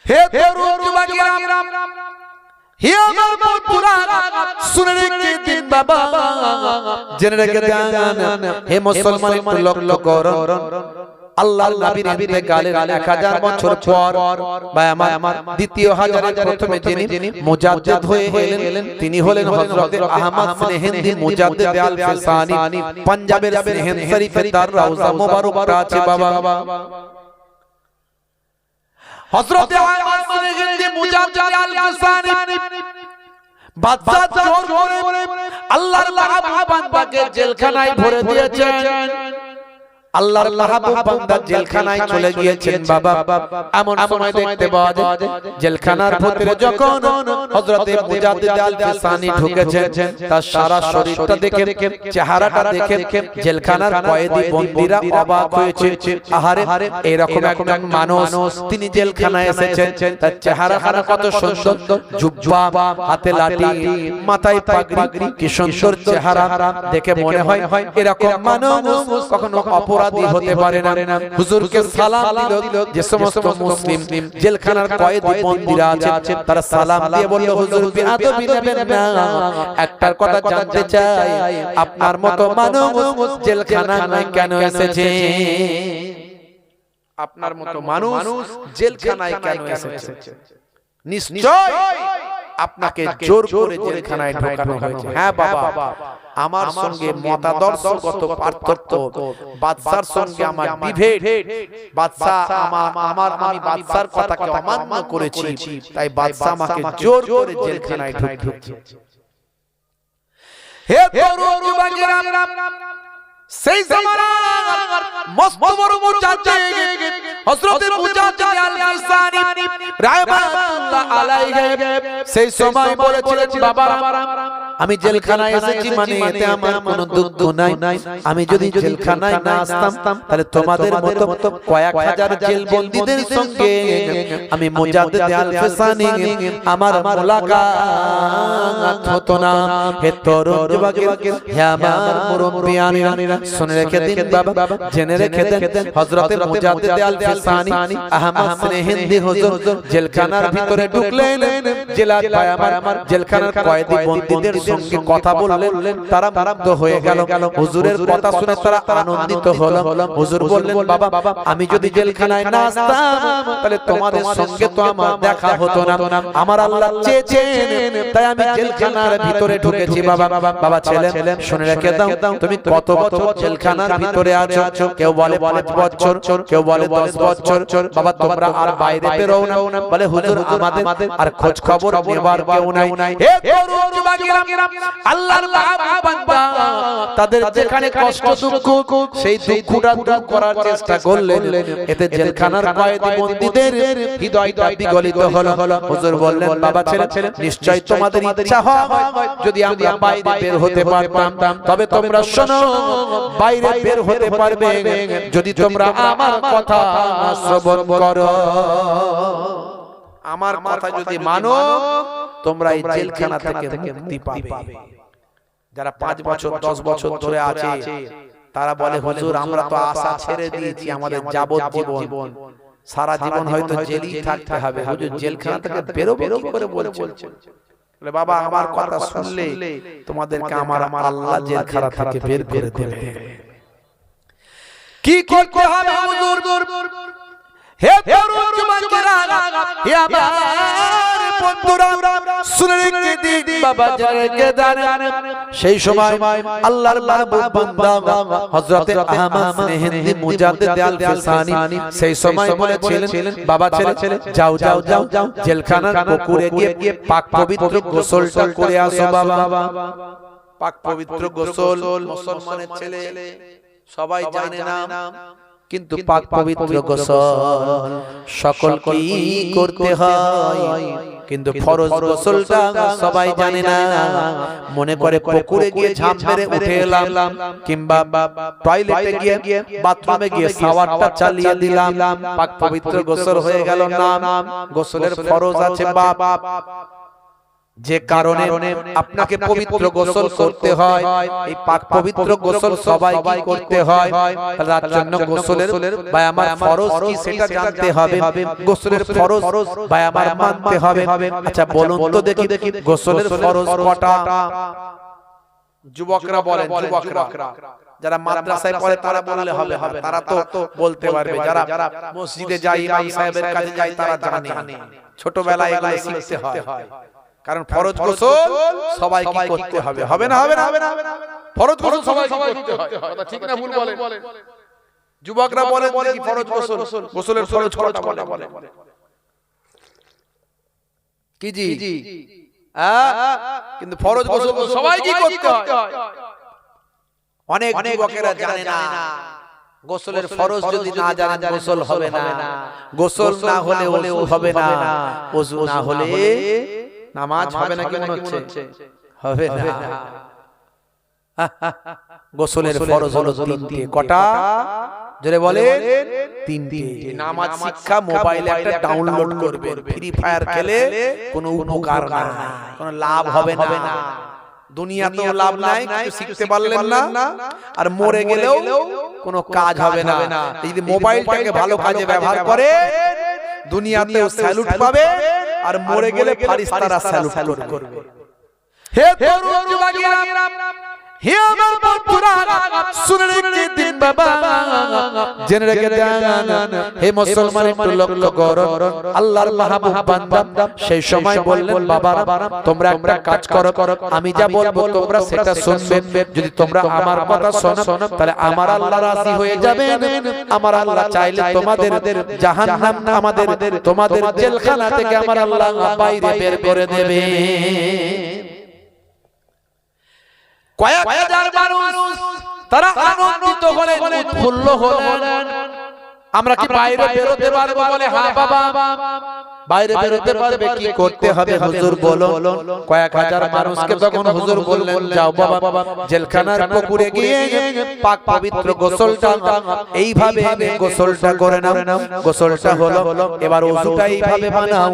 হে তরুণ যুবকেরা, হে আমার বন্ধুরা, শুনে রেখে দিন বাবা, জেনে রেখে দেন। হে মুসলমান, একটু লক্ষ্য করুন, আল্লাহর নবীর ইন্তেকালের 1000 বছর পর ভাই আমার দ্বিতীয় হাজারের প্রথমে যিনি মুজাদ্দিদ হয়ে এলেন তিনি হলেন হযরত আহমদ সিরহিন্দি মুজাদ্দিদ আল ফিসানি। পাঞ্জাবের সিরহিন্দ শরীফে তার রওজা মুবারকটা আছে বাবা। হযরত আহমদ সিরহিন্দি মুজাদ্দিদ আল ফিসানি বাদশা জোর করে আল্লাহর মাহবুব বান্দাকে জেলখানায় ভরে দিয়েছেন। আল্লাহর মাহবুব বান্দা জেলখানায় চলে গিয়েছেন বাবা। এমন সময় দেখতে পাওয়া যায় জেলখানার ভিতরে যখন হযরত মুজাদ্দিদ আল ফিসানি ঢুকেছেন, তার সারা শরীরটা দেখে, চেহারাটা দেখে জেলখানার কয়েদি বন্দীরা অবাক হয়েছে। আহারে, এরকম একজন মানুষ তিনি জেলখানায় এসেছেন, তার চেহারাখানা কত সুন্দর, জুব্বা, হাতে লাঠি, মাথায় পাগড়ি, কি সুন্দর চেহারা দেখে মনে হয় এরকম মানুষ কখনো অপরাধী হতে পারে না। হুজুরকে সালাম দিল, যে সমস্ত মুসলিম জেলখানার কয়েদি বন্দীরা আছেন তারা সালাম দিয়ে বলল, হুজুর বেয়াদবি নেবেন না, একটার কথা জানতে চাই, আপনার মতো মানুষ জেলখানায় কেন এসেছে? আপনার মতো মানুষ জেলখানায় কেন এসেছে? নিশ্চয় আপনাকে জোর করে জেলখানায় ঢোকানো হয়েছে। হ্যাঁ বাবা, আমার সঙ্গে মতাদর্শগত পার্থক্য, বাদশার সঙ্গে আমার বিভেদ, বাদশা আমি বাদশার কথাকে অমান্য করেছি, তাই বাদশা আমাকে জোর করে জেলখানায় ঢুকিয়েছে। হে তরুণ যুবকেরা, সেই জামানার মস্ত বড় মুজাদ্দিদ হযরত মুজাদ্দিদ আল ফিসানি রাহমাতুল্লাহ আলাইহি সেই সময় বলেছিলেন, বাবা আমি জেলখানায় এসেছি মানে এতে আমার কোনো দুঃখ নাই। আমি যদি জেলখানায় না আসতাম তাহলে তোমাদের মতো কয়েক হাজার জেল বন্দীদের সঙ্গে আমি মুজাদ্দিদ আল ফিসানি আমার মুলাকাত হতো না। হে তরুণ যুবকেরা, হে আমার মুরব্বিয়ানেরা, শুনে রেখে দিন বাবা, জেনে রেখে দেন, হযরত মুজাদ্দিদ আল ফিসানি আহমদ সিরহিন্দি হুজুর জেলখানার ভিতরে ঢুকলেন। আমার জেলখানার কয়েদি বন্দীদের সঙ্গে কথা বললেন, তারা মুগ্ধ হয়ে গেল। হুজুরের কথা শুনে তারা আনন্দিত হলো। হুজুর বললেন, বাবা আমি যদি জেলখানায় না আসতাম তাহলে তোমাদের সঙ্গে তো আমার দেখা হতো না। আমার আল্লাহ চেয়েছেন তাই আমি জেলখানার ভিতরে ঢুকেছি বাবা। বাবা ছেলে, শুনে রেখে দাও, তুমি কত বছর জেলখানার ভিতরে আছো? কেউ বলে 5 বছর, কেউ বলে 10 বছর। বাবা তোমরা আর বাইরে বেরো না। বলে হুজুর আমাদের আর খোঁজ খবর নেবার কেউ নাই। হে তরুণ যুবকেরা, আল্লাহর মাহবুব বান্দা তাদের যেখানে কষ্ট দুঃখ, সেই দুঃখটা দূর করার চেষ্টা করলেন। এতে জেলখানার কয়েদি বন্দীদের হৃদয়টা বিগলিত হলো। হুজুর বললেন, বাবা ছেলে, নিশ্চয় তোমাদের ইচ্ছা হয় যদি আমরা বাইরে বের হতে পারতাম, তবে তোমরা শোনো, বাইরে বের হতে পারবে যদি তোমরা আমার কথা শ্রবণ করো। আমার কথা যদি মানো, তোমরা এই জেলখানা থেকে মুক্তি পাবে। যারা 5 বছর 10 বছর ধরে আছে তারা বলে, হুজুর আমরা তো আশা ছেড়ে দিয়েছি, আমাদের যাবজ্জীবন সারা জীবন হয়তো জেলেই থাকতে হবে, হুজুর জেলখানা থেকে বেরোবে কি করে বলছেন? বলে, বাবা আমার কথা শুনলে তোমাদেরকে আমার আল্লাহ জেলখানা থেকে বের করে দেবে। কি করতে হবে হুজুর? হে তরুণ যুবকেরা, হে আমার বন্ধুরা, শুনে রেখে দিন বাবা, জেনে রেখে দেন। সেই সময় আল্লাহর মাহবুব বান্দা হযরত আহমদ সিরহিন্দি মুজাদ্দিদ আল ফিসানি সেই সময় বলেছিলেন, বাবা ছেলে যাও জেলখানার পুকুরে গিয়ে পাক পবিত্র গোসলটা করে আসো বাবা। পাক পবিত্র গোসল মুসলমানের ছেলে সবাই জানে না, কিন্তু পাক পবিত্র গোসল সকলকেই করতে হয়, কিন্তু ফরজ গোসলটা সবাই জানে না। মনে করে পুকুরে গিয়ে ঝাঁপ মেরে উঠে এলাম, কিংবা টয়লেটে গিয়ে বাথরুমে গিয়ে শাওয়ারটা চালিয়ে দিলাম, পাক পবিত্র গোসল হয়ে গেল না। গোসলের ফরজ আছে বাপ, যে কারণে আপনাকে পবিত্র গোসল করতে হয়, এই পাক পবিত্র গোসল সবাইকে করতে হয়। তার জন্য গোসলের বা আমার ফরজ কি সেটা জানতে হবে, গোসলের ফরজ বা আমার মানতে হবে। আচ্ছা বলুন তো দেখি গোসলের ফরজ কটা? যুবকরা বলেন, যুবকরা যারা মাদ্রাসায় পড়ে তারা বললে হবে না, তারা তো বলতে পারবে। যারা মসজিদে যায়, ইমাম সাহেবের কাছে যায়, তারা জানে। ছোটবেলায় এগুলো শিখতে হয়, কারণ ফরজ গোসল সবাইকে করতে হবে। হবে না? হবে না? ফরজ গোসল সবাইকে করতে হয়, কথা ঠিক না ভুল বলেন? যুবকরা বলেন কি ফরজ গোসল, গোসলের ফরজ কটা বলেন? কি জি? কিন্তু ফরজ গোসল সবাইকে করতে হয়। অনেক যুবকেরা জানে না গোসলের ফরজ যদি না জানেন গোসল হবে না। গোসল না হলে ওযু হবে না, ওযু না হলে নামাজ হবে না। কি মনে হচ্ছে? হবে না। গোসলের ফরজ হলো তিনটি। কটা? জোরে বলেন। তিনটি। নামাজ শিক্ষা মোবাইলে একটা ডাউনলোড করবেন, ফ্রি ফায়ার খেলে কোনো উপকার নাই, কোনো লাভ হবে না। দুনিয়াতেও লাভ নাই, কিছু শিখতে পারলেন না, আর মরে গেলেও কোনো কাজ হবে না। যদি মোবাইলটাকে ভালো কাজে ব্যবহার করে দুনিয়াতেও স্যালুট পাবে, আর মরে গেলে ফারিস্তারা স্যালুট করবে। হে তরুণ যুবকেরা, হে আমার বন্ধুরা, শুনে রেখে দিন বাবা, জেনে রেখে দেন। হে মুসলমান একটু লক্ষ্য করো, আল্লাহর মাহবুব বান্দা সেই সময় বললেন, বাবারা তোমরা একটা কাজ করো, আমি যা বলবো তোমরা সেটা শুনবে। যদি তোমরা আমার কথা শোনো তাহলে আমার আল্লাহ রাজি হয়ে যাবেন। আমার আল্লাহ চাইলে তোমাদের জাহান্নাম, তোমাদের জেলখানা থেকে আমার আল্লাহ বাইরে বের করে দেবে। কয়েক হাজার মানুষ তারা আনন্দিত হলেন, উৎফুল্ল হলেন। আমরা কি বাইরে বেরোতে পারবো? বলে হ্যাঁ বাবা, বাইরে বেরোতে পারবে। কি করতে হবে হুজুর বলুন? কয়েক হাজার মানুষকে তখন হুজুর বললেন, যাও বাবা জেলখানার পুকুরে গিয়ে পাক পবিত্র গোসলটা এইভাবে গোসলটা করে নাও। গোসলটা হলো, এবার ওযুটা এইভাবে বানাও।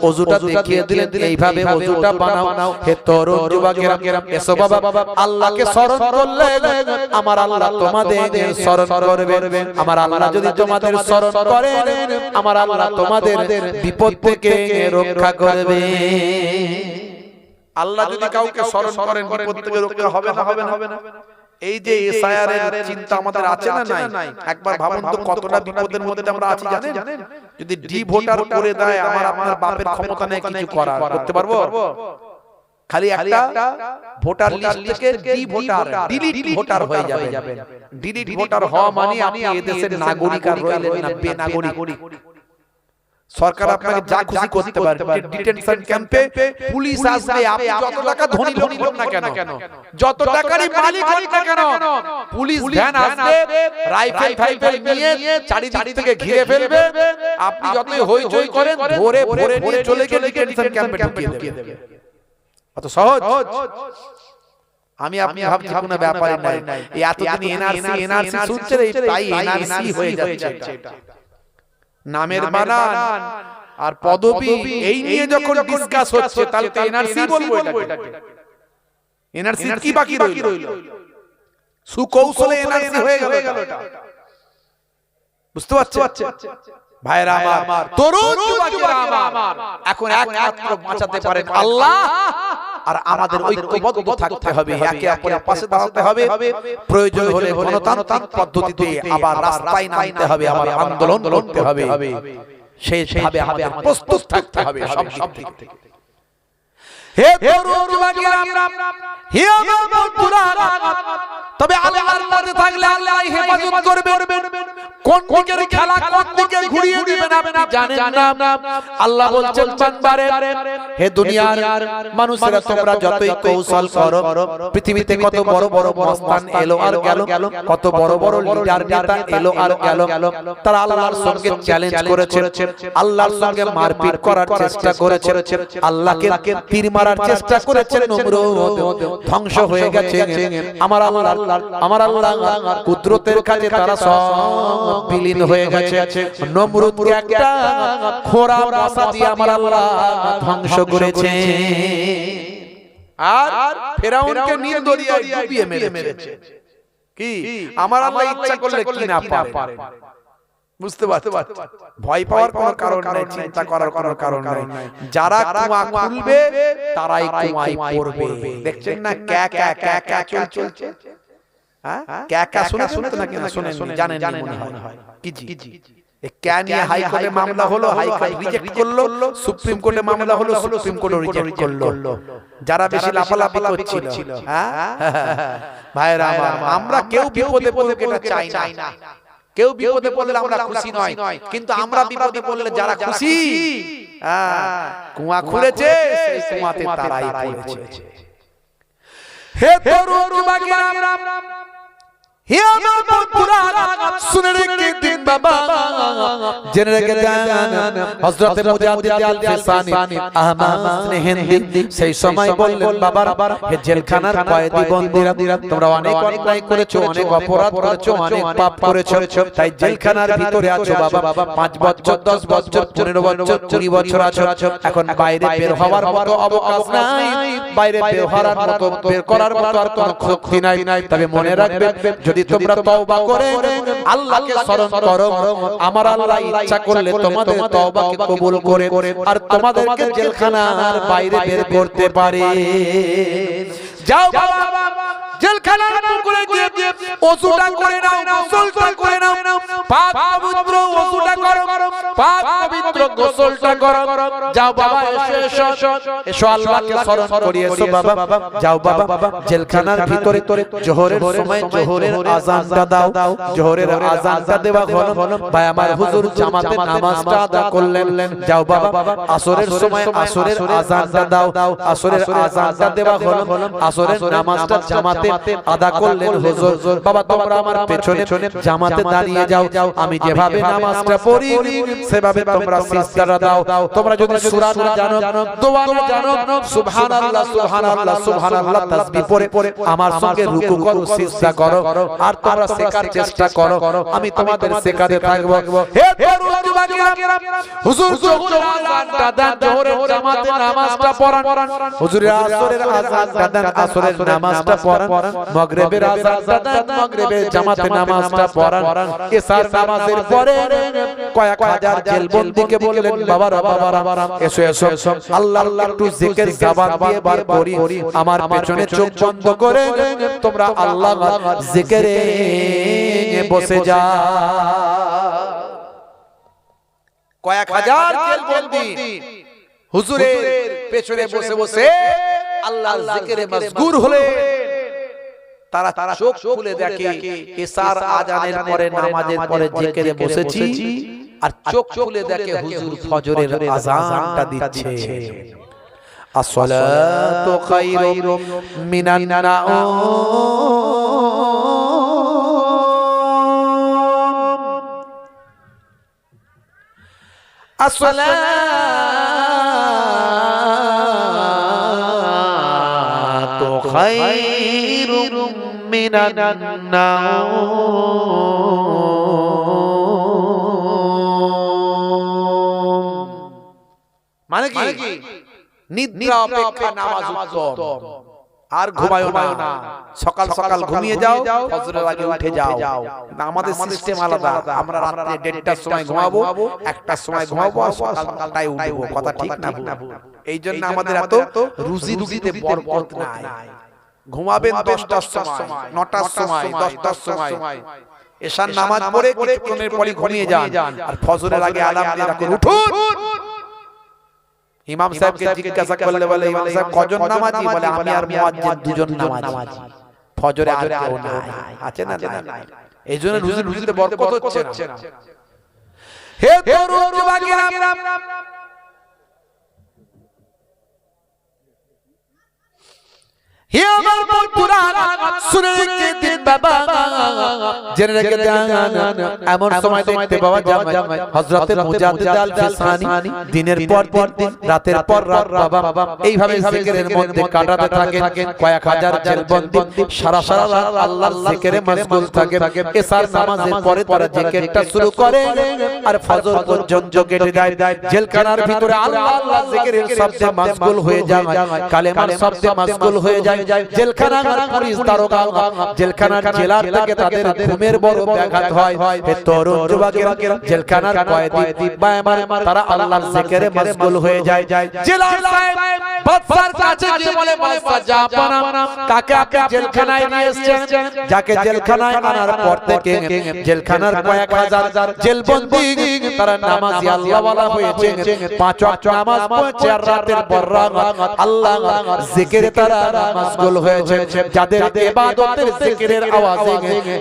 ওযুটা দেখিয়ে দিলেন, এইভাবে ওযুটা বানাও। হে তরুণ যুবকেরা, এসো বাবা, আল্লাহকে স্মরণ করলে আমার আল্লাহ তোমাদের স্মরণ করবে। আমার আল্লাহ যদি তোমাদের স্মরণ করেন, আমার আল্লাহ তোমাদের বিপদ থেকে রক্ষা করবে। আল্লাহ যদি কাউকে স্মরণ করেন, বিপদ থেকে রক্ষা হবে না? এই যে এসআইআর এর চিন্তা আমাদের আছে না নাই? একবার ভাবুন তো কতটা বিপদের মধ্যে আমরা আছি জানেন? যদি ডি ভোটার করে দেয়, আমার আপনার বাপের ক্ষমতা নেই কিছু করার, করতে পারবো? খালি একটা ভোটার লিস্ট থেকে ডি ভোটার, ডিলিট ভোটার হয়ে যাবে। ডিলিট ভোটার হওয়া মানে আপনি এই দেশের নাগরিক আর রইলেন না বেনাগরিক। সরকার আপনাকে যা খুশি করতে পারে। ডিটেনশন ক্যাম্পে পুলিশ আসবে, আপনি যত টাকা ধনী লোক হন না কেন, যত টাকারই মালিক হন না কেন, পুলিশ ভ্যান আসবে, রাইফেল নিয়ে চারিদিক থেকে ঘিরে ফেলবে। আপনি যতই হইচই করেন, ধরে নিয়ে চলে গিয়ে ডিটেনশন ক্যাম্পে ঢুকিয়ে দেবে। কত সহজ। আপনি ভাবছি কোনো ব্যাপারই নাই। এই এতদিন এনআরসি শুনছেন, তাই এনআরসি হয়ে যাচ্ছে। নামের বানান আর পদবি এই নিয়ে যখন ডিসকাস হচ্ছে, তাহলে তো এনআরসি বলবো এটাকে। এনআরসি কি বাকি রইল? সুকৌশলে এনআরসি হয়ে গেল এটা। বুঝতে পারছেন ভাইরা আমার, তরুণ যুবকেরা আমার, এখন একমাত্র বাঁচাতে পারেন আল্লাহ। আর আমাদের ঐক্যবদ্ধ থাকতে হবে, একে অপরের পাশে দাঁড়াতে হবে। প্রয়োজন হলে গণতান্ত্রিক পদ্ধতিতে আবার রাস্তায় নামতে হবে, আবার আন্দোলন করতে হবে। সেইভাবে আমাদের প্রস্তুত থাকতে হবে সব দিক থেকে। হে তরুণ যুবকেরা, হে আমার বন্ধুরা, তবে আল্লাহর পথে থাকলে আল্লাহ হেফাজত করবেন। কোন দিকের খেলা কোন দিকে ঘুরিয়ে দিবেন আপনি জানেন না। আল্লাহ বলছেন বান্দারে, হে দুনিয়ার মানুষেরা তোমরা যতই কৌশল করো, পৃথিবীতে কত বড় বড় মস্তান এলো আর গেল, কত বড় বড় লিডার নেতা এলো আর গেল, তারা আল্লাহর সঙ্গে চ্যালেঞ্জ করেছে, আল্লাহর সঙ্গে মারপিট করার চেষ্টা করেছে, আল্লাহকে তীর মারার চেষ্টা করেছে, নমরুদ ধ্বংস হয়ে গেছে। আমার আল্লাহ কুদরতের কাছে তারা সব বিলীন হয়ে গেছে। নমরুদকে একটা খোঁড়া মশা দিয়ে আমার আল্লাহ ধ্বংস করেছে। আর ফেরাউনকে নীল দরিয়ায় ডুবিয়ে মেরেছে। কি আমার আল্লাহ ইচ্ছা করলে কি না পারে। বুঝতে পারছো? ভয় পাওয়ার কোনো কারণ নাই, চিন্তা করার কোনো কারণ নাই। যারা কুয়া খুলবে তারাই কুয়ায় পড়বে। দেখছেন না ক্যা ক্যা ক্যা ক্যা চলছে? হ্যাঁ ক্যা ক্যা শুনতে না কিনা শুনেন জানেন মনে হয়। কি জি ক্যা নিয়ে হাইকোর্টে মামলা হলো, হাইকোর্ট রিজেক্ট করলো, সুপ্রিম কোর্টে মামলা হলো, সুপ্রিম কোর্ট রিজেক্ট করলো। যারা বেশি লাফালাফি করছিল, হ্যাঁ ভাইরা আমার, আমরা কেউ বিপদে পড়ুক এটা চাই না। কেউ বিপদে পড়লে আমরা খুশি নয়, কিন্তু আমরা বিপদে পড়লে যারা খুশি, কুয়া খুঁড়েছে সেই কুয়াতে তারাই পড়েছে। হে তরুণ যুবকেরা, হে আমার বন্ধুরা, শুনে রেখে দিন বাবা, জেনে রেখে দেন। হযরত মুজাদ্দিদ আল-ফিসানি আহমদ হিন্দি সেই সময় বললেন, বাবা হে জেলখানার কয়েদি বন্দীরা, তোমরা অনেক অন্যায় করেছো, অনেক অপরাধ করেছো, অনেক পাপ করেছো, তাই জেলখানার ভিতরে আছো বাবা। 5 বছর 10 বছর 15 বছর 20 বছর আছো। এখন বাইরে বের হওয়ার মতো অবকাশ নাই, বাইরে বের হওয়ার মতো বের করার মতো আর কোনো শক্তি নাই। তবে মনে রাখবে, যদি তোমরা তওবা করে আল্লাহকে স্মরণ করো, আমার আল্লাহ ইচ্ছা করলে তোমাদের তওবাকে কবুল করে আর তোমাদেরকে জেলখানার বাইরে বের করতে পারে। যাও বাবা, জেলখানার পুকুরে গিয়ে ওযুটা করে নাও, গোসলটা করে নাও, পাক পবিত্র ওযুটা করো, পাক পবিত্র গোসলটা করো। যাও বাবা, এসো আল্লাহকে স্মরণ করি, এসো বাবা। যাও বাবা, জেলখানার ভিতরে জোহরের সময় জোহরের আযানটা দাও। জোহরের আযানটা দেওয়া হলো, ভাই আমার হুজুর জামাতে নামাজটা আদা করলেন। যাও বাবা, আসরের সময় আসরের আযানটা দাও। আসরের আযানটা দেওয়া হলো, আসরের নামাজটা জামাতে আদা করলেন হুজুর। বাবা তোমরা আমার পেছনে জামাতে দাঁড়িয়ে যাও, আমি যেভাবে নামাজটা পড়ি সেভাবে তোমরা সিজদাটা দাও। তোমরা যদি সূরা না জানো, দোয়া না জানো, সুবহানাল্লাহ সুবহানাল্লাহ সুবহানাল্লাহ তাসবিহ পড়ে আমার সঙ্গে রুকু করো, সিজদা করো, আর তোমরা শেখার চেষ্টা করো, আমি তোমাদের শেখাতে থাকবো। হে তরুণ যুবকেরা, হুজুর জোহরের আযানটা দেন, জোহরের জামাতে নামাজটা পড়ান, হুজুরের আসরের আযানটা দেন, আসরের নামাজটা পড়ান, মাগরিবের আযানটা দেন, মাগরিবের জামাতে নামাজটা পড়ান। এশার নামাজের পরে কয়েক হাজার জেলবন্দীকে বললেন, বাবারা এসো আল্লাহ একটু জিকির জবান দিয়ে বার করি, আমার পেছনে চোখ বন্ধ করে তোমরা আল্লাহ জিকিরে বসে যাও। কয়েক হাজার জেলবন্দী হুজুরের পেছনে বসে বসে আল্লাহর জিকিরে মশগুল হলে তারা চোখ খুলে দেখে এশার আযানের পরে নামাজের পরে জিকিরে বসেছি, আর চোখ খুলে দেখে হুজুর ফজরের আযানটা দিচ্ছে। আসসালাতু খায়রুম মিনান নাওম, আসসালাতু খায়রুম মিনান নাওম। মানে কি? নিদ্রা অপেক্ষা নামাজ উত্তম। আর ঘুমায়ো না, সকাল সকাল ঘুমিয়ে যাও, ফজরের আগে উঠে যাও। আমাদের সিস্টেম আলাদা, আমরা রাতে 1:30টার সময় ঘুমাবো, 1টার সময় ঘুমাবো, আর সকালটায় উঠবো। কথা ঠিক না? এই জন্য আমাদের এত রুজিতে বরকত নাই। ঘুমাবেন 10টার সময়, 9টার সময়, 10টার সময়, এশার নামাজ পড়ে কিছুক্ষণের পরে ঘুমিয়ে যান, আর ফজরের আগে আলাম দিয়ে রাখুন, উঠুন। ইমাম সাহেবকে জিজ্ঞাসা করলে বলে, ইমাম সাহেব কজন নামাজি? বলে আমি আর মুয়াজ্জিন দুজন নামাজি, ফজরে আর কেউ নাই। আছে না? এইজন্য রুজিতে বরকত হচ্ছে না। হে তরুণ যুবকেরা, হে আমার বন্ধুরা শুনে রেখে দিন বাবা, জেনে রেখে দেন। এমন সময় দেখতে পাওয়া যায় হযরতে মুজাদ্দিদ আল ফিসানি দিনের পর দিন রাতের পর রাত বাবা এইভাবে জিকিরের মধ্যে কাটাতে থাকেন। কয়েক হাজার জেলবন্দি সারা রাত আল্লাহর জিকিরে মশগুল থাকে। এশার নামাজের পরে তারা জিকিরটা শুরু করে আর ফজর পর্যন্ত কেটে যায়। জেলখানার ভিতরে আল্লাহ আল্লাহ জিকিরের শব্দে মশগুল হয়ে যায়, কালেমার শব্দে মশগুল হয়ে যায়। জেলখানার পুলিশ দারোগা, জেলখানার জেলার থেকে তাদের ঘুমের বড় ব্যাঘাত হয়। হে তরুণ যুবকেরা, জেলখানার কয়েদি তারা আল্লাহর জিকিরে মশগুল হয়ে যায়। জেলার সাহেব বাদশার কাছে গিয়ে বলে, বাদশা জাপানা, কাকে আপনি জেলখানায় নিয়ে এসেছেন? যাকে জেলখানায় আনার পর থেকে জেলখানার কয়েক হাজার জেলবন্দি তারা নামাজি আল্লাহওয়ালা হয়েছে। পাঁচ ওয়াক্ত নামাজ পড়ছে আর রাতের পর রাত আল্লাহ জিকিরে তারা মশগুল হয়েছে। যাদের ইবাদতের জিকিরের আওয়াজে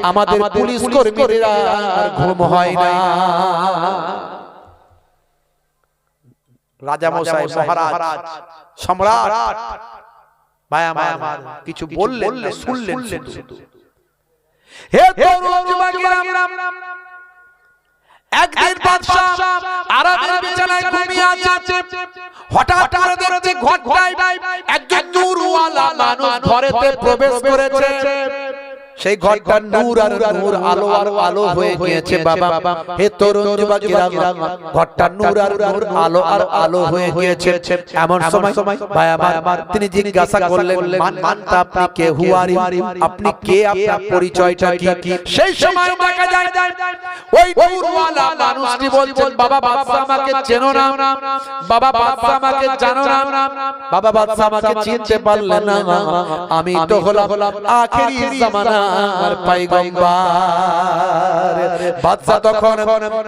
আমাদের পুলিশ কর্মীরা আর ঘুম হয় না। রাজা মশাই, মহারাজ, সম্রাট ভাই আমার কিছু বললেন না, শুনলেন শুধু। হে তরুণ যুবকেরা, একদিন বাদশা আরামের বিছানায় ঘুমিয়ে আছে। হঠাৎ করে দেখছে ঘরটায় একজন নূরওয়ালা মানুষ ঘরেতে প্রবেশ করেছে। সেই ঘরটা নূর আর নূর, আলো আর আলো হয়ে গিয়েছে বাবা। হে তরুণ যুবকেরা, ঘরটা নূর আর নূর, আলো আর আলো হয়ে গিয়েছে। এমন সময় ভাই আমার তিনি জিজ্ঞাসা করলেন, মানতা আপনি কে হুয়ারি, আপনি কে, আপনার পরিচয়টা কি? সেই সময় দেখা যায় ওই নূরওয়ালা মানুষটি বলছেন, বাবা বাদশা আমাকে চেনো না, বাবা বাদশা আমাকে জানো না, বাবা বাদশা আমাকে চিনতে পারলেন না, আমি তো হলাম আখেরি জামানার পয়গম্বর। বাদশা তখন,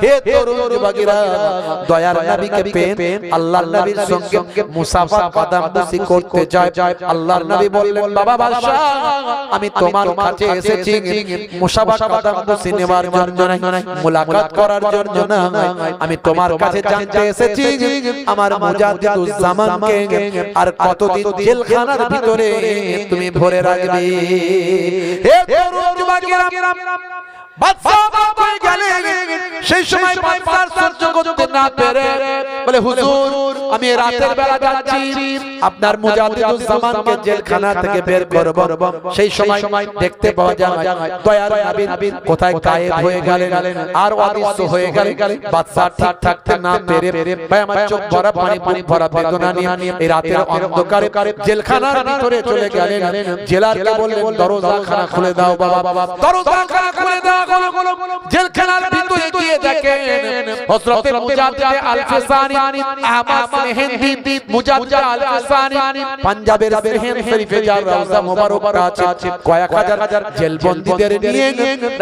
হে তরুণ যুবকেরা, দয়ার নবীকে পেয়ে আল্লাহর নবীর সঙ্গে মুসাফা কদমবুসি করতে যায়। আল্লাহর নবী বললেন, বাবা বাদশা, আমি তোমার কাছে এসেছি মুসাফা কদমবুসি নেওয়ার জন্য নয়, মুলাকাত করার জন্য নয়। আমি তোমার কাছে জানতে এসেছি আমার মুজাদ্দিদুজ জামানকে আর কতদিন জেলখানার ভিতরে তুমি ভরে রাখবে। হে তরুণ যুবকেরা, বাদশা কই গেলেন? সেই সময় বাদশার সহ্য করতে না পেরে বলে, হুজুর আমি রাতের বেলা যাচ্ছি, আপনার মুজাদ্দিদুজ জামানকে জেলখানা থেকে বের করব। সেই সময় দেখতে পাওয়া যায় দয়ার নবী কোথায় গায়েব হয়ে গেলেন আর অদৃশ্য হয়ে গেলেন। বাদশা ঠিক থাকতে না পেরে ভাই আমার চোখ ভরা পানি ভরা বেদনা নিয়ে এই রাতের অন্ধকারে জেলখানার ভিতরে চলে গেলেন। জেলারকে বললেন, দরজাখানা খুলে দাও বাবা, দরজাখানা খুলে দাও। জেলখানার ভিতরে গিয়ে দেখেন হযরতে মুজাদ্দিদ আল ফিসানি, আহমদ মেহেন্দি মুজাদ্দিদ আল ফিসানি পাঞ্জাবের সেহেন শরীফে যার রওজা মোবারক আছে, কয়েক হাজার জেলবন্দীদের নিয়ে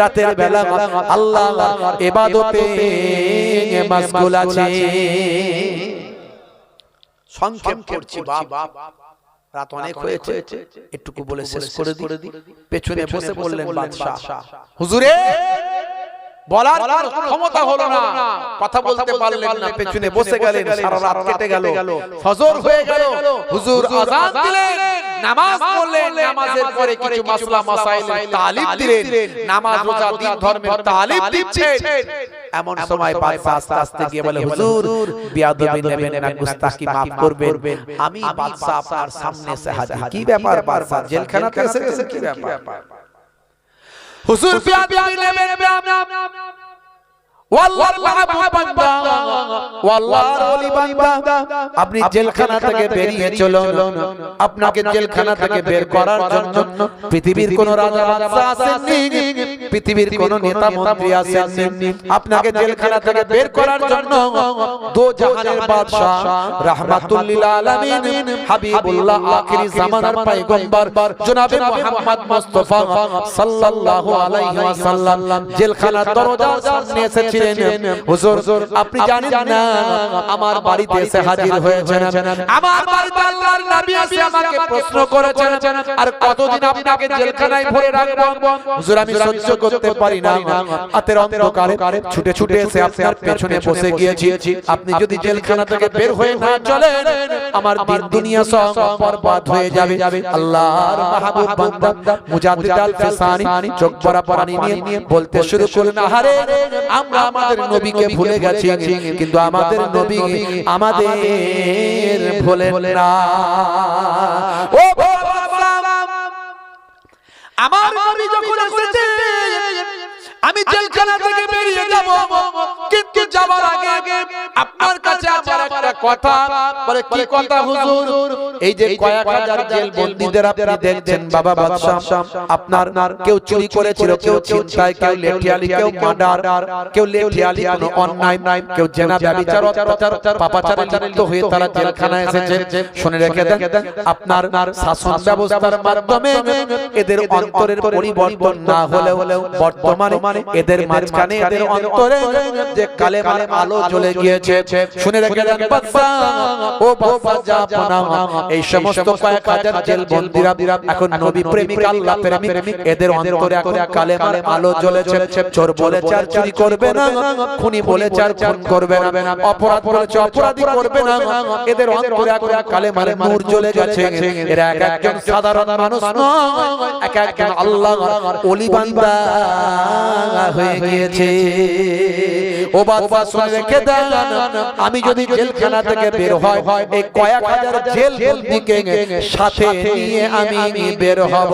রাতের বেলা আল্লাহর ইবাদতে মশগুল আছে। সংক্ষেপ করছি বাবা, রাত অনেক হয়েছে, একটুকু বলে শেষ করে দিই। পেছনে বসে বললেন বাদশা, হুজুরে বলার ক্ষমতা হলো না, কথা বলতে পারলেন না, পেছনে বসে গেলেন। সারা রাত কেটে গেল, ফজর হয়ে গেল, হুজুর আযান দিলেন, নামাজ পড়লেন, নামাজের পরে কিছু মাসলা মাসাইলের তালিম দিলেন, নামাজ রোজা দিন ধর্মের তালিম দিচ্ছেন। এমন সময় বাদশা আস্তে আস্তে গিয়ে বলে, হুজুর বিয়াদবি নেবেন না, গুস্তাখি maaf করবেন, আমি বাদশা আপনার সামনে এসে হাজির। কি ব্যাপার বাদশা, জেলখানাতে এসেছেন, কি ব্যাপার? হুজুর বিয়াদবি নেবেন না, ওয়াল্লাহর মাহবুব বান্দা, ওয়াল্লাহর ওলি বান্দা, আপনি জেলখানা থেকে বেরিয়ে চলুন। আপনাকে জেলখানা থেকে বের করার জন্য পৃথিবীর কোন রাজা বাদশা আসেননি, পৃথিবীর কোন নেতা মন্ত্রী আসেননি। আপনাকে জেলখানা থেকে বের করার জন্য দো জাহানের বাদশা রাহমাতুল লিল আলামিন হাবিবুল্লাহ আখিরি জামানার পয়গম্বর জনাবে মুহাম্মদ মুস্তাফা সাল্লাল্লাহু আলাইহি ওয়াসাল্লাম জেলখানার দরজার সামনে এসেছিলেন। এসেছিলেন হুজুর আপনি জানেন না আমার বাড়িতে এসে হাজির হয়েছেন আমার বাড়িতে আল্লাহর নবী এসে আমাকে প্রশ্ন করেছেন আর কতদিন আপনাকে জেলখানায় ভরে রাখবো হুজুর আমি সহ্য করতে পারি না রাতের অন্ধকারে ছুটে ছুটে এসে আপনার পেছনে বসে গিয়েছি আপনি যদি জেলখানা থেকে বের হয়ে না চলেন আমার দিন দুনিয়া সব বরবাদ হয়ে যাবে আল্লাহর মাহবুব বান্দা মুজাদ্দিদ আল ফিসানি চোখ ভরা পানি নিয়ে বলতে শুরু করলেন আহারে আমরা আমাদের নবীকে ভুলে গেছি কিন্তু আমাদের নবী আমাদের ভোলেন না ও বাবা আমার নবী যখন এসেছে আমি জেলখানা থেকে বেরিয়ে যাব কিন্তু যাবার আগে আপনার কাছে আমার একটা কথা বলে কি কথা হুজুর এই যে কয়েক হাজার জেল বন্দীদের আপনি দেখছেন বাবা বাদশা আপনার কেউ চুরি করেছিল কেউ ছিনতাই কেউ লেঠিয়ালি কেউ মার্ডার কেউ লেঠিয়ালি কোনো অন্যায় কেউ জেনা ব্যভিচার অত্যাচার পাপাচারে লিপ্ত হয়ে তারা জেলখানায় এসেছে শুনে রেখে দেন আপনার শাসন ব্যবস্থার মাধ্যমে এদের অন্তরের পরিবর্তন না হলেও বর্তমানে এদের মাঝখানে এদের অন্তরে যে কালেমার আলো জ্বলে গিয়েছে শুনে রেখে দেন বাদশা ও বাদশা জাহাপনা এই সমস্ত কয়েক হাজার জেল বন্দীরা এখন নবী প্রেমিক আল্লাহ প্রেমিক এদের অন্তরে এখন কালেমার আলো জ্বলেছে চোর বলেছে আর চুরি করবে না খুনি বলেছে আর খুন করবে না অপরাধ বলেছে অপরাধী করবে না এদের অন্তরে এখন কালেমার নূর জ্বলে গেছে এরা এক একজন সাধারণ মানুষ নয় এক একজন আল্লাহর ওলি বান্দা হয়ে গিয়েছে ও বাদশা শুনে রেখে দেন আমি যদি জেলখানা থেকে বের হয় এই কয়েক হাজার জেল বন্দীকে সাথে নিয়ে আমি বের হব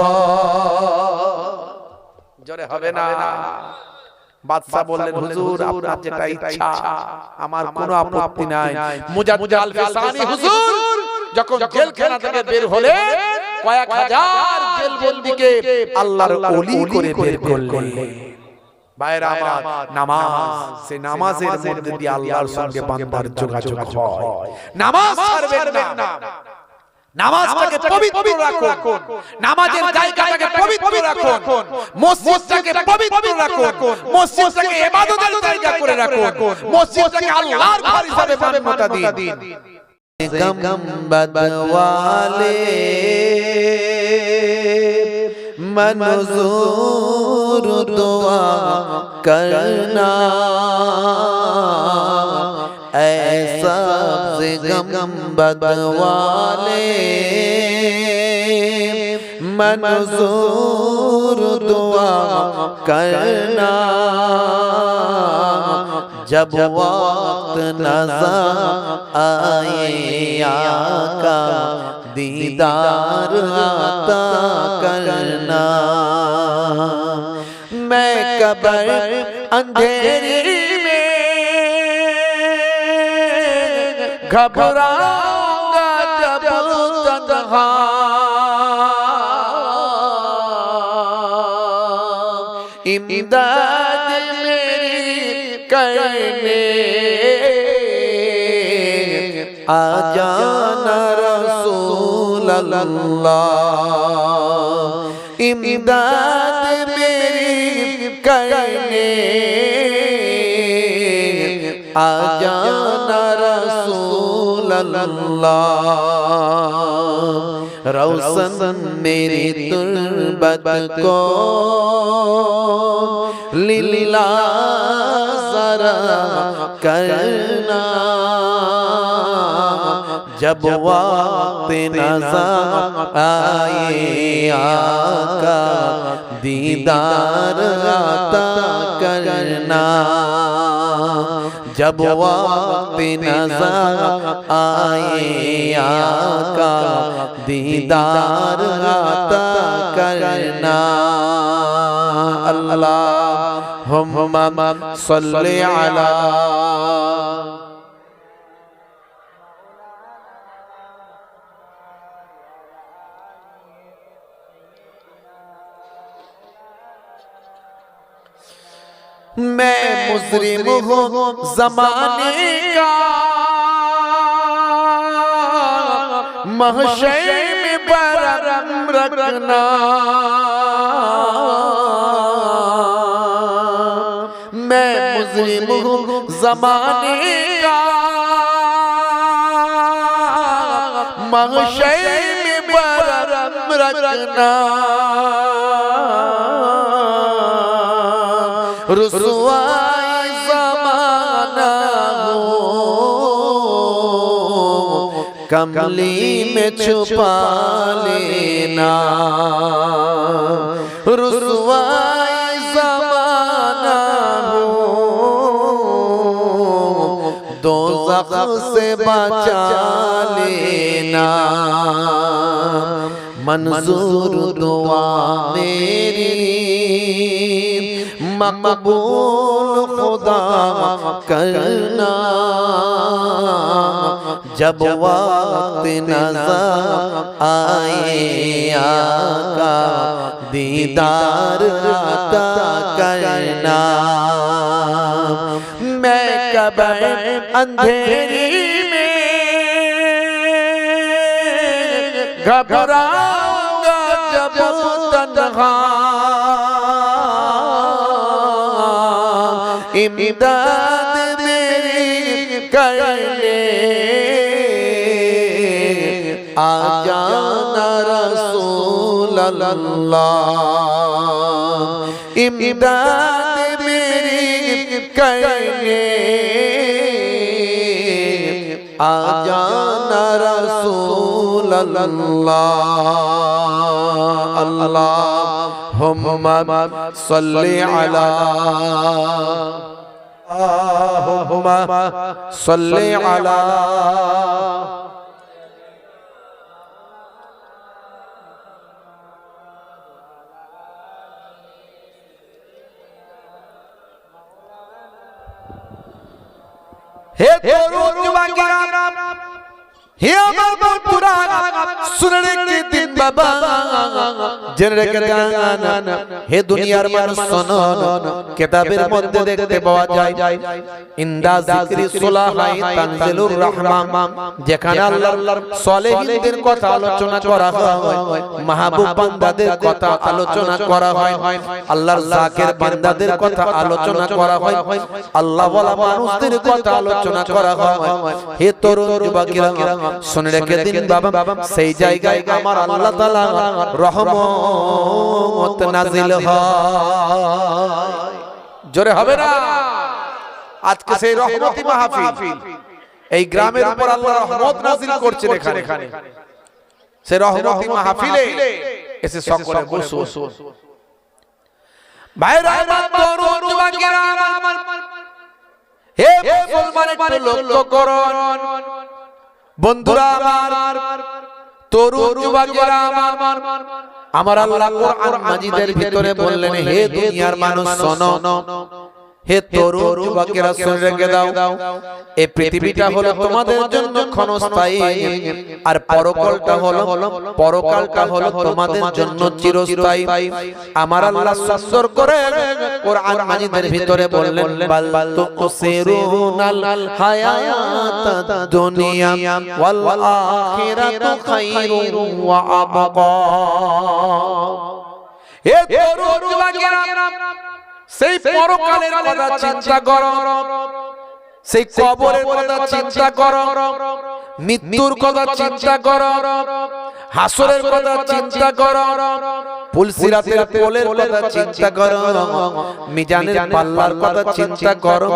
জোরে হবে না বাদশা বললেন হুজুর আপনার যেটা ইচ্ছা আমার কোনো আপত্তি নাই মুজাদ্দিদ আল ফিসানি হুজুর যখন জেলখানা থেকে বের হলে কয়েক হাজার জেল বন্দীকে আল্লাহর ওলি করে বের করলেন ভাইরা আমার নামাজ সেই নামাজের মধ্যে দিয়ে আল্লাহর সঙ্গে বান্দার যোগাযোগ হয় নামাজ ছাড়বেন না নামাজটাকে পবিত্র রাখুন নামাজের জায়গাটাকে পবিত্র রাখুন মসজিদটাকে পবিত্র রাখুন মসজিদটাকে ইবাদতের জায়গা করে রাখুন মসজিদটাকে আল্লাহর ঘর হিসাবে মান্যতা দিন গম্বদ ওয়ালে मंजूर दुआ करना ऐसा से गम्बद वाले मंजूर दुआ करना जब वक्त नज़र आए आका दीदार आता करना मैं कब्र अंधेरी में घबराऊंगा जब तन्हा इमदाद मेरी करने आ जाना रसूल अल्लाह इमदाद मेरी करने आ जाना रसूल अल्लाह रौशन मेरी तुर्बत को लिल्ला जरा करना जब वक्त नज़र आए आका दीदार आता करना जब वक्त नज़र आए आका दीदार आता करना अल्लाहुम्मा सल्ली अला मैं मुजरिम हूँ ज़माने का महशर में बरम रखना मैं मुजरिम हूँ ज़माने का, महशर में बरम रखना, रुसवाई ज़माना हो कमली में छुपा लेना, रुसवाई ज़माना हो दोज़ख से बचा लेना, मंजूर दुआ मेरी मकबूल खुदा करना, जब वक्त नज़र आए आका दीदार अता करना, मैं कब्र अंधेरी में घबराऊंगा जब तन्हा, इमदाद मेरी करने आ जाना रसूल अल्लाह, इमदाद मेरी करने आ जाना रसूल अल्लाह, अल्लाहुम्मा सल्ली अला, अल्लाहुम्मा सल्ली अला, हे हे আমার বন্ধুরা শুনলে কি দিন বাবা জেনে রেখে দেন, হে দুনিয়ার মানুষ শোনো, কিতাবের মধ্যে দেখতে পাওয়া যায় ইনদা যিকরি সুলাহাই তানজিলুর রহমান, যেখানে আল্লাহর সালেহীনদের কথা আলোচনা করা হয়, মাহবুব বান্দাদের কথা আলোচনা করা হয়, আল্লাহর জাকির বান্দাদের কথা আলোচনা করা হয়, আল্লাহ ওয়ালা মানুষদের কথা আলোচনা করা হয়। হে তরুণ যুবকেরা শুনে রেখে দিন বাবা, সেই জায়গায় আমার আল্লাহ তাআলা রহমত নাজিল হয়, জোরে হবে না? আজকে সেই রহমতি মাহফিল, এই গ্রামের উপর আল্লাহ রহমত নাজিল করছেন এখানে, সেই রহমতি মাহফিলে এসে সকলে বসুন। ভাইরা আমার তরুণ যুবকেরা আমার, হে মুসলমান একটু লক্ষ্য করুন, বন্ধুরা আমার, তরুণ যুবকেরা আমার আল্লাহ কোরআন মাজিদের ভিতরে বললেন, হে দুনিয়ার মানুষ শোনো, হে তরুণ যুবকেরা শুনে রেখে দাও, এই পৃথিবীটা হলো তোমাদের জন্য ক্ষণস্থায়ী, আর পরকালটা হলো তোমাদের জন্য চিরস্থায়ী। আমার আল্লাহ সুন্দর করে কোরআন মাজিদের ভিতরে বললেন, বাল তুসিরুনাল হায়াতাদ দুনিয়া ওয়াল আখিরাতু খায়রুন ওয়া আবকা। হে তরুণ যুবকেরা সেই পরকালের কথা চিন্তা করো, সেই কবরের কথা চিন্তা করো, মৃত্যুর কথা চিন্তা করো, হাসরের কথা চিন্তা করো, পুলসিরাতের পোলের কথা চিন্তা করো, মিজানের পাল্লার কথা চিন্তা করো,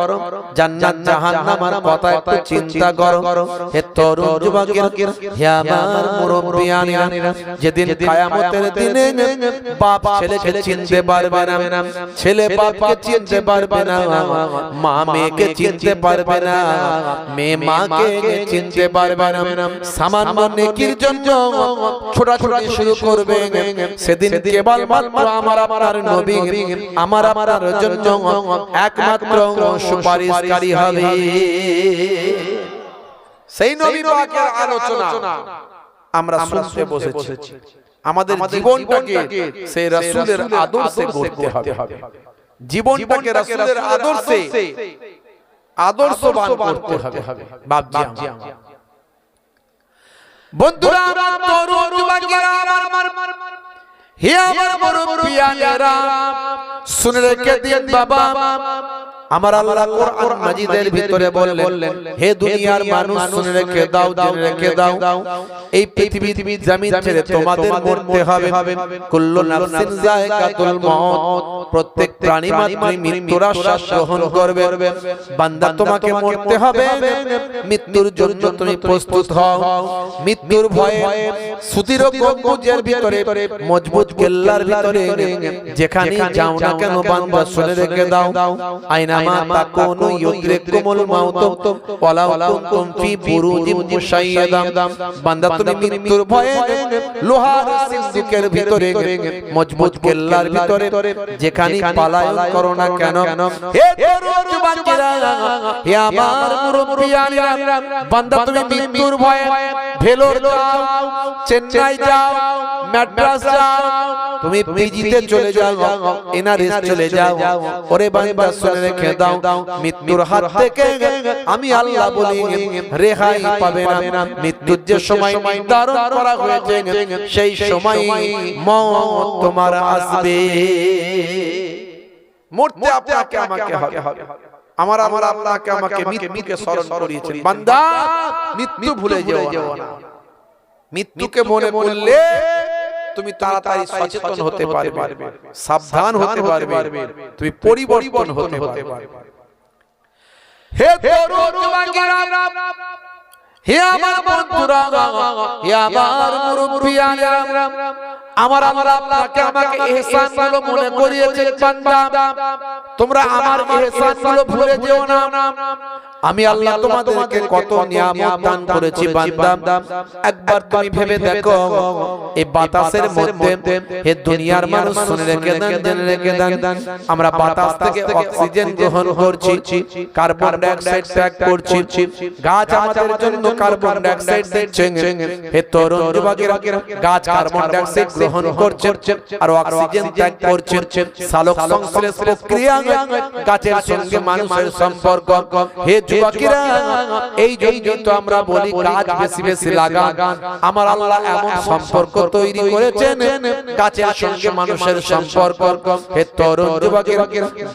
জান্নাত জাহান্নামের কথা একটু চিন্তা করো। হে তরুণ যুবকেরা, হে আমার মুরব্বিয়ানেরা, যেদিন কিয়ামতের দিনে বাপ ছেলেকে চিনতে পারবে না, ছেলে বাপকে চিনতে পারবে না, মা মেয়েকে চিনতে পারবে না, মেয়ে মাকে চিনতে পারবে না, সামান্য নেকির জন্য ছোটাছুটি শুরু করবে, সেদিন কেবলমাত্র আমার আপনার নবী আমার আপনার জন্য একমাত্র সুপারিশকারী হবে। সেই নবী পাকের আলোচনা আমরা শুনতে বসেছি, আমাদের জীবনটাকে সেই রাসূলের আদর্শে গড়তে হবে, জীবনটাকে রাসূলের আদর্শে আদর্শবান করতে হবে। বাপজি বন্ধুরা আমার, তরুণ যুবকেরা আমার, হে আমার মুরব্বিয়ানেরা শুনে রেখে দিন বাবা, আমার আল্লাহ কোরআন মাজিদের ভিতরে বললেন, হে দুনিয়ার মানুষ শুনে রেখে দাও, জেনে রেখে দাও, এই পৃথিবী জমিন ছেড়ে তোমাদের মরতে হবে। কুল্লু নাফসিন যায়কাতুল মউত, প্রত্যেক প্রাণী মাত্রই মৃত্যুর আশ্বাস গ্রহণ করবে। বান্দা তোমাকে মরতে হবে, মৃত্যুর জন্য তুমি প্রস্তুত হও। মৃত্যুর ভয়ে সুদীর্ঘ গম্বুজের ভিতরে, মজবুত কেল্লার ভিতরে যেখানে যাও না কেন বান্দা শুনে রেখে দাও, আইনামা তাকুনু ইউদরিকুমুল মাউত ওয়ালাউ কুনতুম ফি বুরুজিম মুশাইয়াদা। বান্দা তুমি মৃত্যুর ভয়ে লোহার সিন্দুকের ভিতরে, মজবুত কেল্লার ভিতরে যেখানে পালায়ন করো না কেন, হে তরুণ যুবকেরা, হে আমার মুরব্বিয়ানেরা, বান্দা তুমি মৃত্যুর ভয়ে ভেলোর যাও, চেন্নাই যাও, ম্যাড্রাস যাও, তুমি পিজিতে চলে যাও, এনআরএস চলে যাও। ওরে বান্দা শুনে রেখে দাও, মৃত্যুর হাত থেকে আমি আল্লাহ বলি রেহাই পাবে না। মৃত্যুর যে সময় নির্ধারণ করা হয়েছে, সেই সময় মওত তোমার আসবে। মরতে আপনাকে আমাকে হবে। আমার আল্লাহকে আমাকে মৃত্যুকে স্মরণ করিয়েছেন, বান্দা মৃত্যু ভুলে যেও না। মৃত্যুকে মনে করলে তুমি তাড়াতাড়ি সচেতন হতে পারবে, সাবধান হতে পারবে, তুমি পরিবর্তন হতে পারবে। হে তরুণ যুবকেরা, হে আমার বন্ধুরা, হে আমার মুরব্বিয়ানেরা, আমার আপনাকে আমাকে ইহসানগুলো মনে করিয়েছেন বান্দা, তোমরা আমার ইহসানগুলো ভুলে যেও না। আমি আল্লাহ তোমাদেরকে কত নিয়ামত দান করেছি বান্দা, একবার তুমি ভেবে দেখো। এই বাতাসের মধ্যে, হে দুনিয়ার মানুষ শুনে রেখে দেন, জেনে রেখে দেন, আমরা বাতাস থেকে অক্সিজেন গ্রহণ করছি, কার্বন ডাই অক্সাইড ত্যাগ করছি। গাছ আমাদের জন্য কার্বন ডাই অক্সাইড দিচ্ছে। হে তরুণ যুবকেরা, গাছ কার্বন ডাই অক্সাইড গ্রহণ করছে আর অক্সিজেন ত্যাগ করছে। সালোক সংশ্লেষ প্রক্রিয়া, গাছের সঙ্গে মানুষের সম্পর্ক। হে যুবকেরা, এই জন্য তো আমরা বলি গাছ বেশি বেশি লাগান। আমার আল্লাহ এমন সম্পর্ক তৈরি করেছেন, গাছের সঙ্গে মানুষের সম্পর্ক। হে তরুণ যুবকেরা,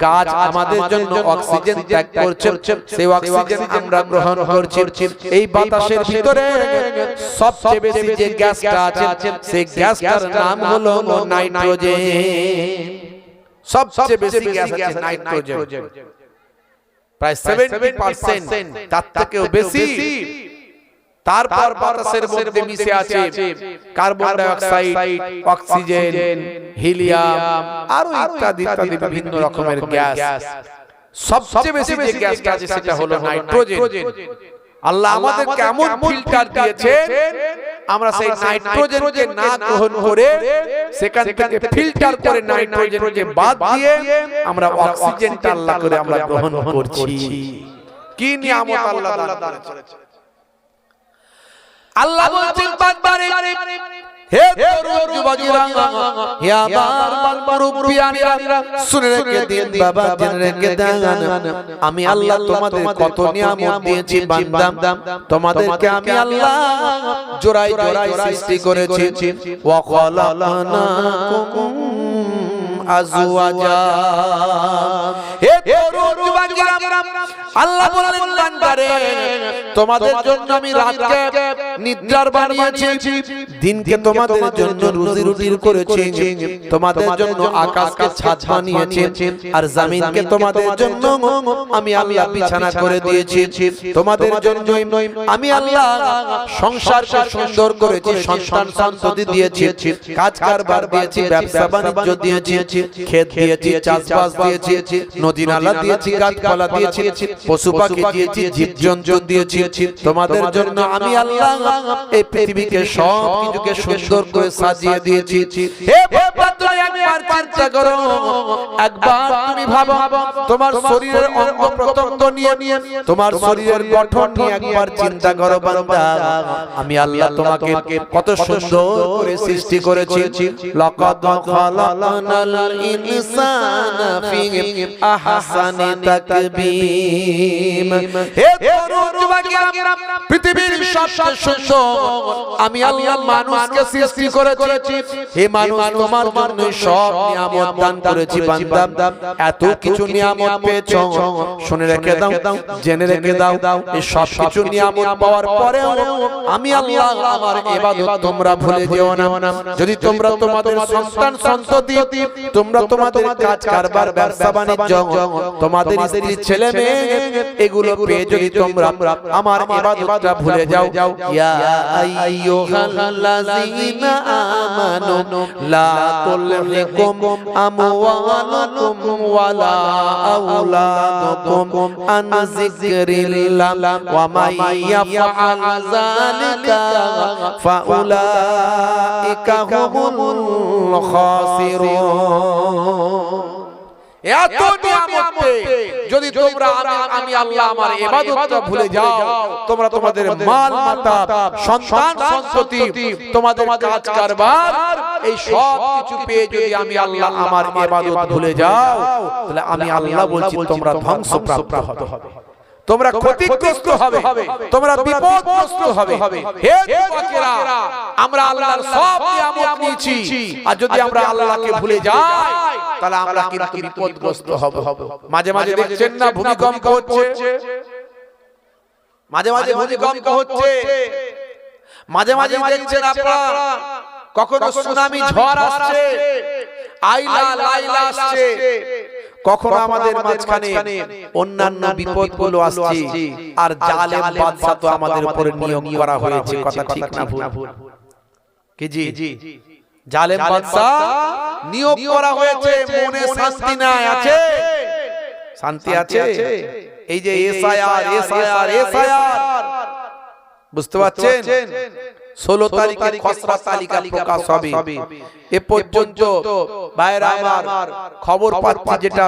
গাছ আমাদের জন্য অক্সিজেন ত্যাগ করছে, সেই অক্সিজেন আমরা গ্রহণ করছি। এই বাতাসের ভিতরে সবচেয়ে বেশি যে গ্যাসটা আছে, সেই গ্যাসটার নাম হলো নাইট্রোজেন। সবচেয়ে বেশি গ্যাস আছে নাইট্রোজেন, প্রায় 70%, তার থেকেও বেশি। তারপর বাতাসের মধ্যে মিশে আছে carbon die oxide, oxygen, helium, আরো ইত্যাদি ইত্যাদি বিভিন্ন রকমের গ্যাস। সবচেয়ে বেশি যে গ্যাসটা আছে সেটা হলো নাইট্রোজেন। আল্লাহ আমাদের কেমন ফিল্টার দিয়েছে, আমরা সেই নাইট্রোজেনকে না গ্রহণ করে সেখান থেকে ফিল্টার করে নাইট্রোজেনকে বাদ দিয়ে আমরা অক্সিজেনটা আল্লাহ করে আমরা গ্রহণ করছি। কি নিয়ামত আল্লাহ দান করেছেন। আল্লাহ বলছেন বারবারে, হে তরুণ যুবকেরা, হে আমার মুরব্বিয়ানেরা, শুনে রেখে দিন বাবা, জেনে রেখে দেন, আমি আল্লাহ তোমাদের কত নিয়ামত দিয়েছি বান্দা। তোমাদেরকে আমি আল্লাহ জোড়ায় জোড়ায় সৃষ্টি করেছি। ওয়া খালাকনাকুম আজওয়াজা। হে তরুণ যুবকেরা, আল্লাহ বলেন বান্দারে, তোমাদের জন্য আমি রাতকে নিদ্রার বানিয়েছি, দিনকে তোমাদের জন্য রুজি রুটির করেছি, তোমাদের জন্য আকাশকে ছাদ বানিয়েছি, আর জমিনকে তোমাদের জন্য আমি আল্লাহ বিছানা করে দিয়েছি। তোমাদের জন্য আমি আল্লাহ সংসারকে সুন্দর করেছি, সন্তান সন্ততি দিয়েছি, কাজ কারবার দিয়েছি, ব্যবসা বাণিজ্য দিয়েছি, ক্ষেত দিয়েছি, চাষবাস দিয়েছি, নদী নালা দিয়েছি, গাছপালা দিয়েছি, পশু পাখি দিয়েছি, জীবজন্তু দিয়েছি। তোমাদের জন্য আমি আল্লাহ এই পৃথিবীকে সব কিছুকে সুন্দর করে সাজিয়ে দিয়েছি। হে বান্দা, একবার চিন্তা করো, একবার তুমি ভাবো, তোমার শরীরের অঙ্গ প্রত্যঙ্গ নিয়ে, তোমার শরীরের গঠন নিয়ে একবার চিন্তা করো বান্দা। আমি আল্লাহ তোমাকে কত সুন্দর করে সৃষ্টি করেছি। লাকাদ খালাকনাল ইনসানা ফি আহসানি তাকবীম। হে তরুণ যুবকেরা, পৃথিবীর সবচেয়ে সুন্দর আমি আল্লাহ মানুষকে সৃষ্টি করেছি। হে মানুষ, তোমার জন্য সব নিয়ামত দান করেছি বান্দা, এত কিছু নিয়ামত পেয়েছো, শুনে রেখে দাও, জেনে রেখে দাও, এই সব কিছু নিয়ামত পাওয়ার পরেও আমি আল্লাহ আমার ইবাদত তোমরা ভুলে যেও না। যদি তোমরা তোমাদের সন্তান সন্ততি, তোমরা তোমাদের কাজ কারবার ব্যবসা বাণিজ্য, তোমাদের স্ত্রী ছেলে মেয়ে এগুলো পেয়ে যদি তোমরা আমার ইবাদতটা ভুলে যাও, ইয়া আইয়ুহাল্লাযীনা আমানু লা তুলহিকুম আমওয়ালুকুম ওয়ালা আওলাদুকুম আন যিকরিল্লাহ ওয়া মান ইয়াফআল যালিকা ফাউলাইকা হুমুল খাসিরুন। এত নিয়ামত যদি তোমরা আমি আল্লাহ আমার ইবাদতটা ভুলে যাও, তোমরা তোমাদের মাল মাতা সন্তান সন্ততি তোমাদের কাজ কারবার এই সব কিছু পেয়ে যদি আমি আল্লাহ আমার ইবাদত ভুলে যাও, তাহলে আমি আল্লাহ বলছি তোমরা ধ্বংসপ্রাপ্ত হবে, তোমরা ক্ষতিগ্রস্ত হবে, তোমরা বিপদগ্রস্ত হবে। হে যুবকেরা, আমরা আল্লাহর সব নিয়ামত নিয়েছি, আর যদি আমরা আল্লাহকে ভুলে যাই তাহলে আমরা কিন্তু বিপদগ্রস্ত হব। মাঝে মাঝে দেখছেন না ভূমিকম্প হচ্ছে, মাঝে মাঝে ভূমিকম্প হচ্ছে, মাঝে মাঝে দেখছেন আপনারা কখনো সুনামি ঝড় আসছে, আইলা লাইলা আসছে, কখনো আমাদের মাঝখানে অন্যান্য বিপদগুলো আসছে, আর জালেম বাদশা তো আমাদের উপরে নিয়োগ করা হয়েছে। কথা ঠিক না ভুল? কি জি, জালেম বাদশা নিয়োগ করা হয়েছে, মনে শান্তি নাই, আছে শান্তি আছে? এই যে এসআইআর এসআইআর এসআইআর, বুঝতে পারছেন? 16 তারিখে খসড়া তালিকা প্রকাশ হবে। এ পর্যন্ত ভাইরা আমার খবর পাচ্ছি যেটা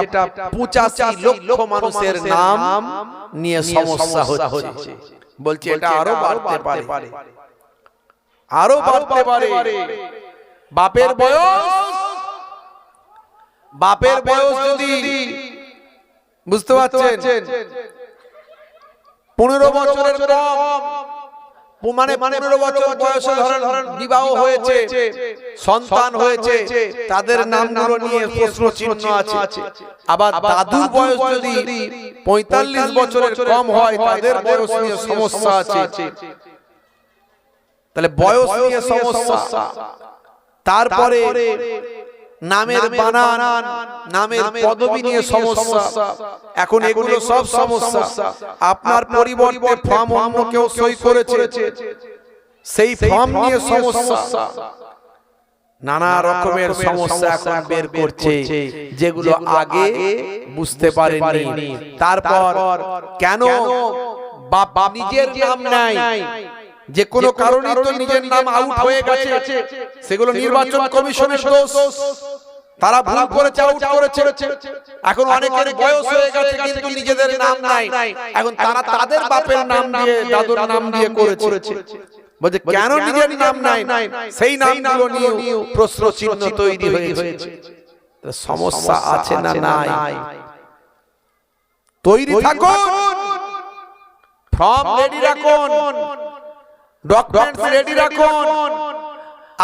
85 লক্ষ মানুষের নাম নিয়ে সমস্যা হচ্ছে। বলছে এটা আরো বাড়তে পারে, আরো বাড়তে পারে। বাপের বয়স যদি, বুঝতে পারছেন, 15 বছরের কম, মানে 15 বছর বয়সে ধরেন বিবাহ হয়েছে, সন্তান হয়েছে, তাদের নামগুলো নিয়ে প্রশ্ন চিহ্ন আছে। আবার দাদুর বয়স যদি 45 বছরের কম হয়, তাদের বয়স নিয়ে সমস্যা আছে। তাহলে বয়স নিয়ে সমস্যা, তারপরে নামের বানান, নামের পদবি নিয়ে সমস্যা, এখন এগুলো সব সমস্যা। আপনার পরিবর্তে ফর্ম অন্য কেউ সই করেছে, সেই ফর্ম নিয়ে সমস্যা, নানা রকমের সমস্যা এখন বের করছে, যেগুলো আগে বুঝতে পারেননি। তারপর কেন বাপ নিজের নাম নাই, যে কোনো কারণে তো নিজের নাম আউট হয়ে গেছে, সেগুলো নির্বাচন কমিশনের দোষ, তারা ভুল করেছে, আউট করেছে। এখন অনেকের বয়স হয়ে গেছে কিন্তু নিজেদের নাম নাই, এখন তারা তাদের বাপের নাম দিয়ে, দাদুর নাম দিয়ে করেছে। বলছে কেন নিজের নাম নাই, সেই নামগুলো নিয়ে প্রশ্ন চিহ্ন তৈরি হয়েছে। সমস্যা আছে না নাই? তৈরি থাকুন, ফর্ম রেডি রাখুন, ডকুমেন্টস রেডি রাখুন।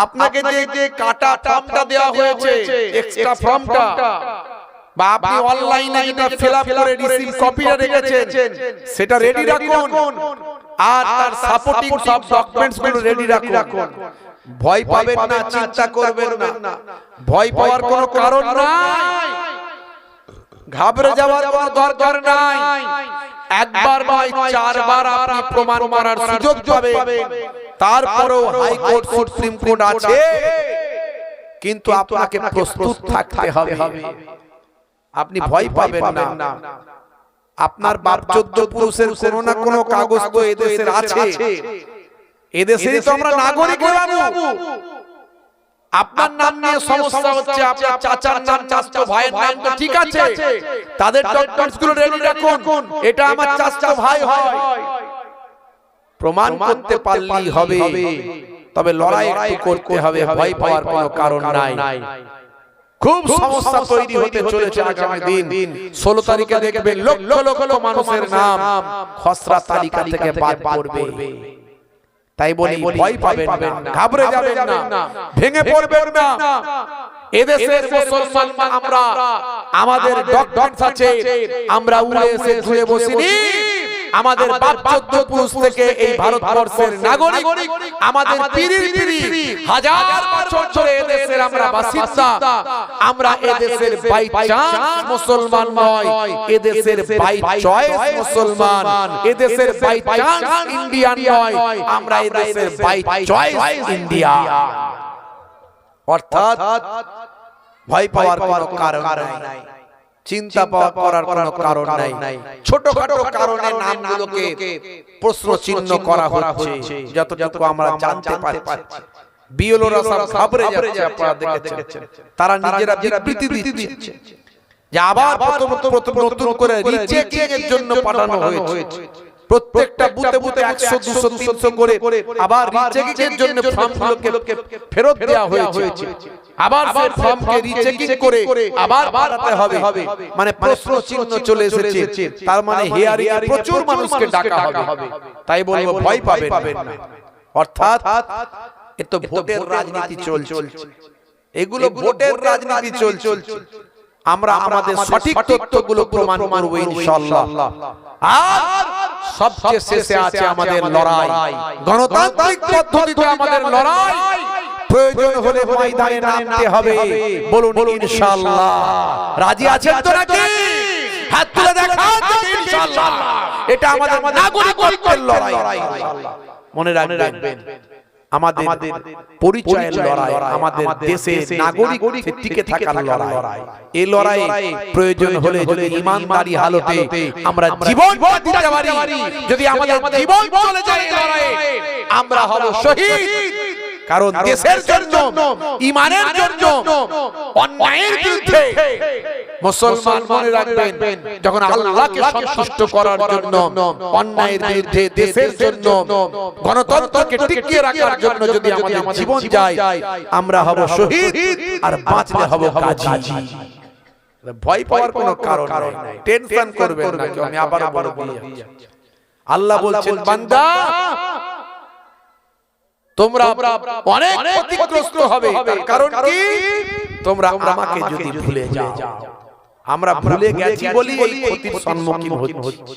আপনাকে যে কাটা ফর্মটা দেওয়া হয়েছে, এক্সট্রা ফর্মটা, বা আপনি অনলাইনে যেটা ফিলআপ করে রিসিভ কপিটা রেখেছেন, সেটা রেডি রাখুন, আর তার সাপোর্টিং সব ডকুমেন্টস গুলো রেডি রাখুন। ভয় পাবেন না, চিন্তা করবেন না, ভয় পাওয়ার কোনো কারণ নাই, ঘাবড়ে যাওয়ার কোনো দরকার নাই। একবার নয়, 4 বার আপনি প্রমাণ করার সুযোগ পাবেন। তারপরেও হাইকোর্ট, সুপ্রিম কোর্ট আছে, কিন্তু আপনাকে প্রস্তুত থাকতে হবে। আপনি ভয় পাবেন না। আপনার বাপ 14 পুরুষের কোনো না কোনো কাগজ তো এদেশের আছে, এদেশেরই তো আমরা নাগরিক বাবু। আপনার নাম নিয়ে সমস্যা হচ্ছে, আপনার চাচার নাম, চাচা ভাইয়ের নাম তো ঠিক আছে, তাদের ডকুমেন্টস গুলো রেডি রাখুন, এটা আমার চাচা ভাই হয়, প্রমাণ করতে পারলেই হবে। তবে লড়াই একটু করতে হবে, ভয় পাওয়ার কোনো কারণ নাই। খুব সমস্যা তৈরি হতে চলেছে আগামী দিন। 16 তারিখে দেখবেন লক্ষ লক্ষ মানুষের নাম খসড়া তালিকা থেকে বাদ পড়বে। তাই বলি ভয় পাবেন না, ঘাবড়ে যাবেন না, ভেঙে পড়বেন না। এদেশের মুসলমান আমরা আমাদের ডক্টরস আছে, আমরা উড়ে এসে ধুয়ে বসিনি। আমাদের বাপ চোদ্দ পুরুষ থেকে এই ভারতবর্ষের নাগরিক, আমাদের পীরের পিড়ি হাজার বছর ধরে এদেশের আমরা বাসিন্দা। আমরা এদেশের বাই চান্স মুসলমান নয়, এদেশের বাই চয়েস মুসলমান, এদেশের বাই চান্স ইন্ডিয়ান নয়, আমরা এদেশের বাই চয়েস ইন্ডিয়া। অর্থাৎ ভয় পাওয়ার কোনো কারণ নাই, চিন্তা করার কোনো কারণ নাই। ছোটখাটো কারণে নামগুলোকে প্রশ্ন চিহ্ন করা হচ্ছে, যতটুকু আমরা জানতে পারছি। বিএলওরা সব ঘাবড়ে যাচ্ছে, আপনারা দেখেছেন তারা নিজেরা বিবৃতি দিচ্ছে যে আবার প্রথম নতুন করে রিচেকিং এর জন্য পাঠানো হয়েছে। প্রত্যেকটা বুথে বুথে 100 200 300 করে আবার রিচেকিং এর জন্য ফর্মগুলোকে ফেরত দেওয়া হয়েছে। আবার সেই ফর্মকে রিচেকিং করে আবার পাঠাতে হবে, মানে প্রশ্ন চিহ্ন চলে এসেছে। তার মানে হিয়ারিং এ প্রচুর মানুষকে ডাকা হবে। তাই বলবো ভয় পাবেন না। অর্থাৎ এত ভোটের রাজনীতি চলছে, এগুলো ভোটের রাজনীতি চলছে। আমরা আমাদের সঠিক তথ্যগুলো প্রমাণ করব ইনশাআল্লাহ। আর সবচেয়ে শেষে আছে আমাদের লড়াই, গণতান্ত্রিক পদ্ধতিতে আমাদের লড়াই। প্রয়োজন হলে ময়দানে নামতে হবে, বলুন ইনশাআল্লাহ। রাজি আছেন তো নাকি? হাত তুলে দেখান ইনশাআল্লাহ। এটা আমাদের নাগরিকত্বের লড়াই। মনে রাখবেন আমাদের পরিচয়ের লড়াই, আমাদের দেশে নাগরিক টিকে থাকার লড়াই। এই লড়াই প্রয়োজন হলে যদি ঈমানদারি হালতে আমরা জীবন দিতে পারি, যদি আমাদের জীবন চলে যায় এই লড়াইয়ে, আমরা হব শহীদ। কারণ দেশের জন্য, ঈমানের জন্য, অন্যায়ের বিরুদ্ধে মুসলমান মনে রাখবেন, যখন আল্লাহকে সন্তুষ্ট করার জন্য, অন্যায়ের বিরুদ্ধে, দেশের জন্য, গণতন্ত্রকে টিকিয়ে রাখার জন্য যদি আমাদের জীবন যায়, আমরা হব শহীদ আর বাঁচলে হব গাজী। ভয় পাওয়ার কোনো কারণ নেই, টেনশন করবেন না। আমি আবার বলবো, আল্লাহ বলছেন বান্দা তোমরা অনেক ক্ষতিগ্রস্ত হবে। কারণ কি? তোমরা আমাকে যদি ভুলে যাও। আমরা ভুলে গেছি বলি এই ক্ষতির সম্মুখীন হচ্ছি।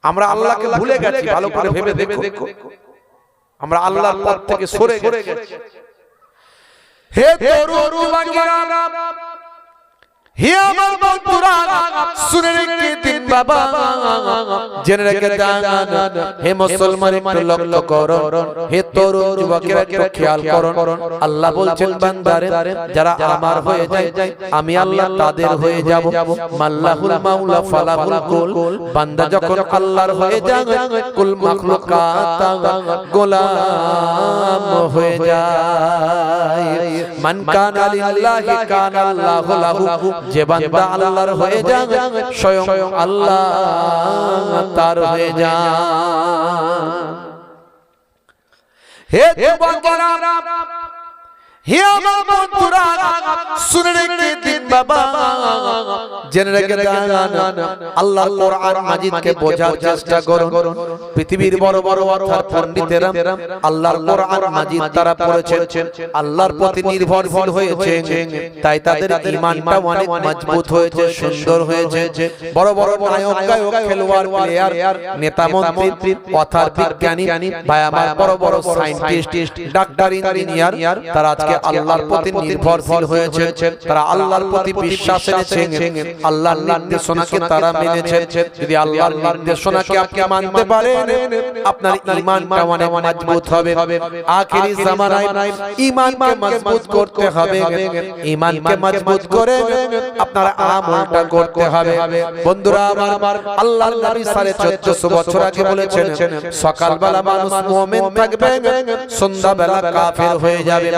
আমরা আল্লাহকে ভুলে গেছি, ভালো করে ভেবে দেখো। আমরা আল্লাহর পথ থেকে সরে গেছি। হে তরুণ যুবকেরা, হে আমার বন্ধুরা, শুনে রেখে দিন বাবা, জেনে রেখে দেন। হে মুসলমান একটু লক্ষ্য করো, হে তরুণ যুবকেরা একটু খেয়াল করো। আল্লাহ বলছেন বান্দারে যারা আমার হয়ে যায়, আমি আল্লাহ তাদের হয়ে যাব। মাল্লাহুল মাওলা ফালাহুল কুল, বান্দা যখন আল্লাহর হয়ে যায়, কুল মাখলুকাত গোলাম হয়ে যায়। মান কানা লিল্লাহি কানা আল্লাহু লাহু, যে বান্দা আল্লাহর হয়ে যায়, স্বয়ং আল্লাহ তার হয়ে যায়। হে যুবকেরা, হে আমার বন্ধুরা, শুনে রেখে দিন বাবা, জেনে রেখে দেন। আল্লাহর কোরআন মাজিদকে বোঝার চেষ্টা করুন। পৃথিবীর বড় বড় অর্থাৎ পণ্ডিতেরা আল্লাহর কোরআন মাজিদ তারা পড়েছেন, আল্লাহর প্রতি নির্ভরশীল হয়েছে, তাই তাদের ঈমানটা অনেক মজবুত হয়েছে, সুন্দর হয়েছে। বড় বড় নায়ক, গায়ক, খেলোয়াড়, প্লেয়ার, নেতা, মন্ত্রী, অথার বিজ্ঞানী, ভাই আমার বড় বড় সায়েন্টিস্ট, ডাক্তার, ইঞ্জিনিয়ার, তারা আজকে আল্লাহর প্রতি নির্ভরশীল হয়েছে। তারা আল্লাহর প্রতি বিশ্বাস এনেছেন, আল্লাহর নির্দেশনাকে তারা মেনেছেন। যদি আল্লাহর নির্দেশনাকে আপনি মানতে পারেন, আপনার ঈমানটা অনেক মজবুত হবে। আখিরি জামানায় ঈমানকে মজবুত করতে হবে। ঈমানকে মজবুত করে আপনার আমলটা করতে হবে। বন্ধুরা আমার, আল্লাহর নবী 1450 বছর আগে বলেছেন, সকালবেলা মানুষ মুমিন থাকবে, সন্ধ্যাবেলা কাফের হয়ে যাবে।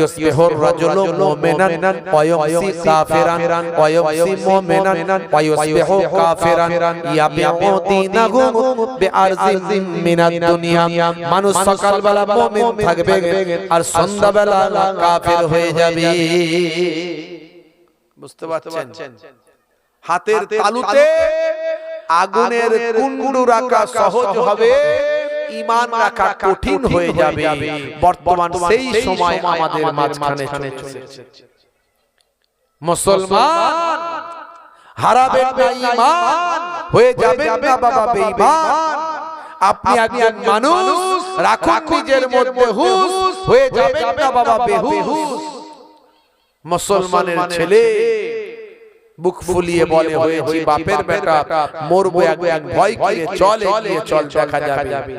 ইউসবিহুর রাজুলু মুমিনান ওয়া ইউমসি কাফিরান ওয়া ইউমসি মুমিনান ওয়া ইউসবিহু কাফিরান ইয়াবিউ দীনাহু বিআরজিম মিনাদ দুনিয়া। মানুষ সকালবেলা মুমিন থাকবে আর সন্ধ্যাবেলা কাফের হয়ে যাবে। বুঝতে পারছেন? হাতের তালুতে আগুনের কুণ্ডু রাখা সহজ হবে, ঈমান রাখা কঠিন হয়ে যাবে। বর্তমান সেই সময় আমাদের মাঝখানে চলছে। মুসলমান হারাবেন না ঈমান, হয়ে যাবেন না বাবা বেঈমান। আপনি একজন মানুষ, রাখুন নিজের মধ্যে হুঁশ, হয়ে যাবেন না বাবা বেহুশ। মুসলমানের ছেলে বুক ফুলিয়ে বলে হয়েছি বাপের বেটা, মরবো একদিন ভয় করে চলে গিয়ে চল দেখা যাবে।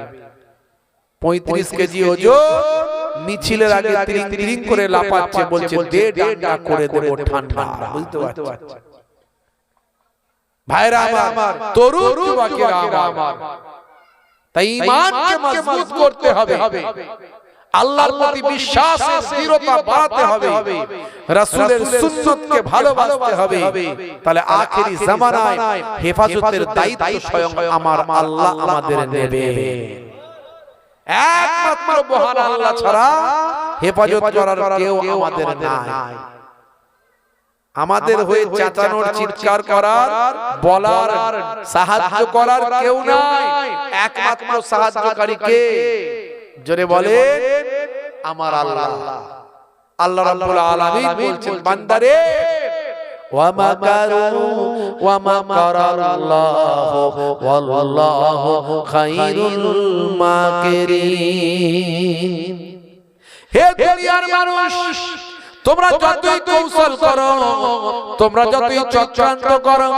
35 কেজি ওজন, মিছিলের আগে তিরিং তিরিং করে লাফাচ্ছে, বলছে দে ডান্ডা করে দেব ঠান্ডা। বুঝতে পারছো ভাইরা আমার, তরুণ যুবকেরা আমার, তাই ঈমানকে মজবুত করতে হবে, আল্লাহর প্রতি বিশ্বাসের দৃঢ়তা বাড়াতে হবে, রাসূলের সুন্নাতকে ভালোবাসতে হবে। তাহলে আখেরি জামানায় হেফাজতের দায়িত্ব স্বয়ং আমার আল্লাহ আমাদের নেবে। একমাত্র মহান আল্লাহ ছাড়া হেফাজত করার কেউ আমাদের নাই। আমাদের হয়ে চেঁচানোর, চিৎকার করার, বলার, সাহায্য করার কেউ নাই। একমাত্র সাহায্যকারী কে? জোরে বলেন, আমার আল্লাহ। আল্লাহ রাব্বুল আলামিন বলছেন বান্দারে, ওয়া মাকারু ওয়া মাকারাল্লাহু ওয়াল্লাহু খায়রুল মাকিরিন। হে দুনিয়ার মানুষ, তোমরা যতই কৌশল করো, তোমরা যতই চক্রান্ত করো,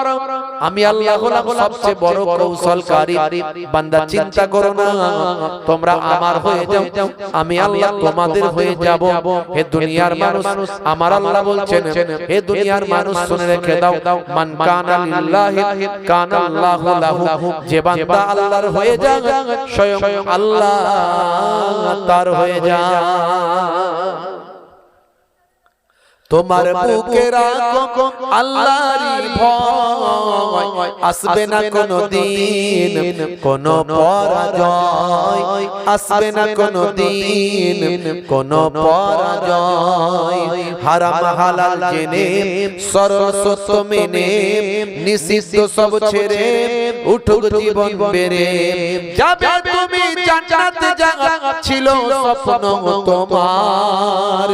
আমি আল্লাহ হলাম সবচেয়ে বড় কৌশলকারী। বান্দা চিন্তা করো না, তোমরা আমার হয়ে যাও, আমি আল্লাহ তোমাদের হয়ে যাব। হে দুনিয়ার মানুষ, আমার আল্লাহ বলছেন, হে দুনিয়ার মানুষ শুনে রেখে দাও, মান কানা লিল্লাহি কানা আল্লাহু লাহু। যে বান্দা আল্লাহর হয়ে যায়, স্বয়ং আল্লাহ তার হয়ে যায়। তোমার বুকে রাখো আল্লাহরই ভয়, আসবে না কোনো দিন কোনো পরাজয়, আসবে না কোনো দিন কোনো পরাজয়। হারাম হালাল জেনে, সরল সত্য মেনে, নিষিদ্ধ সব ছেড়ে উঠুক জীবন বেড়ে যাবে তুমি জান্নাতে। জায়গা ছিল স্বপ্ন তোমার,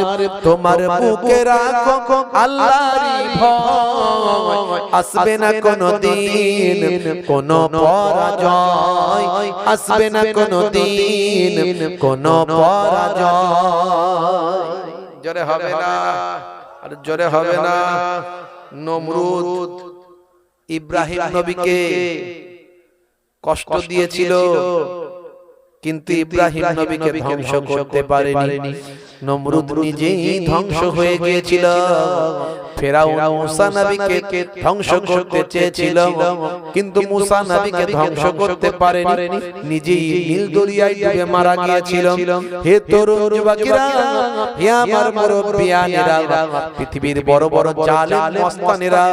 তোমার বুকে রাখো আল্লাহরই ভয়, আসবে না কোনো দিন কোনো পরাজয়, আসবে না কোনো দিন কোনো পরাজয়। জোরে হবে না, আর জোরে হবে না। নমরুদ ইব্রাহিম নবীকে কষ্ট দিয়েছিল, কিন্তু ইব্রাহিম নবীকে ধ্বংস করতে পারেনি। নমরুদ নিজেই ধ্বংস হয়ে গিয়েছিল। ফেরাউন মুসা নবীকে ধ্বংস করতে চেয়েছিল, কিন্তু মুসা নবীকে ধ্বংস করতে পারেনি, নিজেই নীল দরিয়ায় ডুবে মারা গিয়েছিল। হে তরুণ যুবকেরা, হে আমার মুরব্বিয়ানেরা, পৃথিবীর বড় বড় জালেম মস্তানেরা,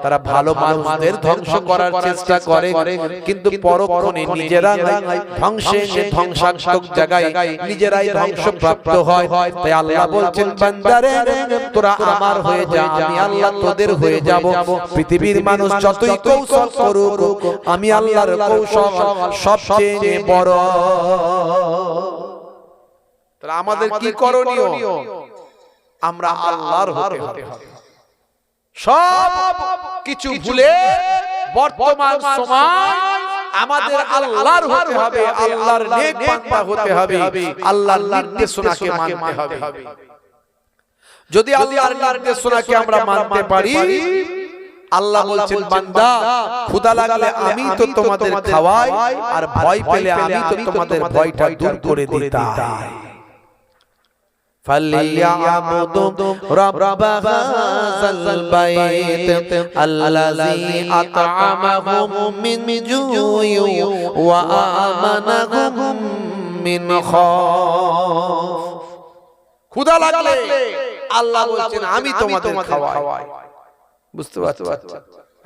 তারা ভালো মানুষদের ধ্বংস করার চেষ্টা করে, কিন্তু পরক্ষণে নিজেরা ধ্বংসাত্মক জায়গায় নিজেরাই ধ্বংসপ্রাপ্ত হয়। তাই আল্লাহ বলছেন বান্দারে, তোরা আমার হয়ে যা, আমি আল্লাহ তোদের হয়ে যাব। পৃথিবীর মানুষ যতই কৌশল করুক, আমি আল্লাহর কৌশল সবচেয়ে বড়। তাহলে আমাদের কি করণীয়? আমরা আল্লাহর হতে হবে। সব কিছু ভুলে বর্তমান সময় আমাদের আল্লাহর হতে হবে, আল্লাহর নেক বান্দা হতে হবে, আল্লাহর নির্দেশনাকে মানতে হবে। যদি আল্লাহর নির্দেশনাকে আমরা মানতে পারি, আল্লাহ বলছেন বান্দা, ক্ষুধা লাগলে আমি তো তোমাদের খাওয়াই, আর ভয় পেলে আমি তো তোমাদের ভয়টা দূর করে দিতাম। فَلْيَعْبُدُوا رَبَّ هَذَا الْبَيْتِ الَّذِي أَطْعَمَهُم مِّن جُوعٍ وَآمَنَهُم مِّنْ خَوْفٍ। ক্ষুধা লাগলে আল্লাহ বলছেন আমি তোমাদের খাওয়াই। বুঝতে পারছো?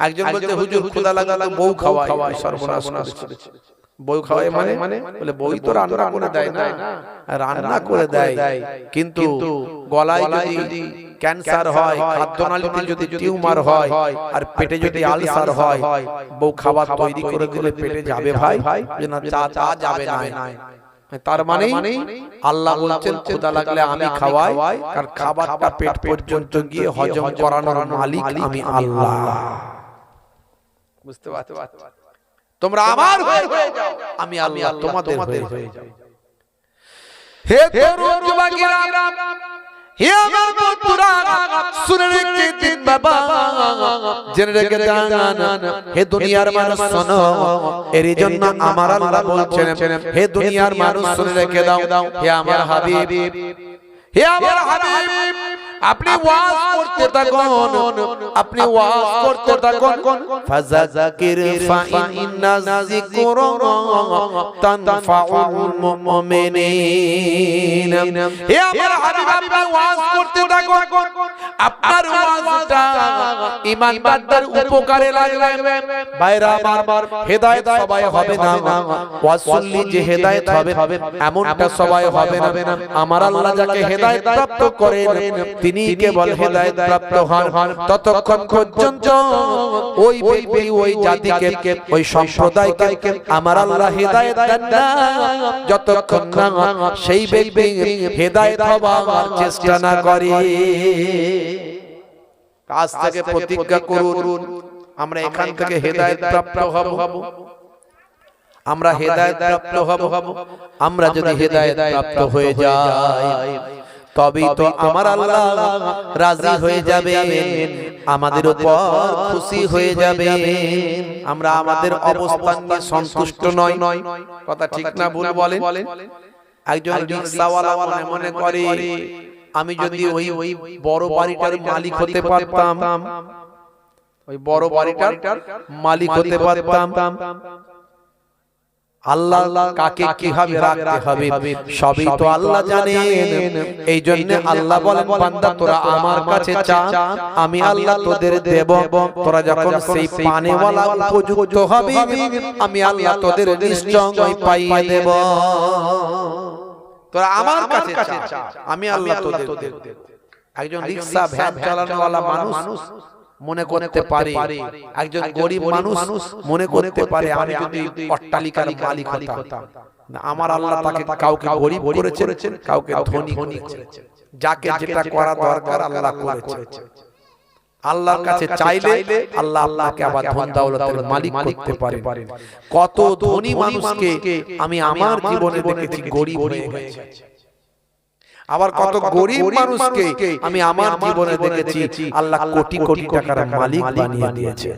একজন বলছে হুজুর ক্ষুধা লাগলে বউ খাওয়াই, সর্বনাশ করেছে। বউ খাওয়ায় মানে বলে বই তো রান্না করে দেয় না, রান্না করে দেয় কিন্তু গলায় যদি ক্যান্সার হয়, খাদ্যনালীতে যদি টিউমার হয় আর পেটে যদি আলসার হয়, বউ খাবার তৈরি করে দিলে পেটে যাবে ভাই? যে না, চা যাবে না। তার মানে আল্লাহ বলছেন ক্ষুধা লাগলে আমি খাওয়াই, আর খাবারটা পেট পর্যন্ত গিয়ে হজম করানোর মালিক আমি আল্লাহ। বুঝতে পারছো? তোমরা আমার হয়ে যাও, আমি আল্লাহ তোমাদের হয়ে যাও। হে তরুণ যুবকেরা, হে আমার বন্ধুরা, শুনে রেখে দিন বাবা, জেনে রেখে দেন, হে দুনিয়ার মানুষ শোনো, এর জন্য আমার আল্লাহ বলছেন, হে দুনিয়ার মানুষ শুনে রেখে দাও, হে আমার হাবিব, হে আমার হাবিব, আপনি ওয়াজ করতে থাকুন, আপনি ওয়াজ করতে থাকুন, ফাযাকির ফাইন্না যিকরা তানফাউল মুমিনিন। হে আমার হাবিব, আপনি ওয়াজ করতে থাকুন, আপনার ওয়াজটা ঈমানদারদের উপকারে লাগবে। ভাইরা আমার, হেদায়েত সবাই হবে না, ওয়াজ শুনলে যে হেদায়েত হবে এমনটা সবাই হবে না। আমার আল্লাহ যাকে হেদায়েত প্রাপ্ত করেন তিনি কেবল হেদায়েত প্রাপ্ত হন। ততক্ষণ পর্যন্ত ওই ব্যক্তি, ওই জাতিকে, ওই সম্প্রদায়কে আমার আল্লাহ হেদায়েত দেন না, যতক্ষণ না সেই ব্যক্তি হেদায়েত হবার চেষ্টা না করে। আজ থেকে প্রতিজ্ঞা করুন, আমরা এখান থেকে হেদায়েত প্রাপ্ত হব, আমরা হেদায়েত প্রাপ্ত হব। আমরা যদি হেদায়েত প্রাপ্ত হয়ে যাই তবেই তো আমার আল্লাহ রাজি হয়ে যাবেন, আমাদের উপর খুশি হয়ে যাবেন। আমরা আমাদের অবস্থান নিয়ে সন্তুষ্ট নয়। কথা ঠিক না ভুল বলেন? একজন রিকশাওয়ালা মনে করে আমি যদি ওই বড় বাড়িটার মালিক হতে পারতাম, ওই বড় বাড়িটার মালিক হতে পারতাম। আল্লাহ কাকে কিভাবে রাখতে হবে সবই তো আল্লাহ জানেন। এই জন্য আল্লাহ বলেন, বান্দা তোরা আমার কাছে চা, আমি আল্লাহ তোদের দেব। তোরা যখন সেই পানেওয়ালা উপযুক্ত হবে, আমি আল্লাহ তোদের নিশ্চয় পাইয়ে দেব। তোরা আমার কাছে চা, আমি আল্লাহ তোদের দেব। একজন রিকশা ভ্যান চালানোওয়ালা মানুষ মনে করতে পারে, একজন গরিব মানুষ মনে করতে পারে আমি যদি অট্টালিকার মালিক হতাম, আমার আল্লাহ তাকে কাউকে গরিব করেছেন, কাউকে ধনী করেছেন। যাকে যেটা করা দরকার আল্লাহ করেছেন। আল্লাহর কাছে চাইলে আল্লাহ আপনাকে আবার ধন দৌলতের মালিক করতে পারেন। কত ধনী মানুষকে আমি আমার জীবনে দেখেছি গরিব হয়ে গেছে, আবার কত গরিব মানুষকে আমি আমার জীবনে দেখেছি আল্লাহ কোটি কোটি টাকার মালিক বানিয়ে দিয়েছে।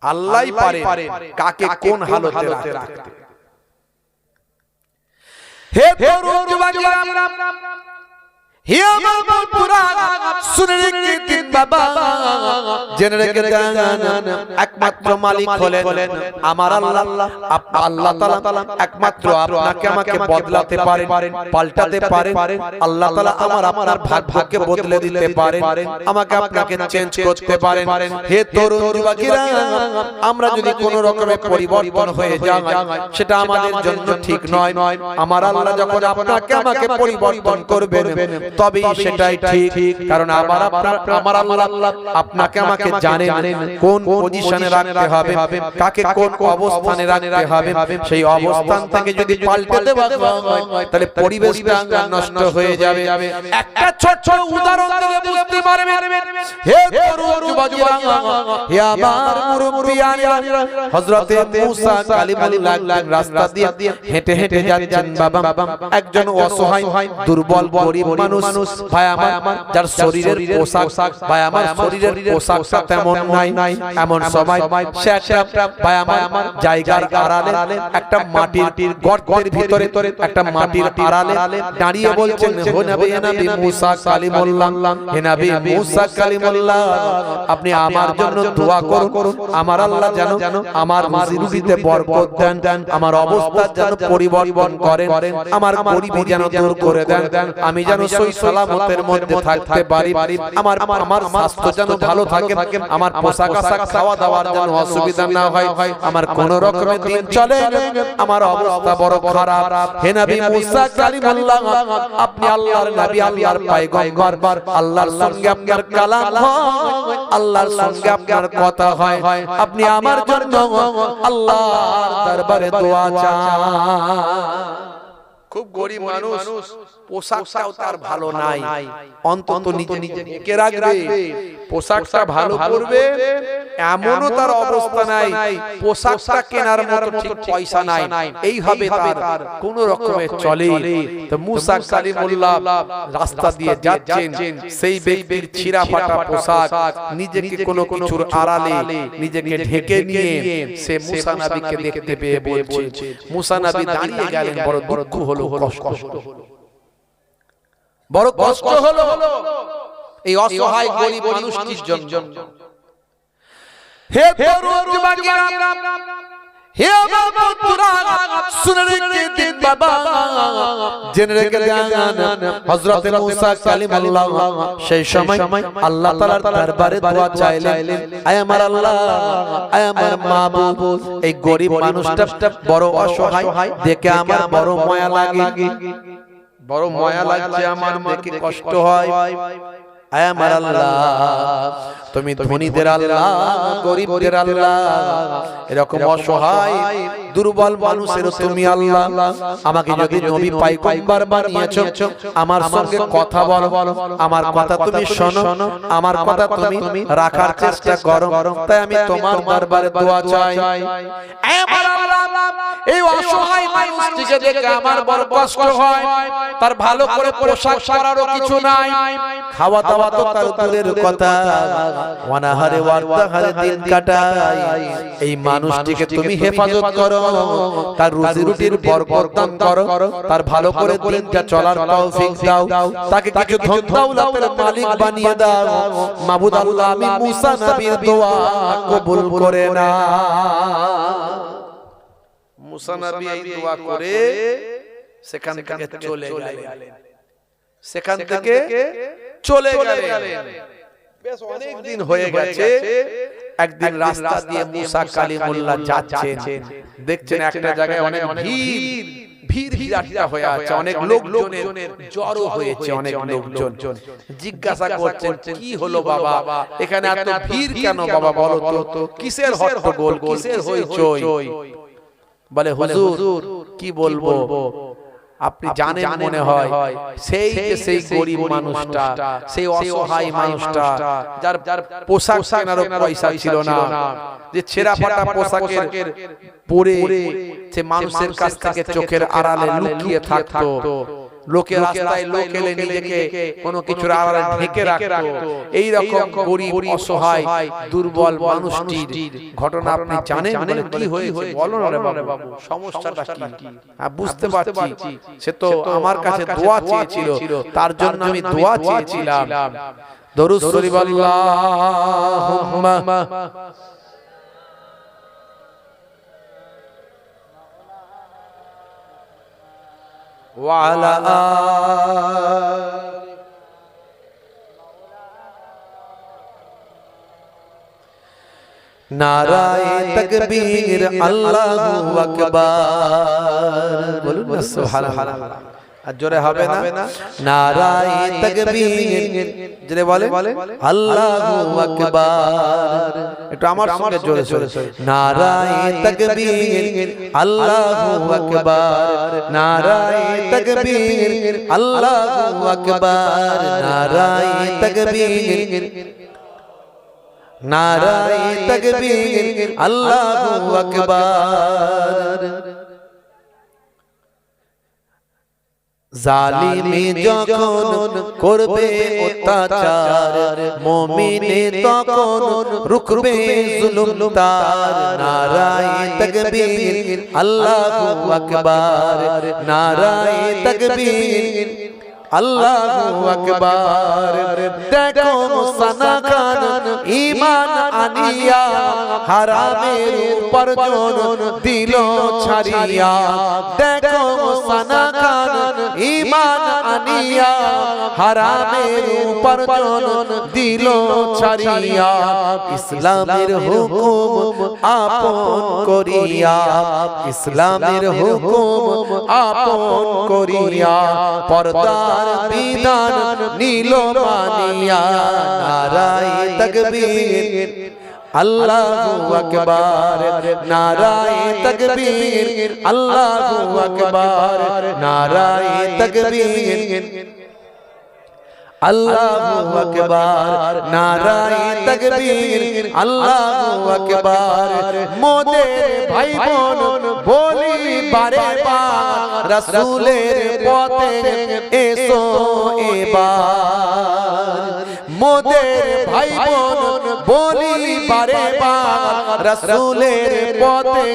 আল্লাহই পারে কাকে কোন হালতে রাখতে। হে তরুণ যুবকেরা, হে আমার বন্ধুরা, শুনে রেখে দিন বাবা, জেনে রেখে দেন, একমাত্র মালিক হলেন আমার আল্লাহ। আল্লাহ তাআলা একমাত্র আপনাকে আমাকে বদলাতে পারেন, পাল্টাতে পারেন। আল্লাহ তাআলা আমার আপনার ভাগ্যকে বদলে দিতে পারেন, আমাকে আপনাকে চেঞ্জ করতে পারেন। হে তরুণ যুবকেরা, আমরা যদি কোনো রকমের পরিবর্তন হয়ে যাই সেটা আমাদের জন্য ঠিক নয়। আমার আল্লাহ যখন আপনাকে আমাকে পরিবর্তন করবেন তবেই সেটাই ঠিক। কারণ আমার আল্লাহ আপনাকে আমাকে জানেন কোন পজিশনে রাখতে হবে, কাকে কোন অবস্থানে রাখতে হবে। সেই অবস্থান থেকে যদি পাল্টে দেওয়া হয় তাহলে পরিবেশটা নষ্ট হয়ে যাবে। একটা ছোট উদাহরণ দিলে বুঝতে পারবেন। হে তরুণ যুবকেরা, হে আমার মুরব্বিয়ানেরা, হযরতে মুসা কালিমুল্লাহ রাস্তা দিয়ে হেঁটে হেঁটে যাচ্ছেন বাবা। একজন অসহায় দুর্বল গরিব মানুষ, ভাই আমার, যার শরীরের পোশাক, ভাই আমার শরীরের পোশাকটা তেমন নাই। এমন সময় সে একটা ভাই আমার জায়গার আড়ালে একটা মাটির গর্তের ভিতরে একটা মাটির আড়ালে দাঁড়িয়ে বলছেন, হে নবী মুসা কালিমুল্লাহ, হে নবী মুসা কালিমুল্লাহ, আপনি আমার জন্য দোয়া করুন। আমার আল্লাহ যেন আমার রুজিতে বরকত দেন, আমার অবস্থা যেন পরিবর্তন করেন, আমার গরিবি যেন দূর করে দেন, আমি যেন সই সালামতের মধ্যে থাকতে পারি, আমার আমার স্বাস্থ্য যেন ভালো থাকে, আমার পোশাক আশাক খাওয়া দাওয়ার যেন অসুবিধা না হয়, আমার কোন রকমের দিন চলে আমার অবস্থা বড় খারাপ। হে নবী মুসা কালিমুল্লাহ, আপনি আল্লাহর নবী, আল্লাহর পয়গম্বর, আল্লাহর সঙ্গে আপনার কালাম হয়, আল্লাহর সঙ্গে আপনার কথা হয়, আপনি আমার জন্য আল্লাহর দরবারে দোয়া চান। খুব গরিব মানুষ, পোশাকটাও তার ভালো নাই, অন্তত নিজে নিজে ঢেকে রাখবে, পোশাকটা ভালো পরবে এমনও তার অবস্থা নাই, পোশাকটা কেনার মতো ঠিক পয়সা নাই, এইভাবে তার কোন রকমের চলে। তো মুসা কালিমুল্লাহ রাস্তা দিয়ে যাচ্ছেন, সেই ব্যক্তির ছিঁড়া ফাটা পোশাক, নিজেকে কোনো কিছুর আড়ালে নিজেকে ঢেকে নিয়ে সে মুসা নবীকে দেখতে পেয়ে বলছে, মুসা নবী দাঁড়িয়ে গেলেন, বড় দুঃখ হলো, কষ্ট হলো, বড় কষ্ট হলো এই অসহায় গরিব মানুষটির জন্য। হে তরুণ যুবকেরা, হে আমার বন্ধুরা, শুনে রেখে দিন বাবা, জেনে রেখে দেন, হযরত মুসা কালিমুল্লাহ সেই সময় আল্লাহ তাআলার দরবারে দোয়া চাইলেন, আয় আমার আল্লাহ, আয় আমার মাবুদ, এই গরিব মানুষটা বড় অসহায়, দেখে আমার বড় মায়া লাগে, বড় মায়া লাগছে, আমার দেখে কষ্ট হয়। আয় আমার আল্লাহ, তুমি ধনীদের আল্লাহ, গরিবদের আল্লাহ, এরকম অসহায় দুর্বল মানুষের তুমি আল্লাহ। আমাকে যদি নবী পয়গম্বর বানিয়েছো, আমার সঙ্গে কথা বলো, আমার কথা তুমি শোনো, আমার কথা তুমি রাখার চেষ্টা করো, তাই আমি তোমার দরবারে দোয়া চাই। আয় আমার আল্লাহ, এই অসহায় মানুষটিকে দেখে আমার বড় কষ্ট হয়, তার ভালো করে পোশাক পরারও কিছু নাই, খাওয়া দাওয়া তো তার দূরের কথা, অনাহারে ওয়ার্তাহারে দিন কাটায়। এই মানুষটিকে তুমি হেফাজত করো, তার রুজি রুটির বরকত দান করো, তার ভালো করে দিনটা চলার তৌফিক দাও, তাকে কিছু ধন দৌলতের মালিক বানিয়ে দাও। মাবুদ আল্লাহ, আমি মুসা নবীর দোয়া কবুল করে না। মুসা নবী এই দোয়া করে সেখান থেকে চলে গেলেন, সেখান থেকে চলে গেলেন। বেশ অনেক দিন হয়ে গেছে, একদিন রাস্তা দিয়ে মুসা কালিমুল্লাহ যাচ্ছেন, দেখছেন একটা জায়গায় অনেক ভিড় ভিড়াটা হয়ে আছে, অনেক লোকজনের জড়ো হয়েছে, অনেক লোকজন জিজ্ঞাসা করছেন, কি হলো বাবা, এখানে এত ভিড় কেন বাবা, বলো তো কিসের হট্টগোল, কিসের হইচই? বলে হুজুর কি বলবো, আপনি জানেন মনে হয় সেই গরিব মানুষটা, সেই অসহায় মানুষটা, যার পোশাক কেনারও পয়সা ছিল না, যে ছেঁড়া ফাটা পোশাকের পরে সে মানুষের কাছ থেকে চোখের আড়ালে লুকিয়ে থাকতো, লোকের রাস্তায় লোক এলে নিজেকে কোনো কিছুর আড়ালে ঢেকে রাখতো। এই রকম গরিব অসহায় দুর্বল মানুষটির ঘটনা আপনি জানেন? বলে কি হয়েছে বলো না রে বাবু, সমস্যাটা কি? বুঝতে পারছি, সে তো আমার কাছে দোয়া চেয়েছিল, তার জন্য আমি দোয়া চেয়েছিলাম। দরুদ শরীফ আল্লাহুম্মা وعلى নারায়ে তাকবীর আল্লাহু আকবার, বলুন না সুবহানাল্লাহ। আর জোরে হবে না, নারায়ে তাকবীর, জোরে বলে আল্লাহু আকবার, একটু আমার সঙ্গে জোরে জোরে, নারায়ে তাকবীর আল্লাহু আকবার, নারায়ে তাকবীর আল্লাহু আকবার, নারায়ে তাকবীর, নারায়ে তাকবীর আল্লাহু আকবার। জালিমে যখন করবে অত্যাচার, মুমিনে তখন রুখবে জুলুম তার, নারায়ে তাকবীর আল্লাহু আকবার, নারায়ে তাকবীর আল্লাহু আকবার। দেখো মুসানা খান ঈমান আনিয়া হারামের উপার্জন দিল ছাড়িয়া। দেখো মুসানা খান ঈমান আনিয়া হারামের উপার্জন দিল ছাড়িয়া। ইসলামের হুকুম আপন করিয়া, ইসলামের হুকুম আপন করিয়া পর্দার বিধান নীল মানিয়া। নারায়ে তাকবীর আল্লাহু আকবার, নারায়ে তাকবীর আল্লাহু আকবার, নারায়ে তাকবীর আল্লাহু আকবার, নারায়ে তাকবীর আল্লাহু আকবার। মোদের ভাই বোন বলি বারে বার রাসূলের পথে এসো এবার। মোদের ভাই বোন বলি বারে বার রাসূলের পথে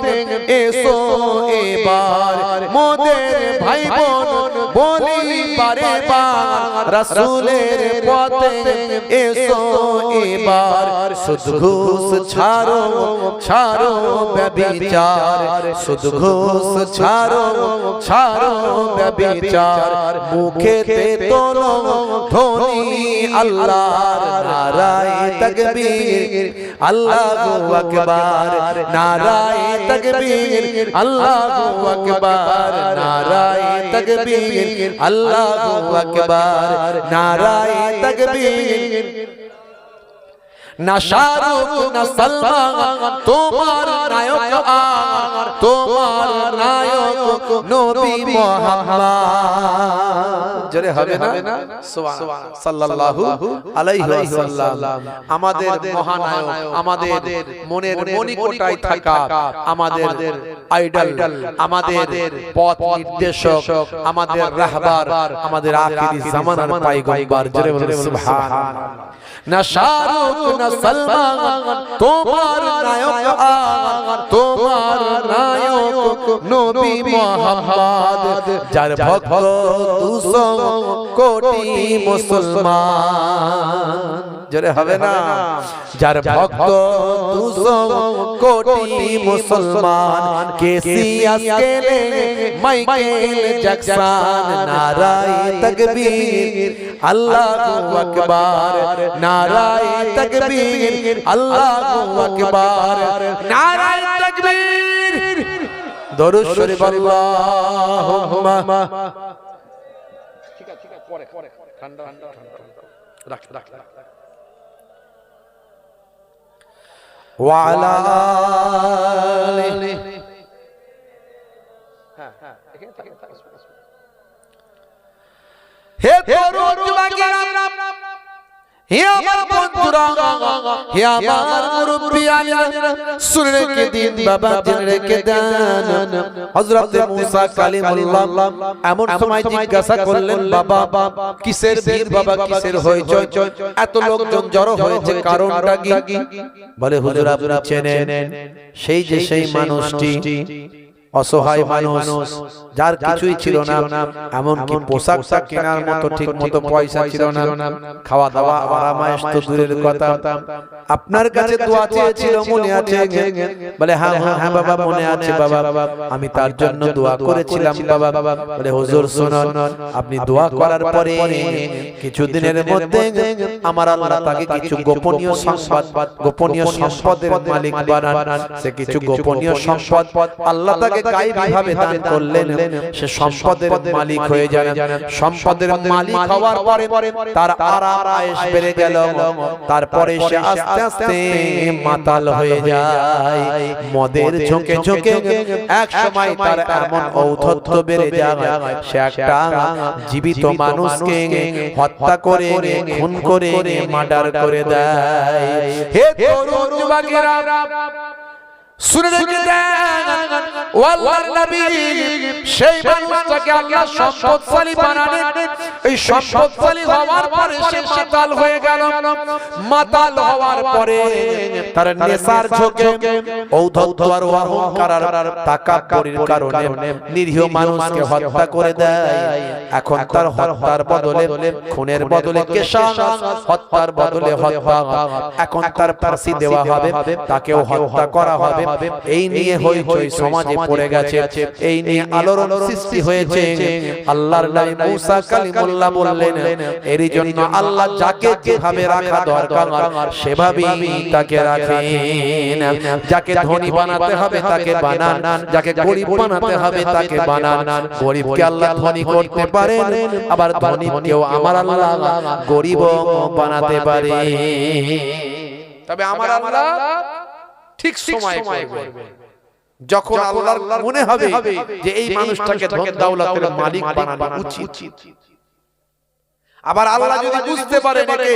এসো এবার। মোদের ভাই বোন বলি বারে বার রাসূলের পথে এসো এবার। সুদ ঘুষ ছাড়ো ছাড়ো ব্যভিচার, সুদ ঘুষ ছাড়ো ছাড়ো ব্যভিচার। মুখেতে তোলো ধ্বনি আল্লাহর, নারায়ে তাকবীর আল্লাহু আকবার, নারায়ে তাকবীর আল্লাহু আকবার, নারায়ে তাকবীর আল্লাহু আকবার, নারায়ে তাকবীর। না শাহরুখ না সালমান তোমার নায়ক আর, তোমার নায়ক নবী মুহাম্মদ। জোরে হবে না সুবহানাল্লাহ সাল্লাল্লাহু আলাইহি ওয়াসাল্লাম। আমাদের মহানায়ক, আমাদের মনের মণিকোটায় থাকা আমাদের আইডল, আমাদের পথ নির্দেশক, আমাদের রাহবার, আমাদের আখিরি জামানার পয়গম্বর। জোরে বলুন সুবহানাল্লাহ। না শাহরুখ না সালমান তোমার নায়ক আর, তোমার নায়ক নবী মুহাম্মদ। যার ভক্ত 200 কোটি মুসলমান। জোরে হবে না? যার ভক্ত 200 কোটি মুসলমান। কেসিয়াস কেলে মাইকেল জ্যাকসন। নারায়ে তাকবীর আল্লাহু আকবার, নারায়ে তাকবীর আল্লাহু আকবার, নারায়ে তাকবীর। দরুদ শরীফ আল্লাহুম্মা। ঠিক আছে পরে ঠান্ডা রাখ রাখ ওয়া আলা আলিহি। হ্যাঁ এখানে থাকে। হে তরুণ যুবকেরা, হে আমার বন্ধুরা, হে আমার মুরব্বিয়ানা, শুনে রেখে দিন বাবা, জেনে রেখে দেন। হযরত মুসা কালিমুল্লাহ এমন সময় জিজ্ঞাসা করলেন, বাবা কিসের ভিড় বাবা, কিসের হইচই, এত লোকজন জড়ো হয়েছে, কারণটা কি? বলে হুজুর আপনি চেনেন সেই মানুষটি, অসহায় মানুষ, যার কিছুই ছিল না, এমনকি পোশাকটা কেনার মতো ঠিক মতো পয়সা ছিল না, খাওয়া দাওয়া আরামায়েশ তো দূরের কথা। আপনার কাছে দোয়া চেয়েছিল, মনে আছে? বলে হ্যাঁ হ্যাঁ বাবা মনে আছে বাবা, আমি তার জন্য দোয়া করেছিলাম বাবা। বলে হুজুর শুনুন, আপনি দোয়া করার পরে কিছুদিনের মধ্যে আমার আল্লাহ তাকে কিছু গোপনীয় সংবাদ, গোপনীয় সম্পদের মালিক বানান। সে কিছু গোপনীয় সম্পদ আল্লাহ তাকে গায়বী ভাবে দান করলেন, সে সম্পদের মালিক হয়ে যায়। সম্পদের মালিক হওয়ার পরে তার আরাম আয়েশ বেড়ে গেল, তারপরে সে আস্তে আস্তে মাতাল হয়ে যায়। মদের ঝোঁকে ঝোঁকে এক সময় তার এমন ঔদ্ধত্য বেড়ে যায়, সে একটা জীবিত মানুষকে হত্যা করে, খুন করে, মার্ডার করে দেয়। হে তরুণ যুবকেরা, শুনে রেখে দেন ও আল্লাহর নবী সেই মানুষটাকে আল্লাহ সম্পদশালী বানালেন এই সম্পদশালী হওয়ার পরে সে মাতাল হয়ে গেল মাতাল হওয়ার পরে তার নেশার ঝোঁকে ঔদ্ধত্য আর অহংকার আর তাকাব্বুরের কারণে নিরীহ মানুষকে হত্যা করে দেয় এখন তার হত্যার বদলে খুনের বদলে কেসাস হত্যার বদলে হত্যা এখন তার ফাঁসি দেওয়া হবে তাকেও হত্যা করা হবে এই নিয়ে হইচই সমাজে পড়ে গেছে এই নিয়ে আলোড়ন সৃষ্টি হয়েছে আল্লাহর নবী মুসা কালিমুল্লাহ বললেন এরই জন্য আল্লাহ যাকে যেভাবে রাখা দরকার সেভাবেই তাকে রাখেন যাকে ধনী বানাতে হবে তাকে বানান যাকে গরিব বানাতে হবে তাকে বানান গরিবকে আল্লাহ ধনী করতে পারেন আবার ধনীকেও আমার আল্লাহ গরিবও বানাতে পারে তবে আমার আল্লাহ ঠিক সময় করবে যখন আল্লাহর মনে হবে যে এই মানুষটাকে ধন দৌলতের মালিক বানানো উচিত আবার আল্লাহ যদি বুঝতে পারেন একে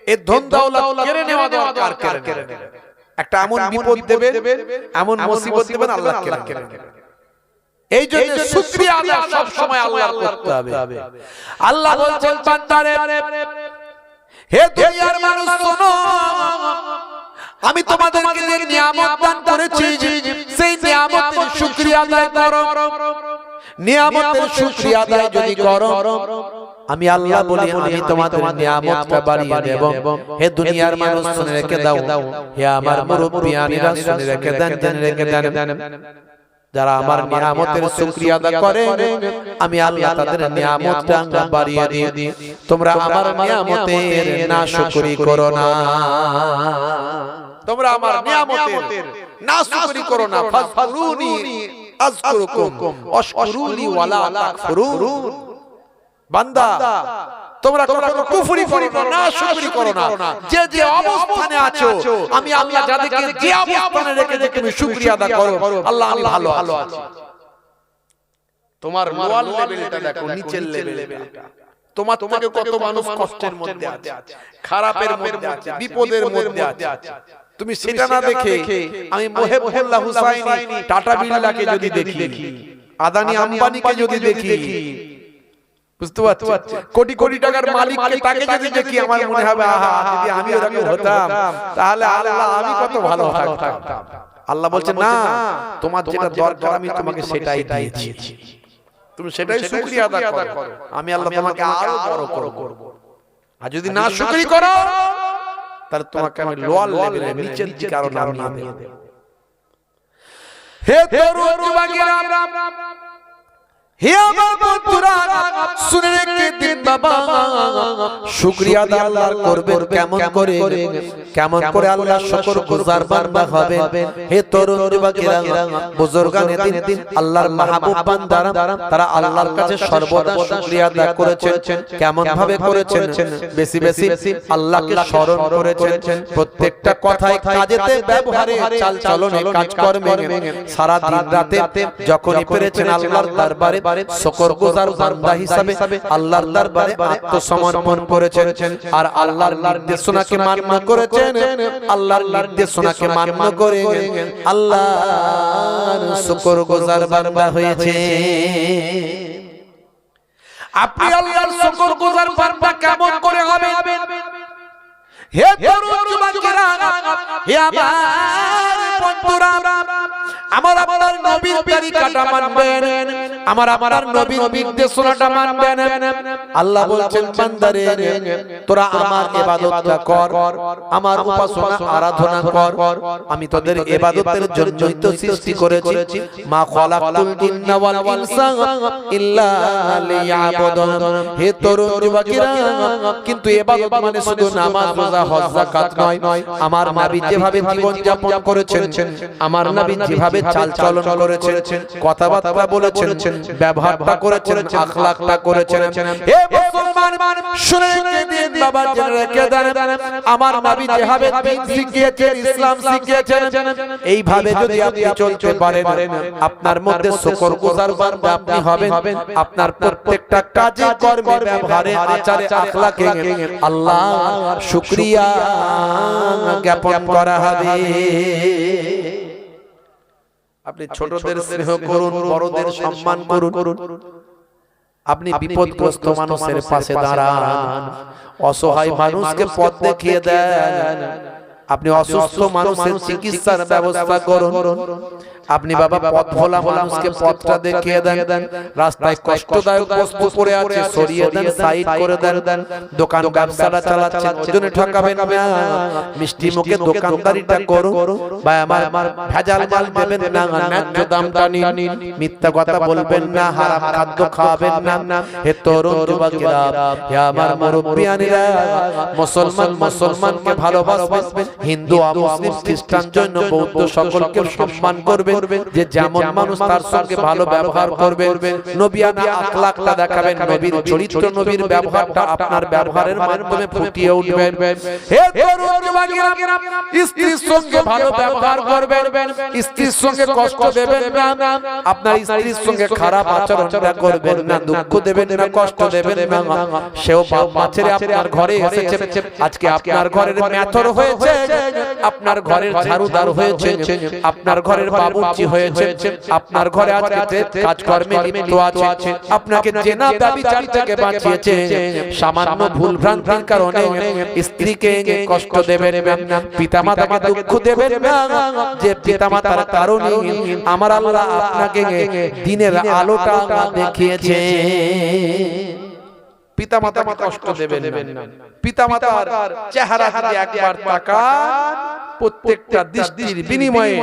এই ধন দৌলত কেড়ে নেওয়া দরকার কেড়ে নেবেন একটা এমন বিপদ দেবেন এমন মুসিবত দেবেন আল্লাহ কেড়ে নেবেন এই জন্য শুকরিয়া আদায় সব সময় আল্লাহর করতে হবে আল্লাহ বলছেন বান্দারে হে দুনিয়ার মানুষ শোনো আমি তোমাদেরকে যে নিয়ামত দান করেছি সেই নিয়ামতের শুকরিয়া আদায় করো নিয়ামতের শুকরিয়া আদায় যদি করো আমি আল্লাহ বলি আমি তোমাদের নিয়ামতটা বাড়িয়ে দেব হে দুনিয়ার মানুষ শুনে রেখে দাও হে আমার মুরব্বিয়ানিরা শুনে রেখে দেন জেনে রেখে দেন যারা আমার নিয়ামতের শুকরিয়া আদায় করে আমি আল্লাহ তাদের নিয়ামতটা বাড়িয়ে দিই তোমরা আমার নিয়ামতের নাশুকরি করো না তোমরা আমার নিয়ামতের নাশুকরি করো না ফাজকুরুনি আযকুরুকুম ওয়াশকুরুলি ওয়ালা তাকফুরুন বান্দা তোমরা কখনো কুফরি করো না নাশুকরি করো না যে যে অবস্থানে আছো আমি আল্লাহ যাদেরকে যে অবস্থানে রেখে তুমি শুকরিয়া আদা করো আল্লাহ আমি ভালো আছি তোমার লোয়ার লেভেলটা দেখো নিচের লেভেলটা তোমার থেকে কত মানুষ কষ্টের মধ্যে আছে খারাপের মধ্যে আছে বিপদের মধ্যে আছে তুমি সেটা না দেখে আমি মোহেবুল্লাহ হুসাইনি টাটা বিড়লাকে যদি দেখি আদানি আম্বানিকে যদি দেখি বুঝতে পারছো কোটি কোটি টাকার মালিককে তাকে যদি দেখি আমার মনে হবে আহা যদি আমি এরকম হতাম তাহলে আল্লাহ আমি কত ভালো থাকতাম আল্লাহ বলছেন না তোমার যেটা দরকার আমি তোমাকে সেটাই দিয়েছি তুমি সেটাই শুকরিয়া আদা করো আমি আল্লাহ তোমাকে আরো বড় করব আর যদি না শুকরি করো তাহলে তোমাকে আমি লোয়ার লেভেলে নিচের দিকে আরো নামিয়ে দেব হে তরুণ যুবকেরা হে আমার বন্ধুরা শুনে রেখে দিন বাবা শুকরিয়া আদায় আল্লাহর করবেন কেমন করে আল্লাহ শুকর গুজার বান্দা হবে হে তরুণ যুবকেরা বুজুর্গানে দিন আল্লাহর মাহবুব বান্দারা তারা আল্লাহর কাছে সর্বদা শুকরিয়া আদায় করেছেন কেমন ভাবে করেছেন বেশি বেশি আল্লাহকে স্মরণ করেছেন প্রত্যেকটা কথায় কাজেতে ব্যবহারে চাল চলনে কাজকর্মে সারা দিন রাতে যখনই পেরেছেন আল্লাহর দরবারে শুকরগুজার বান্দা হিসাবে আল্লাহর দরবারে আত্মসমর্পণ করেছেন আর আল্লাহর নির্দেশনাকে মান্য করেছেন আল্লাহর নির্দেশনাকে মান্য করে আল্লাহর শুকরগুজার বান্দা হয়েছে আপনি আল্লাহর শুকরগুজার বান্দা কেমন করে হবেন হে তরুণ যুবকেরা হে আমার বন্ধুরা আমার আপনার নবীর তরিকাটা মানবেন আমার আপনার নবীর নির্দেশনাটা মানবেন আল্লাহ বলছেন বান্দারে তোরা আমার ইবাদতটা কর আমার উপাসনা আরাধনা কর আমি তোদের ইবাদতের জন্যই তো সৃষ্টি করেছি মা খালাকতুল জিন্না ওয়াল ইনসা ইল্লা লিয়াবুদুন হে তরুণ যুবকেরা কিন্তু ইবাদত মানে শুধু নামাজ রোজা হজ যাকাত নয় আমার নবী যেভাবে জীবন যাপন করেছেন আমার নবী যেভাবে চাল চলন করেছেন কথাবার্তা বলেছেন ব্যবহারটা করেছেন আখলাকটা করেছেন হে মুসলমান শুনে দিন বাবা জেনে রেখে দেন আমার নবী যেভাবে দ্বীন শিখিয়েছেন ইসলাম শিখিয়েছেন এইভাবে যদি আপনি চলতে পারেন আপনার মধ্যে শুকরগুজার বান্দা আপনি হবেন আপনার প্রত্যেকটা কাজে কর্মে ব্যবহারে আচারে আখলাকে আল্লাহ শুকরিয়া জ্ঞাপন করা হবে আপনি ছোটদের স্নেহ করুন, বড়দের সম্মান করুন। আপনি বিপদগ্রস্ত মানুষের পাশে দাঁড়ান, অসহায় মানুষকে পথ দেখিয়ে দেন। আপনি অসুস্থ মানুষের চিকিৎসার ব্যবস্থা করুন। আপনি বাবা পথ ভোলা মানুষকে পথটা দেখিয়ে দেন। রাস্তায় কষ্টদায়ক বস্তু পড়ে আছে, সরিয়ে দেন, সাইড করে দেন। দোকান ব্যবসাটা চালাচ্ছেন, ওজনে ঠকাবেন না, মিষ্টি মুখে দোকানদারিটা করুন। ভাই আমার ভেজাল মাল দেবেন না, ন্যায্য দামটা নিন, মিথ্যা কথা বলবেন না, হারাম খাদ্য খাওয়াবেন না। হে তরুণ যুবকেরা, হে আমার মুরব্বিয়ানেরা, মুসলমানকে ভালোবাসবেন, হিন্দু মুসলিম খ্রিস্টান জৈন বৌদ্ধ সকলকে সম্মান করবেন। যে যেমন মানুষ তার সঙ্গে ভালো ব্যবহার করবে, নবিয়ানা আখলাকটা দেখাবেন, নবীর চরিত্র, নবীর ব্যবহারটা আপনার ব্যবহারের মাধ্যমে ফুটিয়ে উঠবে। হে তরুণ যুবকেরা, স্ত্রীর সঙ্গে ভালো ব্যবহার করবেন, স্ত্রীর সঙ্গে কষ্ট দেবেন না, আপনার স্ত্রীর সঙ্গে খারাপ আচরণটা করবেন না, দুঃখ দেবেন না, কষ্ট দেবেন না। সেও বাপ মা ছেড়ে আপনার ঘরে এসেছে, আজকে আপনার ঘরের মেথর হয়েছে, আপনার ঘরের ঝাড়ুদার হয়েছে, আপনার ঘরের বাবু হয়েছে, আপনার ঘরে আজকে কাজকর্মে লিপ্ত আছে, আপনাকে জেনা ব্যভিচার থেকে বাঁচিয়েছে। সামান্য ভুল ভ্রান্তির কারণে স্ত্রীকে কষ্ট দেবেন না, পিতামাতাকে দুঃখ দেবেন না, যে পিতামাতার কারণে আমার আল্লাহ আপনাকে দিনের আলোটা দেখিয়েছে। পিতামাতাকে কষ্ট দেবেন না, পিতামাতার চেহারা দিকে একবার তাকান, প্রত্যেকটা দৃষ্টির বিনিময়ে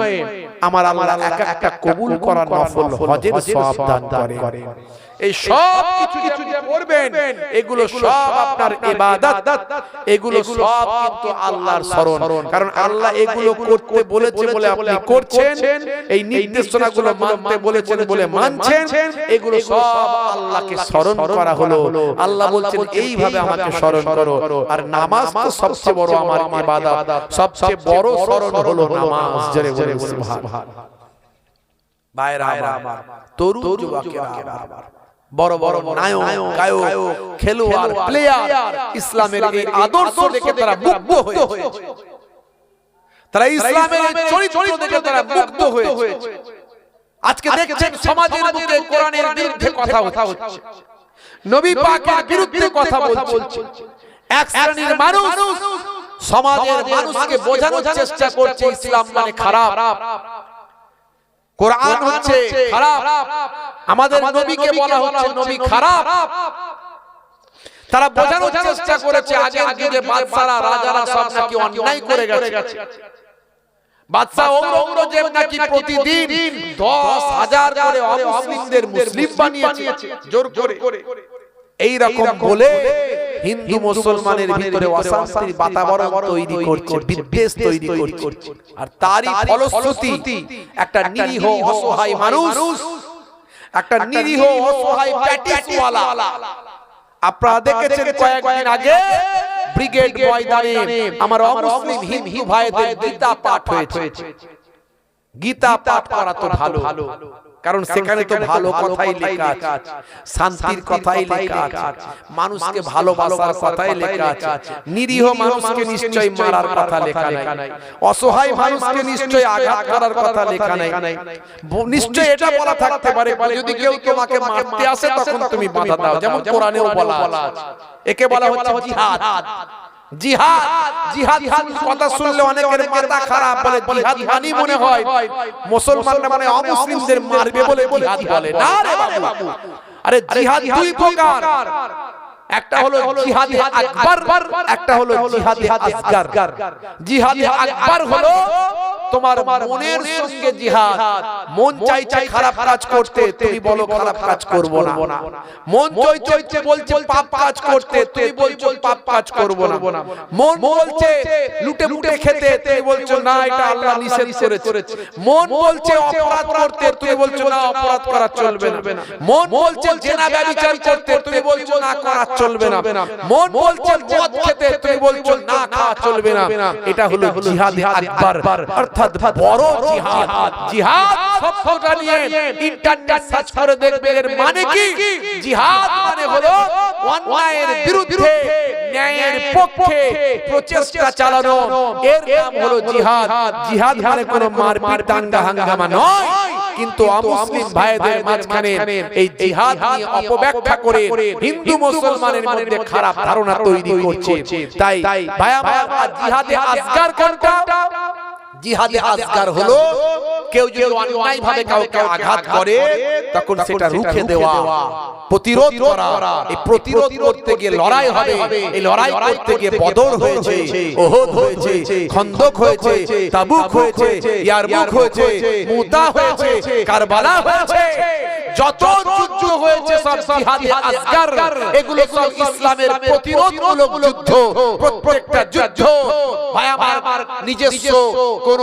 আমার আল্লাহ একটা কবুল করার নফল হজের সওয়াব দান করে। এই সব কিছু যে করবেন, এগুলো সব আপনার ইবাদত, এগুলো সব কিন্তু আল্লাহর শরণ। কারণ আল্লাহ এগুলো করতে বলেছে বলে আপনি করছেন, এই নির্দেশনাগুলো মানতে বলেছেন বলে মানছেন, এগুলো সব আল্লাহকে শরণ করা হলো। আল্লাহ বলছেন এইভাবে আমাকে শরণ করো। আর নামাজ তো সবচেয়ে বড় আমার ইবাদত, সবচেয়ে বড় শরণ হলো নামাজ। জোরে বলে সুবহানাল্লাহ। ভাইরা আমার, তরুণ যুবকেরা, বড় বড় নায়ক, গায়ক, খেলোয়াড়, প্লেয়ার, ইসলামের এই আদর্শ দেখে তারা মুগ্ধ হয়েছে, তারা ইসলামের চরিত্র দেখে তারা মুগ্ধ হয়েছে। আজকে দেখছেন সমাজের বুকে কোরআনের বিরুদ্ধে কথা হচ্ছে, নবী পাকের বিরুদ্ধে কথা বলছে। এক শ্রেণীর মানুষ সমাজের মানুষকে বোঝানোর চেষ্টা করছে ইসলাম মানে খারাপ, কোরআন হচ্ছে খারাপ, আমাদের নবীকে বলা হচ্ছে নবী খারাপ। তারা বোঝানোর চেষ্টা করেছে আগের যুগে বাদশারা, রাজারা সব নাকি অন্যায় করে গেছে। বাদশা ঔরঙ্গজেব নাকি প্রতিদিন 10,000 করে অমুসলিমদের মুসলিম বানিয়েছে জোর করে। এই রকম বলে হিন্দু মুসলমানের ভিতরে অশান্তির বাতাবরণ তৈরি করছে, বিদ্বেষ তৈরি করছে। আর তারই ফলশ্রুতি একটা নিরীহ অসহায় মানুষ, একটা নিরীহ অসহায় প্যাটিসওয়ালা, আপনারা দেখেছেন কয়েকদিন আগে ব্রিগেড ময়দানে আমার অমুসলিম হিন্দু ভাইদের গীতা পাঠ হয়েছে। গীতা পাঠ করা তো ভালো, কারণ সেখানে তো ভালো কথাই লেখা আছে, শান্তির কথাই লেখা আছে, মানুষকে ভালোবাসার কথাই লেখা আছে। নিরীহ মানুষকে নিশ্চয়ই মারার কথা লেখা নাই, অসহায় মানুষকে নিশ্চয়ই আঘাত করার কথা লেখা নাই। নিশ্চয়ই এটা বলা থাকতে পারে যদি কেউ তোমাকে মারতে আসে তখন তুমি বাধা দাও, যেমন কোরআনেও বলা আছে। একে বলা হচ্ছে জিহাদ। জিহাদ জিহাদ কথা শুনলে অনেকের মাথা খারাপ, বলে জিহাদ মানি মনে হয় মুসলমানরা মানে অমুসলিমদের মারবে বলে জিহাদ বলে। না রে বাবু, আরে জিহাদ দুই প্রকার, একটা হলো জিহাদে আকবার, একটা হলো জিহাদে আসগার। জিহাদে আকবার হলো তোমার মনের সঙ্গে জিহাদ, মন চাইছে খারাপ কাজ করতে, তুমি বলো খারাপ কাজ করব না। মন চাইছে বলছে পাপ কাজ করতে, তুমি বলছো পাপ কাজ করব না। মন বলছে লুটে লুটে খেতে, তুমি বলছো না এটা আল্লাহ নিষেধ করেছে। মন বলছে অপরাধ করতে, তুমি বলছো না অপরাধ করা চলবে না। মন বলছে জেনা ব্যভিচার করতে, তুমি বলছো না করা চলবে না। মন বলছে মদ খেতে, তুমি বলছো না খাওয়া চলবে না। এটা হলো জিহাদে আকবার, অর্থাৎ বড় জিহাদ। জিহাদ শব্দটা নিয়ে ইন্টারনেট সার্চ করে দেখবেন এর মানে কি। জিহাদ মানে হলো অন্যায়ের বিরুদ্ধে ন্যায়ের পক্ষে প্রচেষ্টা চালানো, এর নাম হলো জিহাদ। জিহাদ মানে কোনো মারপিট দাঙ্গা হাঙ্গামা নয়। কিন্তু অমুসলিম ভাইদের মাঝখানে এই জিহাদ নিয়ে অপব্যাখ্যা করে হিন্দু মুসলমানের মধ্যে খারাপ ধারণা তৈরি করছে। তাই ভাই আমার, জিহাদে আসগার কোনটা? জিহাদে আসগার হলো কেউ যদি অন্যায়ভাবে কাউকে আঘাত করে তখন সেটা রুখে দেওয়া, প্রতিরোধ করা। এই প্রতিরোধ করতে গিয়ে লড়াই হবে। এই লড়াই করতে গিয়ে বদর হয়েছে, ওহদ হয়েছে, খন্দক হয়েছে, তাবুক হয়েছে, ইয়ারমুক হয়েছে, মুতা হয়েছে, কারবালা হয়েছে। যত যুদ্ধ হয়েছে সব জিহাদে আসগার। এগুলো সব ইসলামের প্রতিরোধমূলক যুদ্ধ। প্রত্যেকটা যুদ্ধ ভাই আমার নিজস্ব কোন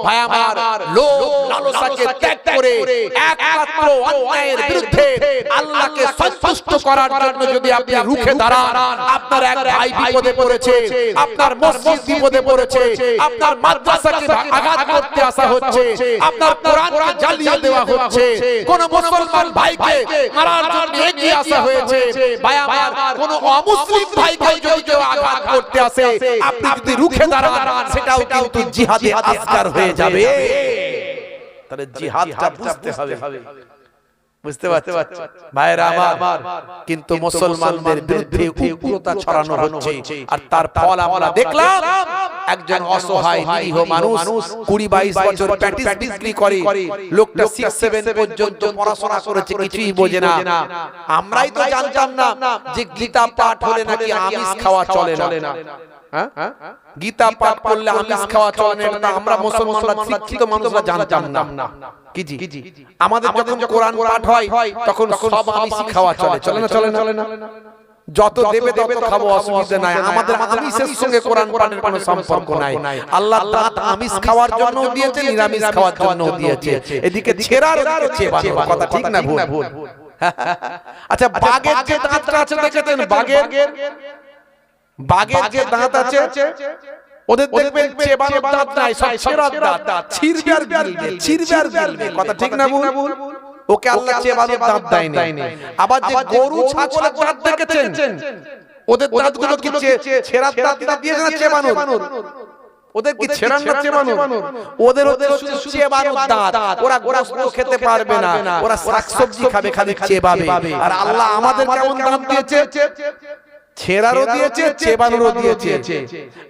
ভাই আমার লোভ লালসাকে ত্যাগ করে একমাত্র অন্যায়ের বিরুদ্ধে আল্লাহকে সন্তুষ্ট করার জন্য যদি আপনি রুখে দাঁড়ান, আপনার এক ভাই বিপদে পড়েছে, আপনার মসজিদ বিপদে পড়েছে, আপনার মাদ্রাসাকে আঘাত করতে আসা হচ্ছে, আপনার কোরআনকে জ্বালিয়ে দেওয়া হচ্ছে, কোন মুসলমান ভাইকে মারার জন্য এগিয়ে আসা হয়েছে, ভাই আমার কোন অমুসলিম ভাইকে যদি কেউ আঘাত করতে আসে, আপনি যদি রুখে দাঁড়ান, সেটাও কিন্তু জিহাদে আসগার হয়ে যাবে। তাহলে জিহাদটা বুঝতে হবে, বুঝতে পারছেন ভাইরা আমার? কিন্তু মুসলমানদের বিরুদ্ধে উগ্রতা ছড়ানো হচ্ছে, আর তার ফল আমরা দেখলাম। একজন অসহায় নিরীহ মানুষ 20-22 বছর প্যাটিস বিক্রি করে, লোকটা 6-7 পর্যন্ত পড়াশোনা করেছে, কিছুই বোঝে না। আমরাই তো জানতাম না যে গীতা পাঠ হলে নাকি আমিষ খাওয়া চলে না। গীতা পাঠ করলে আমিষ খাওয়া চলে না, আমরা মুসলমানরা শিক্ষিত মানুষরা জানতাম না। কি জি, আমাদের যখন কোরআন পাঠ হয় তখন সব আমিষ খাওয়া চলে না। যত দেবে তত খাবো, অসুবিধা নাই। আমাদের আমিষের সঙ্গে কোরআন পাঠের কোনো সম্পর্ক নাই। আল্লাহ দাঁত আমিষ খাওয়ার জন্য দিয়েছে, নিরামিষ খাওয়ার জন্য দিয়েছে। এদিকে ছেঁড়ার চেয়ে কথা ঠিক না ভুল? আচ্ছা, বাঘের যে দাঁতটা আছে দেখেছেন? বাঘের যে দাঁত আছে, ওদের দেখবেন চেবানোর দাঁত নাই, সব ছেঁড়ার দাঁত, ছিড়বার গিলবে। কথা ঠিক না ভুল? ওকে আল্লাহ চেবানোর দাঁত দেয়নি। আবার যে গরু ছাগলের দাঁত দেখেছেন, ওদের দাঁতগুলো কি ছেঁড়ার দাঁত দিয়েছে না চেবানোর? ওদের কি ছেঁড়ার না চেবানোর? ওদের শুধু চেবানোর দাঁত। ওরা গোশত খেতে পারবে না, ওরা শাকসবজি খাবে, খালি চেবাবে। আর আল্লাহ আমাদের কেমন দাঁত দিয়েছে? ছেঁড়ারও দিয়েছে, চেবানোরও দিয়েছে।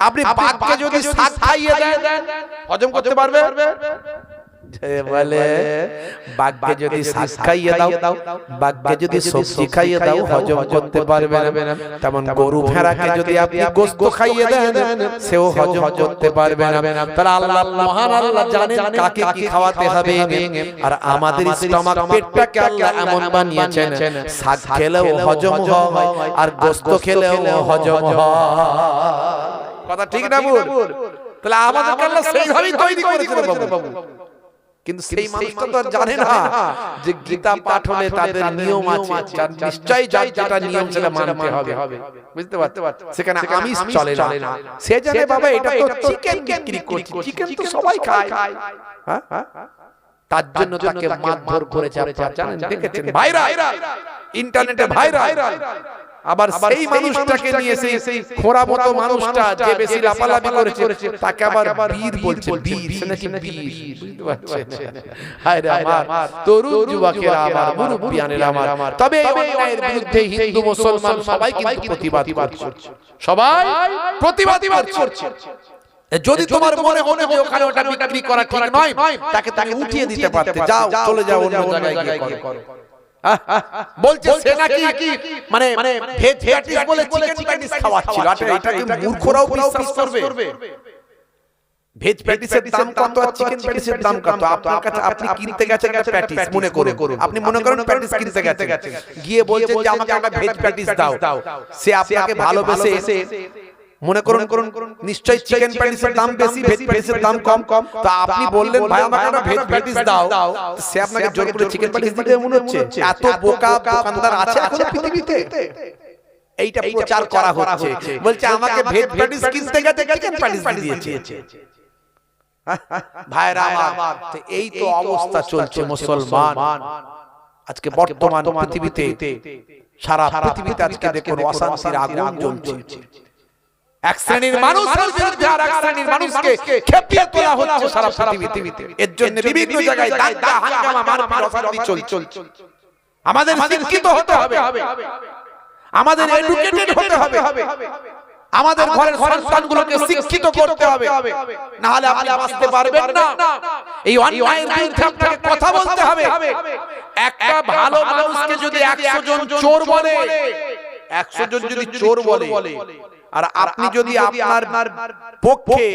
আপনি বাঘকে যদি শাক খাইয়ে দেন, হজম করতে পারবে? বলে বাঘকে যদি শাক খাইয়ে দাও, বাঘকে যদি সবজি খাইয়ে দাও, হজম করতে পারবে না। তেমন গরু ভেড়াকে যদি আপনি গোশত খাইয়ে দেন, সেও হজম করতে পারবে না। তাহলে আল্লাহ, মহান আল্লাহ জানেন কাকে কি খাওয়াতে হবে। আর আমাদের স্টমাক, পেটটাকে আল্লাহ এমন বানিয়েছেন, শাক খেলেও হজম হয়, আর গোশত খেলেও হজম হয়। কথা ঠিক না ভুল? তাহলে আমাদেরকে আল্লাহ সেইভাবেই তৈরি করেছেন বাবু। কিন্তু সেই মানুষটা তো জানে না যে গীতা পাঠ হলে তাদের নিয়ম আছে, নিশ্চয়ই যেটা নিয়ম সেটা মানতে হবে। বুঝতে পারছেন? সেখানে আমিষ চলে না। সে জানে বাবা এটা তো চিকেন বিক্রি করছে, চিকেন তো সবাই খায়। হ্যাঁ, তার জন্য তাকে মারধর করেছে। আপনারা জানেন, দেখেছেন ভাইরা, ইন্টারনেটে ভাইরা। আবার সেই মানুষটাকে নিয়ে সেই খোঁড়া মতো মানুষটা যে বেশি লাফালাফি করেছে, তাকে আবার বীর বলছে। বীর সে নাকি বীর, বুঝতে পারছেন? হায় রে আমার তরুণ যুবকেরা, আমার মুরব্বিয়ানেরা আমার। তবে এই অন্যায়ের বিরুদ্ধে হিন্দু মুসলমান সবাই কিন্তু প্রতিবাদ করছে, সবাই প্রতিবাদ করছে। যদি তোমার মনে হয় যে ওখানে ওটা বিক্রি করা ঠিক নয়, তাকে উঠিয়ে দিতে পারতে, যাও চলে যাও অন্য জায়গায় গিয়ে করো। বলছে সে নাকি মানে ভেজ প্যাটিস বলে চিকেন প্যাটিস খাওয়াচ্ছিল। এটা কি মূর্খরাও বিশ্বাস করবে? ভেজ প্যাটিসের দাম কত আর চিকেন প্যাটিসের দাম কত? আপনার কাছে আপনি কিনতে গেছেন একটা প্যাটিস, মনে করুন আপনি মনে করেন প্যাটিস কিনতে গেছেন, গিয়ে বলছেন যে আমাকে একটা ভেজ প্যাটিস দাও। সে আপনাকে ভালোবেসে মনে করুন নিশ্চয়ই চিকেন প্যাটিসের দাম বেশি, ভেজ প্যাটিসের দাম কম। তো আপনি বললেন ভাই আমাকে একটা ভেজ প্যাটিস দাও, সে আপনাকে জোর করে চিকেন প্যাটিস দিতে মনে হচ্ছে? এত বোকা দোকানদার আছে এখন পৃথিবীতে? এইটা প্রচার করা হচ্ছে, বলছে আমাকে ভেজ প্যাটিস কিনতে গেছে চিকেন প্যাটিস দিয়েছে। ভাইরা আমার, এই তো অবস্থা চলছে মুসলমান আজকে বর্তমান পৃথিবীতে। সারা পৃথিবীতে আজকে দেখুন অশান্তির আগুন জ্বলছে। এক শ্রেণীর মানুষের বিরুদ্ধে আর এক শ্রেণীর মানুষকে খেপিয়ে তোলা হচ্ছে সারা পৃথিবীতে। এর জন্য বিভিন্ন জায়গায় দাঙ্গা হাঙ্গামা মারপিট অশান্তি চলছে। আমাদের শিক্ষিত হতে হবে, আমাদের এডুকেটেড হতে হবে, আমাদের ঘরের সন্তানগুলোকে শিক্ষিত করতে হবে, না হলে আপনি বাঁচতে পারবেন না। এই অন্যায়ের বিরুদ্ধে আপনাকে কথা বলতে হবে। একটা ভালো মানুষকে যদি 100 জন চোর বলে, 100 জন যদি চোর বলে, আর আপনি যদি আপনার পক্ষে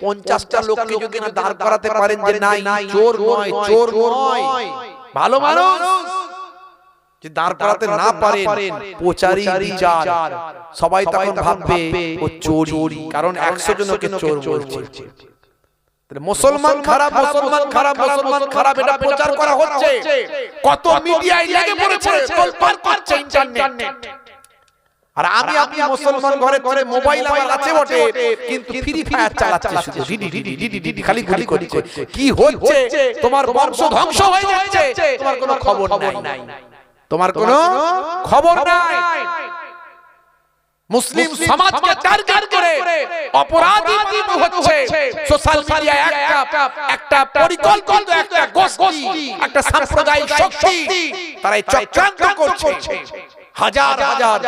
50টা লোককে যদি না দাঁড় করাতে পারেন যে না চোর নয়, চোর নয়, ভালো মানুষ যে দাঁড় করাতে না পারেন, প্রচারই বিচার, সবাই তখন ভাববে ও চোরই, কারণ 100 জনকে চোর বলছে। মুসলমান খারাপ, মুসলমান খারাপ, মুসলমান খারাপ, এটা প্রচার করা হচ্ছে। কত মিডিয়ায় লেগে পড়েছে, তোলপাড় করছে ইন্টারনেট। আর আমি আপনি মুসলমান ঘরে ঘরে মোবাইল আমার আছে বটে, কিন্তু ফ্রি ফায়ার চালাচ্ছে শুধু, ডিডি খালি গুলি করছে। কি হচ্ছে? তোমার বংশ ধ্বংস হয়ে যাচ্ছে, তোমার কোনো খবর নাই, তোমার কোনো খবর নাই। মুসলিম সমাজকে টার্গেট করে অপরাধী হচ্ছে সোশ্যাল মিডিয়া। একটা পরিকল্পিত একটা গোষ্ঠী, একটা সাম্প্রদায়িক শক্তি, তারা চক্রান্ত করছে। হাজার হাজার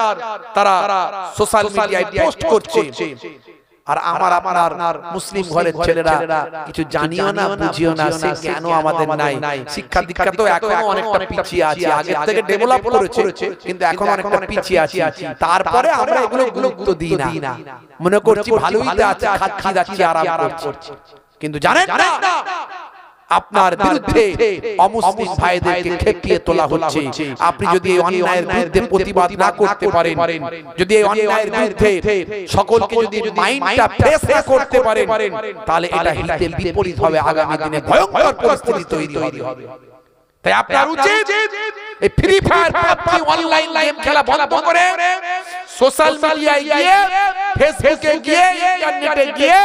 তারা সোশ্যাল মিডিয়ায় পোস্ট করছে। আর আমার আপনার মুসলিম ঘরের ছেলেরা কিছু জানিও না, বুঝিও না, সে কেন আমাদের নাই। শিক্ষা দীক্ষা তো এখনো অনেকটা পিছিয়ে আছে, আগের থেকে ডেভেলপ করেছে কিন্তু এখন অনেকটা পিছিয়ে আছে। তারপরে আমরা এগুলো গুরুত্ব দিই না, মনে করছি ভালোই আছে, খাচ্ছি যাচ্ছি, আরাম করছি। কিন্তু জানেন না, আপনার বিরুদ্ধে অমুসলিম ভাইদেরকে খেপিয়ে তোলা হচ্ছে। আপনি যদি এই অন্যায়ের বিরুদ্ধে প্রতিবাদ না করতে পারেন, যদি এই অন্যায়ের বিরুদ্ধে সকলকে যদি মাইন্ডটা ফ্রেশ না করতে পারেন, তাহলে এটা হিতে বিপরীত হবে, আগামী দিনে ভয়ঙ্কর পরিস্থিতি তৈরি হবে। তাই আপনার উচিত এই free fire, PUBG, online game খেলা বন্ধ করে সোশ্যাল মিডিয়ায় গিয়ে, ফেসবুকে গিয়ে, ইন্টারনেটে গিয়ে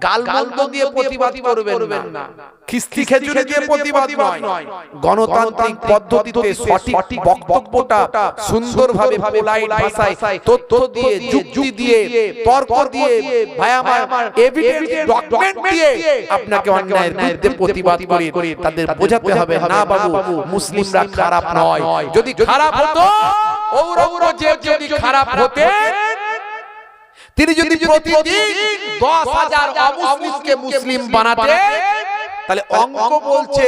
গালমন্দ দিয়ে প্রতিবাদ করবেন না, খিস্তি খেজুরে দিয়ে প্রতিবাদ নয়। গণতান্ত্রিক পদ্ধতিতে সঠিক বক্তব্যটা সুন্দরভাবে পোলাইট ভাষায় তথ্য দিয়ে, যুক্তি দিয়ে, তর্ক দিয়ে, ভাই আমার এভিডেন্স ডকুমেন্ট দিয়ে আপনাকে অন্যায়ের বিরুদ্ধে প্রতিবাদ করে তাদের বোঝাতে হবে, না বাবু মুসলিমরা খারাপ নয়। যদি খারাপ হতো, ঔরঙ্গজেব যদি খারাপ হতে, তিনি যদি প্রতিদিন 10,000 অমুসলিমকে মুসলিম বানাতে, তাহলে অঙ্ক বলছে,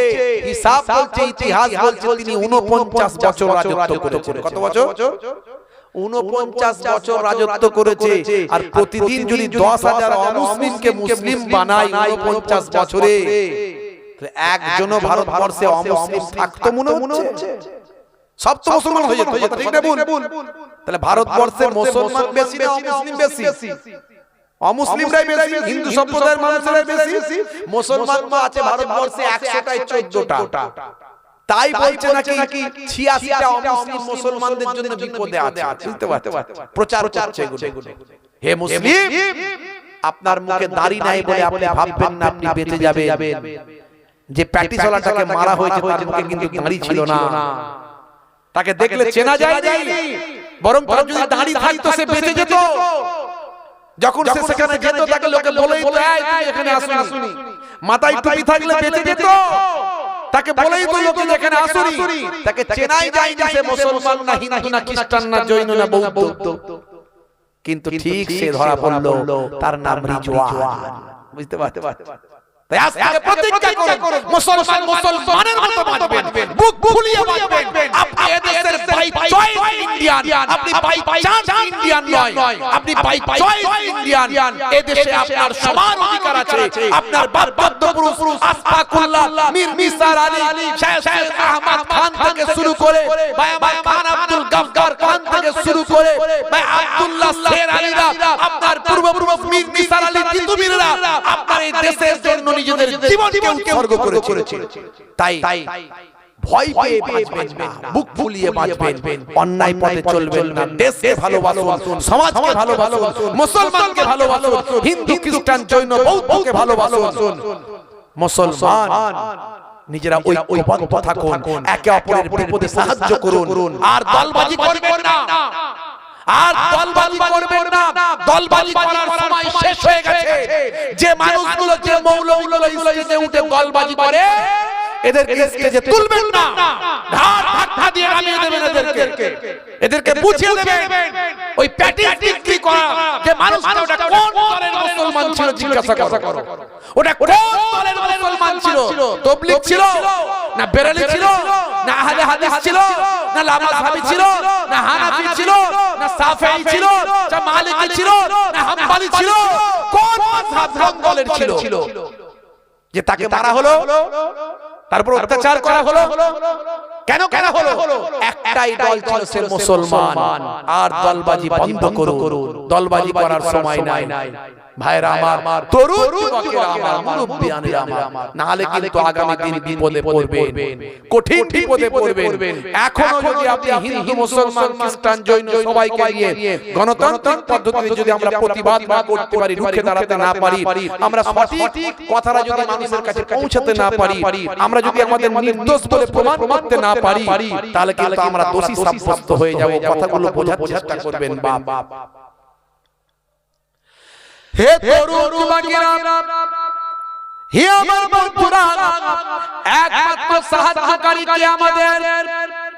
হিসাব বলছে, ইতিহাস বলছে তিনি 49 বছর রাজত্ব করেছেন। কত বছর? 49 বছর রাজত্ব করেছে। আর প্রতিদিন যদি 10,000 অমুসলিমকে মুসলিম বানায় 49 বছরে, তাহলে একজনও ভারতবর্ষে অমুসলিম থাকতো মনে হচ্ছে? সব তো মুসলমান হয়ে যেত, ঠিক না বল? তাহলে ভারতবর্ষে মুসলমান বেশি না অমুসলিম বেশি? অমুসলিমরাই বেশি, হিন্দু সম্প্রদায়ের মানুষেরাই বেশি। মুসলমান তো আছে ভারতবর্ষে 100টায় 14টা। তাই বলছে নাকি 86টা অমুসলিম মুসলমানদের জন্য বিপদে আছে। বুঝতে পারছেন? প্রচার করছে এগুলো। হে মুসলিম, আপনার মুখে দাড়ি নাই বলে আপনি ভাববেন না আপনি বেঁচে যাবেন। যে প্যাটিসওয়ালাটাকে মারা হয়েছে তার মুখে কিন্তু দাড়ি ছিল না, তাকে দেখলে চেনা যায়নি, বরং তার যদি দাড়ি থাকতো সে বেঁচে যেত। যখন সে সেখানে যেত তাকে লোকে বলেই তো, এই তুই এখানে আসুনি। মাথায় টুপি থাকলে বেঁচে যেত, তাকে বলেই তো লোকে এখানে আসুনি। তাকে চেনাই যায়নি সে মুসলমান না, হিন্দু না, খ্রিস্টান না, জৈন না, বৌদ্ধ। কিন্তু ঠিক সে ধরা পড়লো, তার নাম রিজওয়ান। বুঝতে পারছেন? তাই আজকে প্রতিজ্ঞা করুন, মুসলমান মুসলমানের মতো বাঁচবেন, বুক ফুলিয়ে বাঁচবেন। আপনি এদেশের বাই চয়েস ইন্ডিয়ান, আপনি বাই চান্স ইন্ডিয়ান নয়, আপনি বাই চয়েস ইন্ডিয়ান। এদেশে আপনার সমান অধিকার আছে। আপনার বাপ-দাদা পুরুষ আশফাকুল্লাহ, মীর নিসার আলী, শেখ আহমদ খান থেকে শুরু করে, ভাই আমার খান আব্দুল গফফার খান থেকে শুরু করে, ভাই আব্দুল্লাহ শের আলীরা, আপনার পূর্বপুরুষ মীর নিসার আলী তিতুমিররা আপনার এই দেশের জন্য নিজেদের জীবনকে উৎসর্গ করেছে। তাই ভয় পেয়ে বাঁচবেন না, বুক ফুলিয়ে বাঁচবেন, অন্যায় পথে চলবেন না। দেশকে ভালোবাসুন, সমাজকে ভালোবাসুন, মুসলমানকে ভালোবাসুন, হিন্দু, খ্রিস্টান, জৈন, বৌদ্ধকে ভালোবাসুন। মুসলমান নিজেরা ঐক্যবদ্ধ থাকুন, একে অপরের বিপদে সাহায্য করুন, আর দলবাজি করবেন না। আর দলবাজি করবেন না, দলবাজি করার সময় শেষ হয়ে গেছে। যে মানুষগুলো যে মৌলগুলো স্টেজে উঠে দলবাজি করে এদেরকে স্টেজে তুলবেন না, ধার ধাক্কা দিয়ে নামিয়ে দেবেন এদেরকে, এদেরকে বুঝিয়ে দেবেন ওই প্যাটিস বিক্রি করা যে মানুষটা ওটা কোন দলের মুসলমান ছিল জিজ্ঞাসা করো, ওটা কোন দলের মুসলমান ছিল, তাবলীগ ছিল না বেরেলি ছিল না আহলে হাদিস ছিল না লামাযহাবী ছিল না হানাফি ছিল না শাফিঈ ছিল না মালিকি ছিল না হাম্বলি ছিল, কোন মাযহাব কোন দলের ছিল যে তাকে মারা হলো, তারপর অত্যাচার করা হলো? কেন হলো? একটাই দল ছিল, সে মুসলমান। আর দলবাজি বন্ধ করুন, দলবাজি করার সময় নাই ভাইরা আমার, তরুণ যুবকেরা আমার, মুরব্বিয়ানেরা আমার, নাহলে কিন্তু আগামী দিন বিপদে পড়বেন, কঠিন বিপদে পড়বেন। এখনো যদি আপনি হিন্দু মুসলমান খ্রিস্টান জৈন সবাইকে নিয়ে গণতান্ত্রিক পদ্ধতিতে যদি আমরা প্রতিবাদ না করতে পারি, রুখে দাঁড়াতে না পারি, আমরা সঠিক কথাটা যদি মানুষের কাছে পৌঁছাতে না পারি, আমরা যদি আমাদের নির্দোষ বলে প্রমাণ করতে না পারি, তাহলে কিন্তু আমরা দোষী সাব্যস্ত হয়ে যাব। কথাগুলো বোঝার চেষ্টা করবেন বাপ। হে তরুণ যুবকেরা, হে আমার বন্ধুরা, একমাত্র সাহায্যকারী কে আমাদের?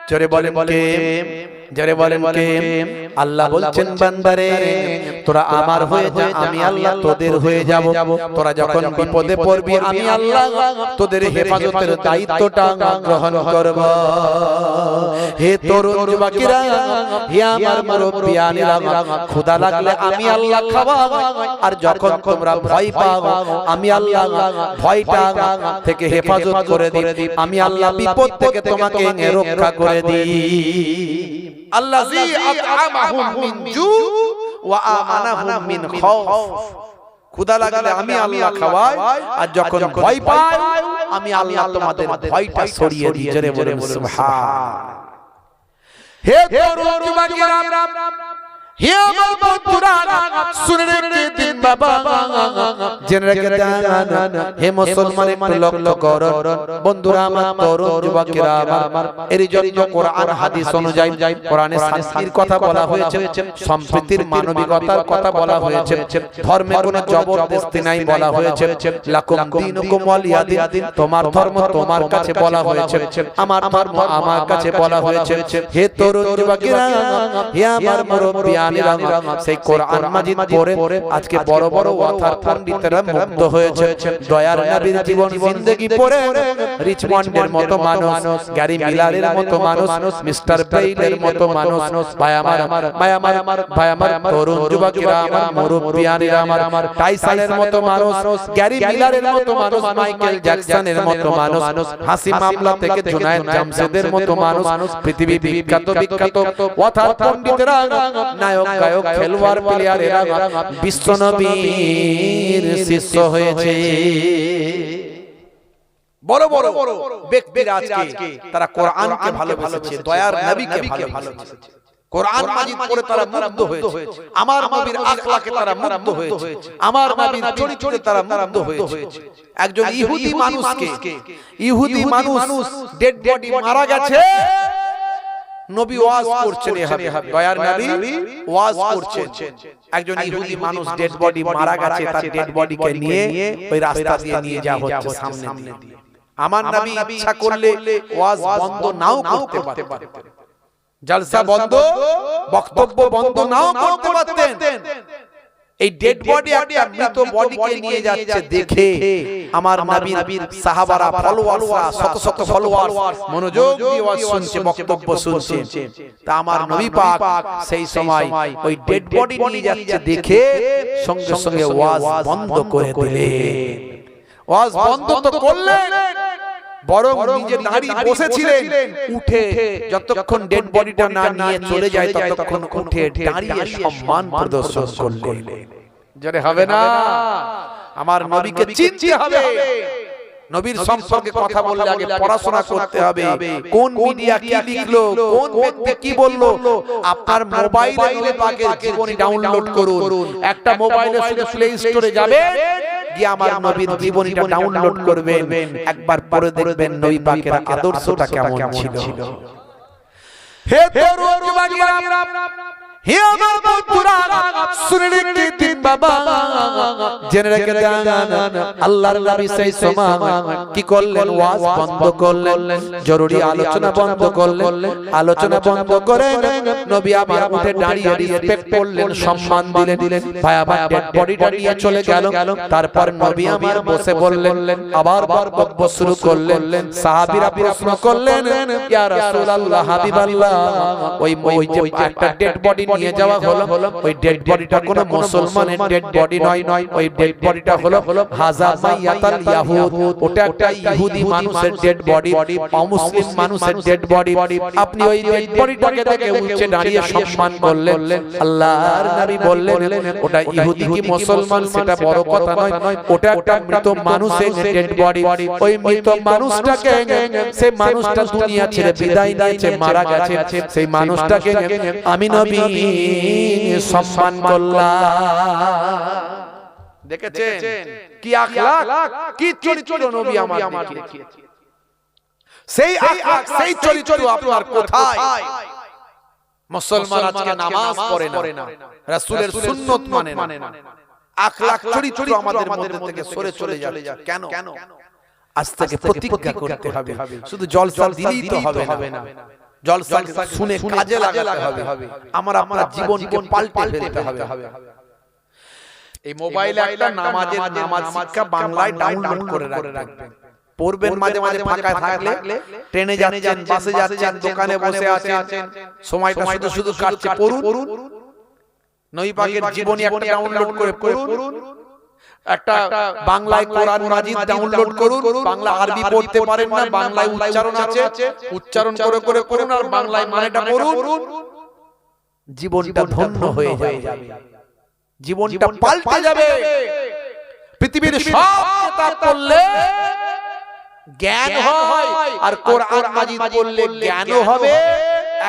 জোরে বলেন কে? জোরে বলেন কে? আল্লাহ বলছেন বান্দারে তোরা আমার হয়ে যা, আমি আল্লাহ তোদের হয়ে যাব। তোরা যখন বিপদে পড়বি আমি আল্লাহ তোদের হেফাজতের দায়িত্বটা গ্রহণ করব। হে তরুণ যুবকেরা, হে আমার মুরব্বিয়ানেরা, ক্ষুধা লাগলে আমি আল্লাহ খাওয়াবো, আর যখন তোমরা ভয় পাও আমি আল্লাহ ভয়টা থেকে হেফাজত করে দিই, আমি আল্লাহ বিপদ থেকে তোমাকে রক্ষা করে দিই। আল্লাযী আত'আমাহুম মিন জু ওয়া আমানাহুম মিন খাউফ। ক্ষুধা লাগলে আমি আল্লাহ খাওয়াই, আর যখন ভয় পাই আমি আল্লাহ তোমাদের ভয়টা সরিয়ে দিই। জোরে বলেন সুবহান। হে তরুণ যুবকেরা, হে আমার বন্ধুরা, শুনে রেখে দিন বাবা, জেনে রেখে দেন হে মুসলমান, একটু লক্ষ্য করো বন্ধুরা আমার, তরুণ যুবকেরা আমার, এর জন্য কোরআন হাদিস অনুযায়ী কোরআনে শান্তির কথা বলা হয়েছে, সম্প্রীতির মানবিকতার কথা বলা হয়েছে, ধর্মে কোনো জবরদস্তি নাই বলা হয়েছে, লাকুম দীনুকুম ওয়ালিয়া দিন, তোমার ধর্ম তোমার কাছে বলা হয়েছে, আমার ধর্ম আমার কাছে বলা হয়েছে। হে তরুণ যুবকেরা, হে আমার মুরব্বিয়ানেরা, সেই কোরআন মাজিদ পড়ে আজকে বড় বড় ওয়াথার পণ্ডিতরা মুগ্ধ হয়েছে। দয়ার নবীর জীবন জিন্দেগি পড়ে রিচমন্ডের মতো মানুষ, গ্যারি মিলারের মতো মানুষ, মিস্টার বেইলের মতো মানুষ, ভাই আমার তরুণ যুবকেরা আমার, মুরব্বিয়ানেরা আমার, টাইসনের মতো মানুষ, গ্যারি মিলারের মতো মানুষ, মাইকেল জ্যাকসনের মতো মানুষ, হাসি মামলা থেকে জুনায়েদ জামশেদের মতো মানুষ, পৃথিবী বিখ্যাত ওয়াথার পণ্ডিতরা, নায়ক গায়ক খেলোয়াড় প্লেয়ারেরা বিশ্বনবীর শিষ্য হয়েছে। বড় বড় ব্যক্তিরা আজকে তারা কোরআনকে ভালোবেসেছে, দয়ার নবীকে ভালোবেসেছে, কোরআন মাজিদ পড়ে তারা মুগ্ধ হয়েছে, আমার নবীর আখলাকে তারা মুগ্ধ হয়েছে, আমার নবীর চরিত্রে তারা মুগ্ধ হয়েছে। একজন ইহুদি মানুষ ডেড বডি মারা গেছে, নবী ওয়াজ করছেন, দয়ার নবী ওয়াজ করছেন, একজন ইহুদি মানুষ ডেড বডি মারা গেছে, তার ডেড বডিকে নিয়ে ওই রাস্তা দিয়ে নিয়ে যাওয়া হচ্ছে সামনে দিয়ে। আমার নবী ইচ্ছা করলে ওয়াজ বন্ধ নাও করতে পারতেন, জলসা বন্ধ, বক্তব্য বন্ধ নাও করতে পারতেন। এই ডেড বডি একটা মৃত বডিকে নিয়ে যাচ্ছে দেখে আমার নবীর সাহাবারা, ফলোয়াররা, শত ফলোয়ার মনোযোগ দিয়ে ওয়াজ শুনছে, বক্তব্য শুনছে। তা আমার নবী পাক সেই সময় ওই ডেড বডি নিয়ে যাচ্ছে দেখে সঙ্গে সঙ্গে ওয়াজ বন্ধ করে দিলেন। ওয়াজ বন্ধ তো করলেন, বরং নিজে দাঁড়িয়ে বসেছিলেন, উঠে যতক্ষণ ডেড বডিটা না নিয়ে চলে যায় ততক্ষণ উঠে দাঁড়িয়ে সম্মান প্রদর্শন করলেন। যারে হবে না, আমার নবীকে চিনতে হবে, নবীর সম্পর্কে কথা বললে আগে পড়াশোনা করতে হবে, কোন মিডিয়া কি লিখলো, কোন ব্যক্তি কি বললো। আপনার মোবাইলে নবী পাকের জীবনী ডাউনলোড করুন, একটা মোবাইলে শুধু প্লে স্টোরে যাবে, গিয়ে আমার নবীর জীবনীটা ডাউনলোড করবেন, একবার পড়ে দেখবেন নবী পাকের আদর্শটা কেমন ছিল। হে তরুণ যুবকেরা, হে আমার বন্ধুরা শুনে রেখে দিন বাবা, জেনে রেখে দেন আল্লাহর নবী সেই সময় কি করলেন? ওয়াজ বন্ধ করলেন, জরুরি আলোচনা বন্ধ করলেন। আলোচনা বন্ধ করে নবী আমার উঠে দাঁড়িয়ে রেসপেক্ট করলেন, সম্মান দিলেন। ভাই আমার ডেড বডিটা নিয়ে চলে গেল। তারপর নবী আমার বসে বললেন, আবার বক্তব্য শুরু করলেন। সাহাবীরা প্রশ্ন করলেন, ইয়া রাসূলুল্লাহ, হাবিবাল্লাহ, ওই যে একটা ডেড বডি নিয়ে যাওয়া হলো, ওই ডেড বডিটা কোনো মুসলমানের ডেড বডি নয়, ওই ডেড বডিটা হলো হাজা মাইয়াতাল ইয়াহুদ, ওটা একটা ইহুদি মানুষের ডেড বডি, অমুসলিম মানুষের ডেড বডি। আপনি ওই ডেড বডিটাকে দেখে উঠে দাঁড়িয়ে সম্মান করলেন। আল্লাহর নবী বললেন, ওটা ইহুদি কি মুসলমান সেটা বড় কথা নয়, ওটা একটা মৃত মানুষের ডেড বডি। ওই মৃত মানুষটাকে, সেই মানুষটা দুনিয়া ছেড়ে বিদায় নিয়েছে, মারা গেছে, সেই মানুষটাকে আমি নবী সম্মান করলাম। দেখেছেন কি আখলাক, কি চরিত্র নবী আমার দেখিয়েছে। সেই আখলাক, সেই চরিত্র আপনার কোথায়? মুসলমান আজকে নামাজ পড়ে না, রাসূলের সুন্নাত মানে না, আখলাক চরিত্র আমাদের মধ্যে থেকে সরে চলে যাচ্ছে। কেন? আজ থেকে প্রতিজ্ঞা করতে হবে, শুধু জলসা দিলেই তো হবে না, জলসা শুনে কাজে লাগাতে হবে। আমরা জীবনকে পাল্টে ফেলতে হবে। এই মোবাইলে একটা নামাজ শিক্ষা বাংলায় ডাউনলোড করে রাখবেন, পড়বেন। মাঝে মাঝে ফাঁকা থাকলে, ট্রেনে যাচ্ছেন, বাসে যাচ্ছেন, দোকানে বসে আছেন, সময়টা শুধু কাটছে, পড়ুন। নবী পাকের জীবনী একটা ডাউনলোড করে পড়ুন। একটা বাংলায় কোরআন মাজিদ ডাউনলোড করুন। বাংলা আরবি পড়তে পারেন না, বাংলায় উচ্চারণ আছে, উচ্চারণ করে পড়ুন, আর বাংলায় মানেটা পড়ুন। জীবনটা ধন্য হয়ে যাবে, জীবনটা পাল্টে যাবে। পৃথিবীর সব কিতাব পড়লে জ্ঞান হয়, আর কোরআন মাজিদ পড়লে জ্ঞান হবে।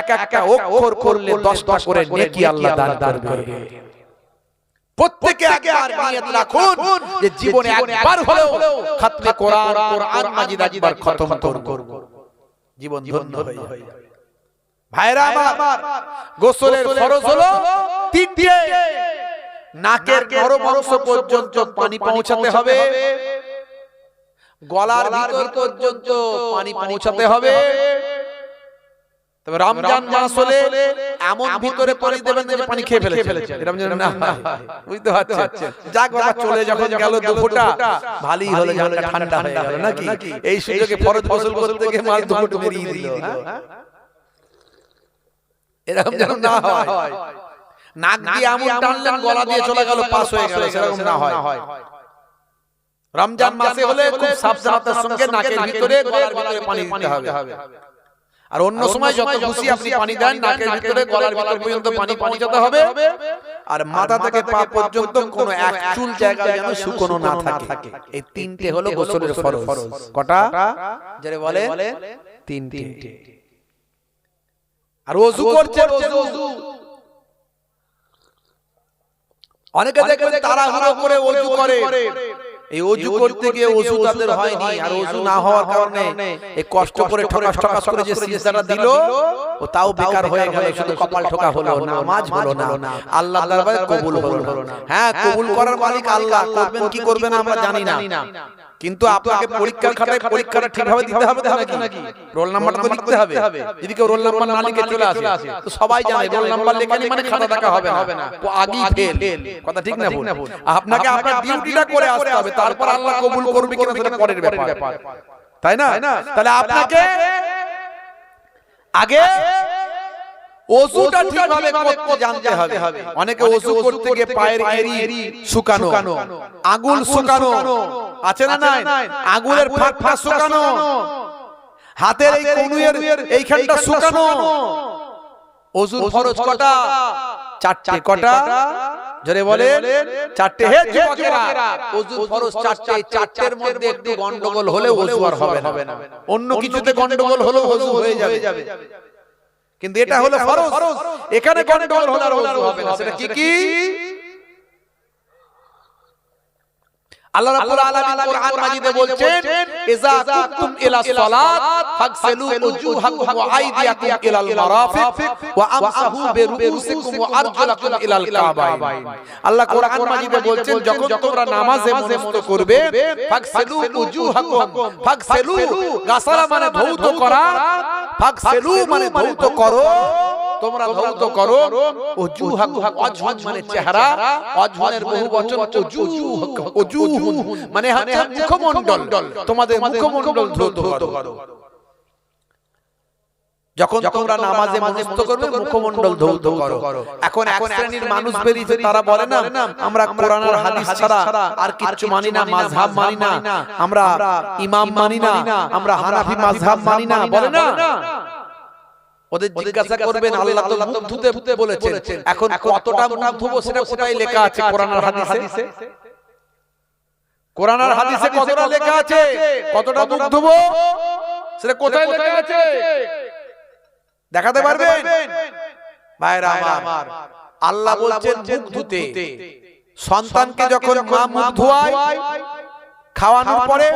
এক একটা অক্ষর পড়লে 10টা করে নেকি আল্লাহ দান করবে। প্রত্যেকে আগে আর নিয়ত রাখুন যে জীবনে একবার হলেও খতমে কোরআন মাজিদ একবার খতম করব, জীবন ধন্য হয়ে যাবে। ভাইরা আমার, গোসলের ফরজ হলো 3টি। নাকের নরম অংশ পর্যন্ত পানি পৌঁছাতে হবে, গলার ভিতর পর্যন্ত পানি পৌঁছাতে হবে। তবে রমজান মাস হলে এমন ভিতরে পানি দেবেন যে পানি খেয়ে ফেলেছে, এরকম যেন না হয়, বুঝতে পারছেন? যাক বাবা, চলে যখন গেল 2 ফোঁটা, ভালোই হলো, জানটা ঠান্ডা হয়ে গেল নাকি? এই সুযোগে ফরজ গোসল করতে গিয়ে মাল 2 ফোঁটা মেরিয়ে দিল, এরকম যেন না হয়। নাক দিয়ে এমন টানলেন, গলা দিয়ে চলে গেল, পাস হয়ে গেল, এরকম না হয়। রমজান মাসে হলে খুব সাবধানতার সঙ্গে নাকের ভিতরে, গলার ভিতরে পানি দিতে হবে। আর অন্য সময় যত খুশি আপনি পানি দেন, নাকের ভিতরে, গলার ভিতর পর্যন্ত পানি পৌঁছাতে হবে। আর মাথা থেকে পা পর্যন্ত কোনো এক চুল জায়গা যেন শুকনো না থাকে। এই 3টে হলো গোসলের ফরজ। কটা? যারা বলে 3টে। আর ওযু করছে, ওযু অনেকে দেখবেন তাড়াহুড়ো করে ওযু করে, এই ওযু করতে গিয়ে ওযু তাদের হয়নি, আর ওযু না হওয়ার কারণে এই কষ্ট করে ঠকাস করে যে সিজদাটা দিল, ও তাও বেকার হয়ে গেল, শুধু কপাল ঠোকা হলো, নামাজ হলো না, আল্লাহর দরবারে কবুল হলো না। হ্যাঁ, কবুল করার মালিক আল্লাহ, করবেন কি করবেন আমরা জানি না, কিন্তু আপনাকে পরীক্ষার খাতায় পরীক্ষাটা ঠিকভাবে দিতে হবে নাকি? রোল নাম্বারটা তো লিখতে হবে। যদি কেউ রোল নাম্বার না লিখে চলে আসে, তো সবাই জানে রোল নাম্বার লেখানি মানে খাতা দেখা হবে না, ও আগেই ফেল। কথা ঠিক না ভুল? আপনাকে আপনার ডিউটিটা করে আসতে হবে, তারপর আল্লাহ কবুল করবে কিনা সেটা পরের ব্যাপার, তাই না? তাহলে আপনাকে আগে ওযুটা ঠিকভাবে করতে জানতে হবে। অনেকে ওযু করতে গিয়ে পায়ের এড়ি শুকানো, আঙ্গুল শুকানো, আছে না নাই? আঙ্গুলের ফাঁকটা শুকানো, হাতের এই কনুইয়ের এইখানটা শুকানো। ওযুর ফরজ কটা? 4টে। কটা? জোরে বলে 4টে। হে যুবকেরা, ওযুর ফরজ 4টে। 4টের মধ্যে একটু গন্ডগোল হলে ওযু আর হবে না, অন্য কিছুতে গন্ডগোল হলে ওযু হয়ে যাবে, কিন্তু এটা হলো ফরজ। এখানে গন্ডগোল হলে আর ওযু হবে না। সেটা কি? আল্লাহ রাব্বুল আলামিন কোরআন মাজিদে বলছেন ইযা কুমতুম ইলা সালাত ফাগসিলু উজুহাকুম ওয়া আইদিয়াকুম ইলাল মারাফিক ওয়া আমসাহু বিরুউসিকুম ওয়া আরজুলাকুম ইলাল কাবাইন। আল্লাহ কোরআন মাজিদে বলছেন যখন তোমরা নামাজে মনস্থ করবে ফাগসিলু উজুহাকুম, ফাগসিলু গাসালা মানে ধৌত করা, ফাগসিলু মানে ধৌত করো, তোমরা ধৌত করো, উজুহাকুম ওয়াজহুন মানে চেহারা, ওয়াজহুনের বহুবচন উজুহুন মানে হচ্ছে মুখমণ্ডল, তোমাদের মুখমণ্ডল ধৌত করো। যখন তোমরা নামাজে মনস্থ করবে মুখমণ্ডল ধৌত করো। এখন এক শ্রেণীর মানুষ বেরিয়েছে, তারা বলে না আমরা কোরআন আর হাদিস ছাড়া আর কিছু মানি না, মাযহাব মানি না, আমরা ইমাম মানি না, আমরা হানাফি মাযহাব মানি না, বলে না। ওদের জিজ্ঞাসা করবেন আল্লাহ তো মুখ ধুতে বলেছেন, এখন কতটা মুখ ধুবো সেটা কোথায় লেখা আছে কোরআন আর হাদিসে? কোরআন আর হাদিসে কতটা লেখা আছে কতটা মুখ ধুবো সেটা কোথায় লেখা আছে দেখাতে পারবেন? ভাইরা আমার, আল্লাহ বলছেন মুখ ধুতে। সন্তানকে যখন মা মুখ ধোয়ায় খাওয়ানোর পরে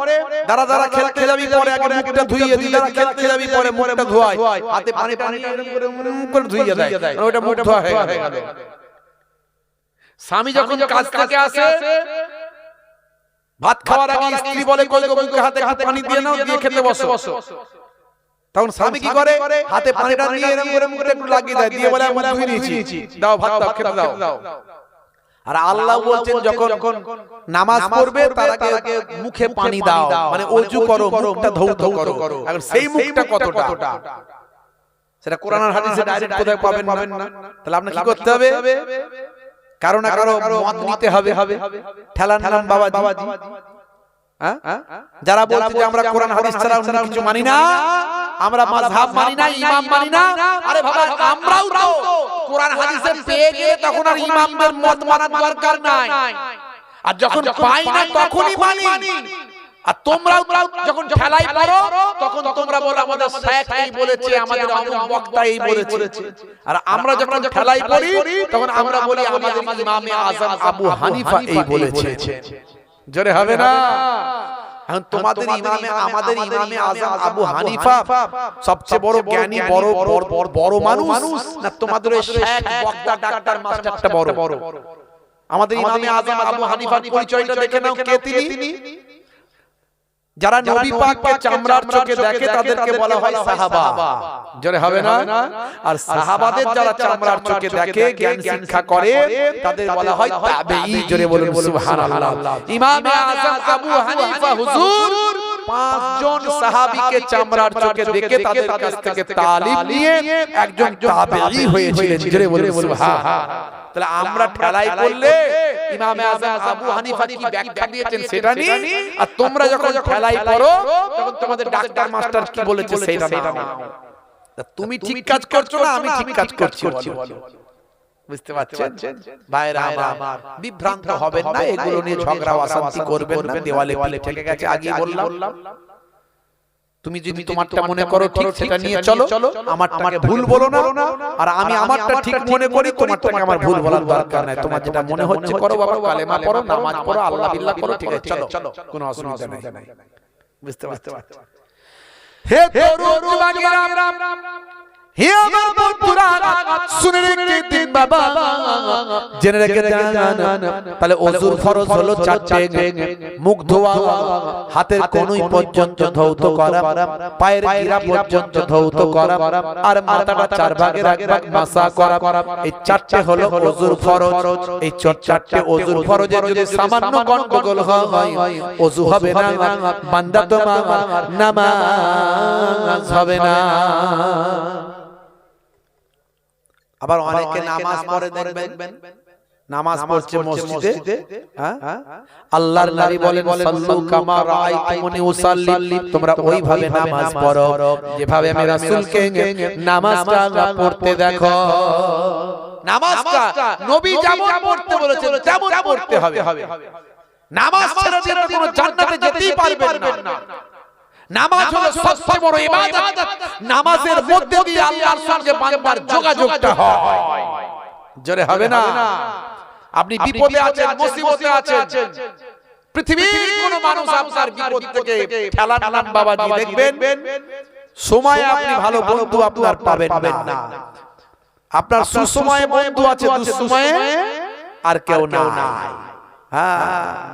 দাঁড়া দাঁড়া খেলতে যাবি, পরে আগে মুখটা ধুইয়ে দিলে খেলতে যাবি, পরে মুখটা ধোয়ায়, হাতে পানি পানি করে ধুইয়ে দেয়, ওটা মুখ ধোয়া হয়ে গেল। স্বামী যখন কাজ থেকে আসে ভাত খাওয়ার আগে স্ত্রী বলে কই গো মুখে হাতে পানি দিয়ে নাও, দিয়ে খেতে বসো। তখন স্বামী কি করে? হাতে পানিটা নিয়ে এরকম করে মুখে একটু লাগিয়ে দেয়, দিয়ে বলে আমি ধুই নিয়েছি, দাও ভাত দাও খেতে দাও। আর আল্লাহ বলছেন যখন নামাজ পড়বে তার আগে মুখে পানি দাও, মানে ওযু করো, মুখটা ধৌত করো। এখন সেই মুখটা কতটা সেটা কোরআন আর হাদিসে ডাইরেক্ট কোথায় পাবেন না। তাহলে আপনাকে কি করতে হবে? কারো না কারো মত নিতে হবে। ঠেলান ঠেলান বাবাজি, যারা বলছে যে আমরা কোরআন হাদিস ছাড়া অন্য কিছু মানি না, আমরা মাযহাব মানি না, ইমাম মানি না, আরে বাবা আমরাও তো কোরআন হাদিসে পেয়ে গেলে তখন আর ইমামদের মত মানার দরকার নাই, আর যখন পাই না তখনই মানি। আর তোমরাও যখন ঠেলাই পড়ো তখন তোমরা বলো আমাদের শায়েখ এই বলেছে, আমাদের অমুক বক্তা এই বলেছে। আর আমরা যখন ঠেলাই পড়ি তখন আমরা বলি আমাদের ইমামে আযম আবু হানিফা এই বলেছে। জোরে হবে না? এখন তোমাদের ইমামে, আমাদের ইমামে আযম আবু হানিফা সবচেয়ে বড় জ্ঞানী, বড় মানুষ না তোমাদের ওই শায়েখ বক্তা ডাক্তার মাস্টারটা বড়? আমাদের ইমামে আযম আবু হানিফার পরিচয়টা দেখে নাও, কে তিনি? যারা নবী পাককে চামড়ার চোখে দেখে তাদেরকে বলা হয় সাহাবা। জোরে হবে না? আর সাহাবাদের যারা চামড়ার চোখে দেখে, জ্ঞান শিক্ষা করে, তাদের বলা হয় তাবেঈ। জোরে বলুন সুবহানাল্লাহ। ইমামে আযম আবু হানিফা হুজুর 5 জন সাহাবীকে চামড়ার চোখে দেখে তাদের কাছ থেকে তালিম নিয়ে একজন তাবেঈ হয়েছিলেন। জোরে বলুন সুবহানাল্লাহ। তাহলে আমরা ঠেলাই করলে ইমামে আযম আবু হানিফা কি ব্যাখ্যা দিয়েছেন সেটা নিয়ে, আর তোমরা যখন ঠেলাই পড়ো তখন তোমাদের ডাক্তার মাস্টার কি বলেছে সেটা নাও। তুমি ঠিক কাজ করছো না, আমি ঠিক কাজ করছি, বলো। বুঝতে পারছেন ভাইরা আমার? বিভ্রান্ত হবেন না, এগুলো নিয়ে ঝগড়া অশান্তি করবেন না, দেওয়ালে ঠেকে গেছে আগে বললাম। তুমি যদি তোমারটা মনে করো ঠিক, সেটা নিয়ে চলো, আমারটাকে ভুল বলো না। আর আমি আমারটা ঠিক মনে করি, তোমারটাকে আমার ভুল বলার দরকার নাই। তোমার যেটা মনে হচ্ছে করো বাবা, কালেমা পড়ো, নামাজ পড়ো, আল্লাহ বিল্লাহ করো, ঠিক আছে চলো, কোনো অসুবিধা নাই। বুঝতে পারছো? হে তরুণ যুবকেরা, হে আমার বন্ধুরা, শুনে রেখে দিন বাবা, জেনে রেখে দেন। তাহলে ওযুর ফরজ হলো 4টে: মুখ ধোয়া, হাতের কনুই পর্যন্ত ধৌত করা, পায়ের গিরা পর্যন্ত ধৌত করা, আর মাথাটা 4 ভাগের 1 ভাগ মাসা করা। এই 4টে হলো ওযুর ফরজ। এই 4টে ওযুর ফরজের যদি সামান্য গন্ডগোল হয়, ওযু হবে না, বান্দা তোমার নামাজ হবে না। আবার অনেকে নামাজ পড়ে দেখবেন, নামাজ পড়ছে মসজিদে, আল্লাহর নবী বলেন সাল্লু কামা রাআইতুমুনি উসাল্লি, তোমরা ওইভাবে নামাজ পড়ো যেভাবে আমি রাসূলকে নামাজটা পড়তে দেখো। নামাজটা নবী যেমন পড়তে বলেছেন তেমন পড়তে হবে। নামাজ ছাড়া কোনো জান্নাতে যেতেই পারবেন না। নামাজ হলো সবচেয়ে বড় ইবাদত। নামাজের মধ্যে দিয়ে আল্লাহর সঙ্গে বান্দার যোগাযোগটা হয়। জোরে হবে না? আপনি বিপদে আছেন, মুসিবতে আছেন, পৃথিবীর কোন মানুষ আপনার বিপদ থেকে ঠেলা নাম বাবাজি দেখবেন সময় আপনি ভালো বন্ধু আপনার পাবেন না। আপনার সুসময়ে বন্ধু আছে, দুঃসময়ে আর কেউ নাই। হ্যাঁ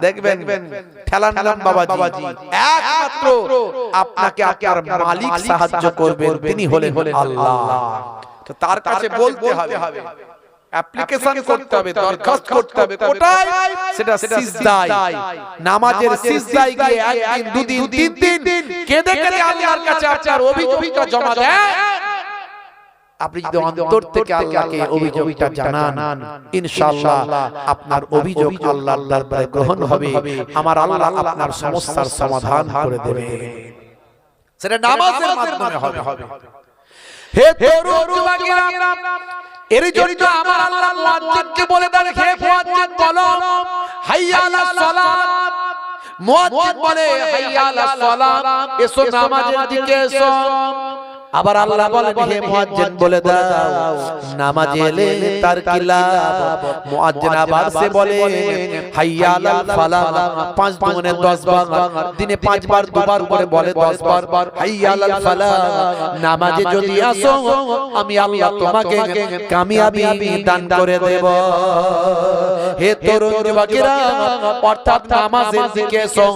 দেখবেন ঠেলা নাম বাবাজি একমাত্র আপনাকে আপনার মালিক সাহায্য করবেন, তিনি হলেন আল্লাহ। তো তার কাছে বলতে হবে, অ্যাপ্লিকেশন করতে হবে, দরখাস্ত করতে হবে। কোথায়? সেটা সিজদায়, নামাজের সিজদায় গিয়ে একদিন দুদিন তিন দিন কেঁদে কেঁদে আল্লাহর কাছে আপনার অভিযোগটা জমা দেন। আপনি যদি অন্তর থেকে আল্লাহকে অভিযোগটা জানান, ইনশাআল্লাহ আপনার অভিযোগ আল্লাহর দরবারে গ্রহণ হবে। আমার আল্লাহ আপনার সমস্যার সমাধান করে দেবে। সেটা নামাজের মাধ্যমে হবে। হে তরুণ যুবকেরা, এর জন্য আমার আল্লাহ মুয়াজ্জিনকে বলে দেন, হে মুয়াজ্জিন বলো হাইয়া আলাস সালাত। মুয়াজ্জিন বলে হাইয়া আলাস সালাত, এসো নামাজের দিকে এসো। আবার আল্লাহ বলেন, হে মুয়াজ্জিন বলে দাও নামাজে এলে তার কি লাভ। মুয়াজ্জিন আবার সে বলে হাইয়া আলাল ফালাহ, 5 দুগুণে 10 বার, দিনে 5 বার দুবার করে বলে 10 বার হাইয়া আলাল ফালাহ। নামাজে যদি আসো আমি আল্লাহ তোমাকে কামিয়াবি দান করে দেব। হে তরুণ যুবকেরা, অর্থাৎ নামাজের দিকে এসো,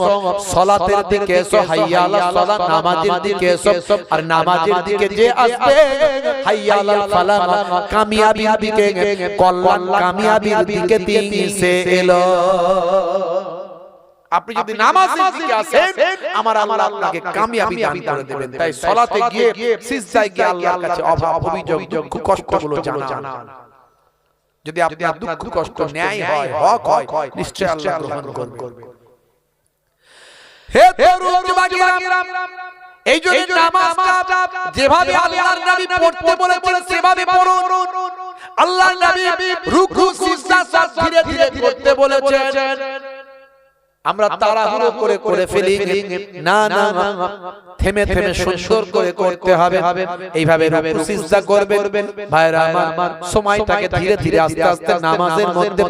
সালাতের দিকে এসো, হাইয়া আলাস সালাত, নামাজের দিকে এসো। আর নামাজের দিকে যে আসবে হাইয়া আলাল ফালাহ, কামিয়াবির দিকে, কল্যাণ কামিয়াবির দিকে তিনি সে এলো। আপনি যদি নামাজের দিকে আসেন আমার আল্লাহ আপনাকে কামিয়াবি দান করে দেবেন। তাই সালাতে গিয়ে সিজদায় গিয়ে আল্লাহর কাছে অভাব অভিযোগ দুঃখ কষ্টগুলো জানান। যদি আপনার দুঃখ কষ্ট ন্যায় হয়, হক হয়, নিশ্চয় আল্লাহ গ্রহণ করবে। হে তরুণ যুবকেরা, এই জন্য নামাজটা যেভাবে আল্লাহর নবী পড়তে বলেছেন সেভাবে পড়ুন। আল্লাহর নবী রুকু সিজদা সব ধীরে ধীরে করতে বলেছেন। আমরা তাড়াহুড়ো করে ফেলি, না না থেমে থেমে সুন্দর করে করতে হবে। এইভাবে রুকু সিজদা করবেন ভাইরা আমার, সময়টাকে ধীরে ধীরে আস্তে আস্তে নামাজের মধ্যে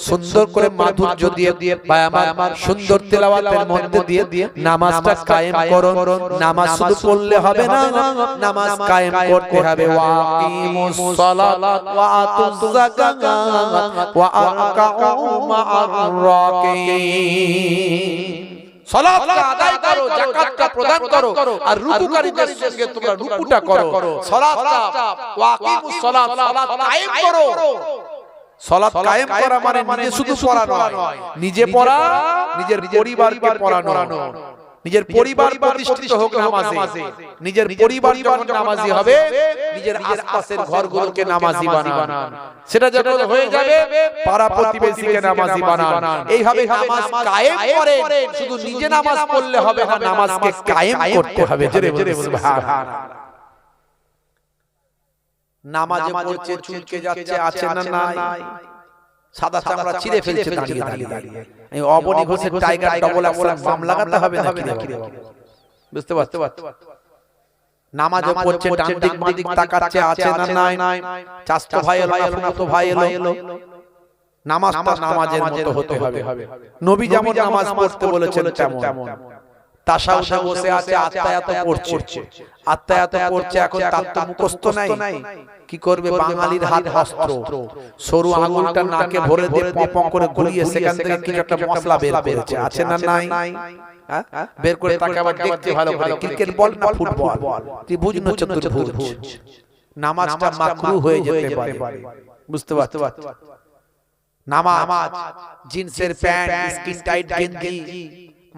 সুন্দর করে মাধুর্য দিয়ে ভাই আমার সুন্দর তেলাওয়াতের মধ্যে দিয়ে নামাজটা কায়েম করুন। নামাজ শুধু পড়লে হবে না, নামাজ কায়েম করতে হবে। ওয়া আকিমুস সালাত ওয়া আতুজ যাকাত ওয়া আরকাউ মা'আর রাকিন। সালাতটা আদায় করো, যাকাতটা প্রদান করো, আর রুকুকারীদের সঙ্গে তোমরা রুকুটা করো। সালাতটা ওয়া আকিমুস সালাত, সালাত কায়েম করো। সালাত কায়েম করা মানে নিজে শুধু পড়া নয়, নিজে পড়া, নিজের পরিবারকে পড়ানো। নিজের পরিবার প্রতিষ্ঠিত হোক নামাজে, নিজের পরিবার যখন নামাজি হবে নিজের আশপাশের ঘরগুলোকে নামাজি বানান। সেটা যখন হয়ে যাবে পাড়া প্রতিবেশীকে নামাজি বানান। এইভাবে নামাজ কায়েম করে, শুধু নিজে নামাজ পড়লে হবে না, নামাজকে কায়েম করতে হবে। জোরে জোরে সুবহানাল্লাহ। নামাজে পড়ছে চুলকে যাচ্ছে, আছে না নাই, সাদা চামড়া ছিঁড়ে ফেলছে দাঁড়িয়ে দাঁড়িয়ে। এই অবনী ঘোষের টাইগার ডবল অ্যাকশন বাম লাগাতে হবে নাকি রে বাবা? বুঝতে পারছো? নামাজে পড়ছে ডান দিক বাম দিক তাকাচ্ছে, আছে না নাই, চাচতো ভাই এলো, ফুফাতো ভাই এলো। নামাজটা নামাজের মতো হতে হবে। নবী যেমন নামাজ পড়তে বলেছেন তেমন। তাশাহুদে বসে আছে, আত্তায়াত পড়ছে, এখন তার তো মুখস্থ নাই। কি করবে? বাঙালির হাত অস্ত্র, সরু আঙুলটা নাকে ভরে দিয়ে পপ করে গুলিয়ে সেখান থেকে কিছু একটা মশলা বের করেছে, আছে না নাই? বের করে তাকে আবার দেখতে ভালো করে, ক্রিকেট বল না ফুটবল, ত্রিভুজ না চতুর্ভুজ। নামাজটা মাকরুহ হয়ে যেতে পারে। বুঝতে পারছো? নামাজ জিন্সের প্যান্ট, স্কিন টাইট গেঞ্জি,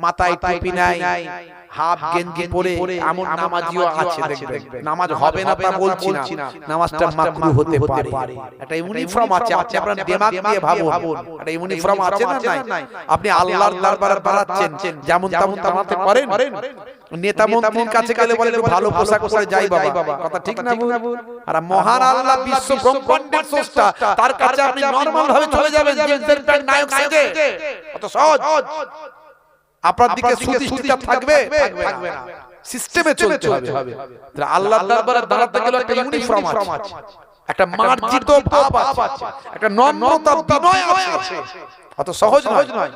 মাথায় টুপি নাই, হাফ গেঞ্জি পরে এমন নামাজিও আছে দেখবেন। নামাজ হবে না তা বলছি না, নামাজটা মাকরুহ হতে পারে। একটা ইউনিফর্ম আছে, আপনার দিমাগ দিয়ে ভাবুন, একটা ইউনিফর্ম আছে না নাই? আপনি আল্লাহর দরবারে দাঁড়াচ্ছেন, যেমন তেমন দাঁড়াতে পারেন? নেতা মন্ত্রীর কাছে গেলে বলে ভালো পোশাক পরে যাই বাবা, কথা ঠিক না? আর মহান আল্লাহ বিশ্ব ব্রহ্মাণ্ডের স্রষ্টা, তার কাছে আপনি নরমাল ভাবে চলে যাবেন জিন্সের প্যান্ট নায়ক সেজে, কত সহজ। আপনার দিকে সুদৃষ্টিটা থাকবে না, সিস্টেমে চলতে হবে। আল্লাহর দরবারে দাঁড়াতে গেলে একটা ইউনিফর্ম আছে, একটা মার্জিত ভাব আছে, একটা নম্রতা বিনয় আছে, অত সহজ নয়।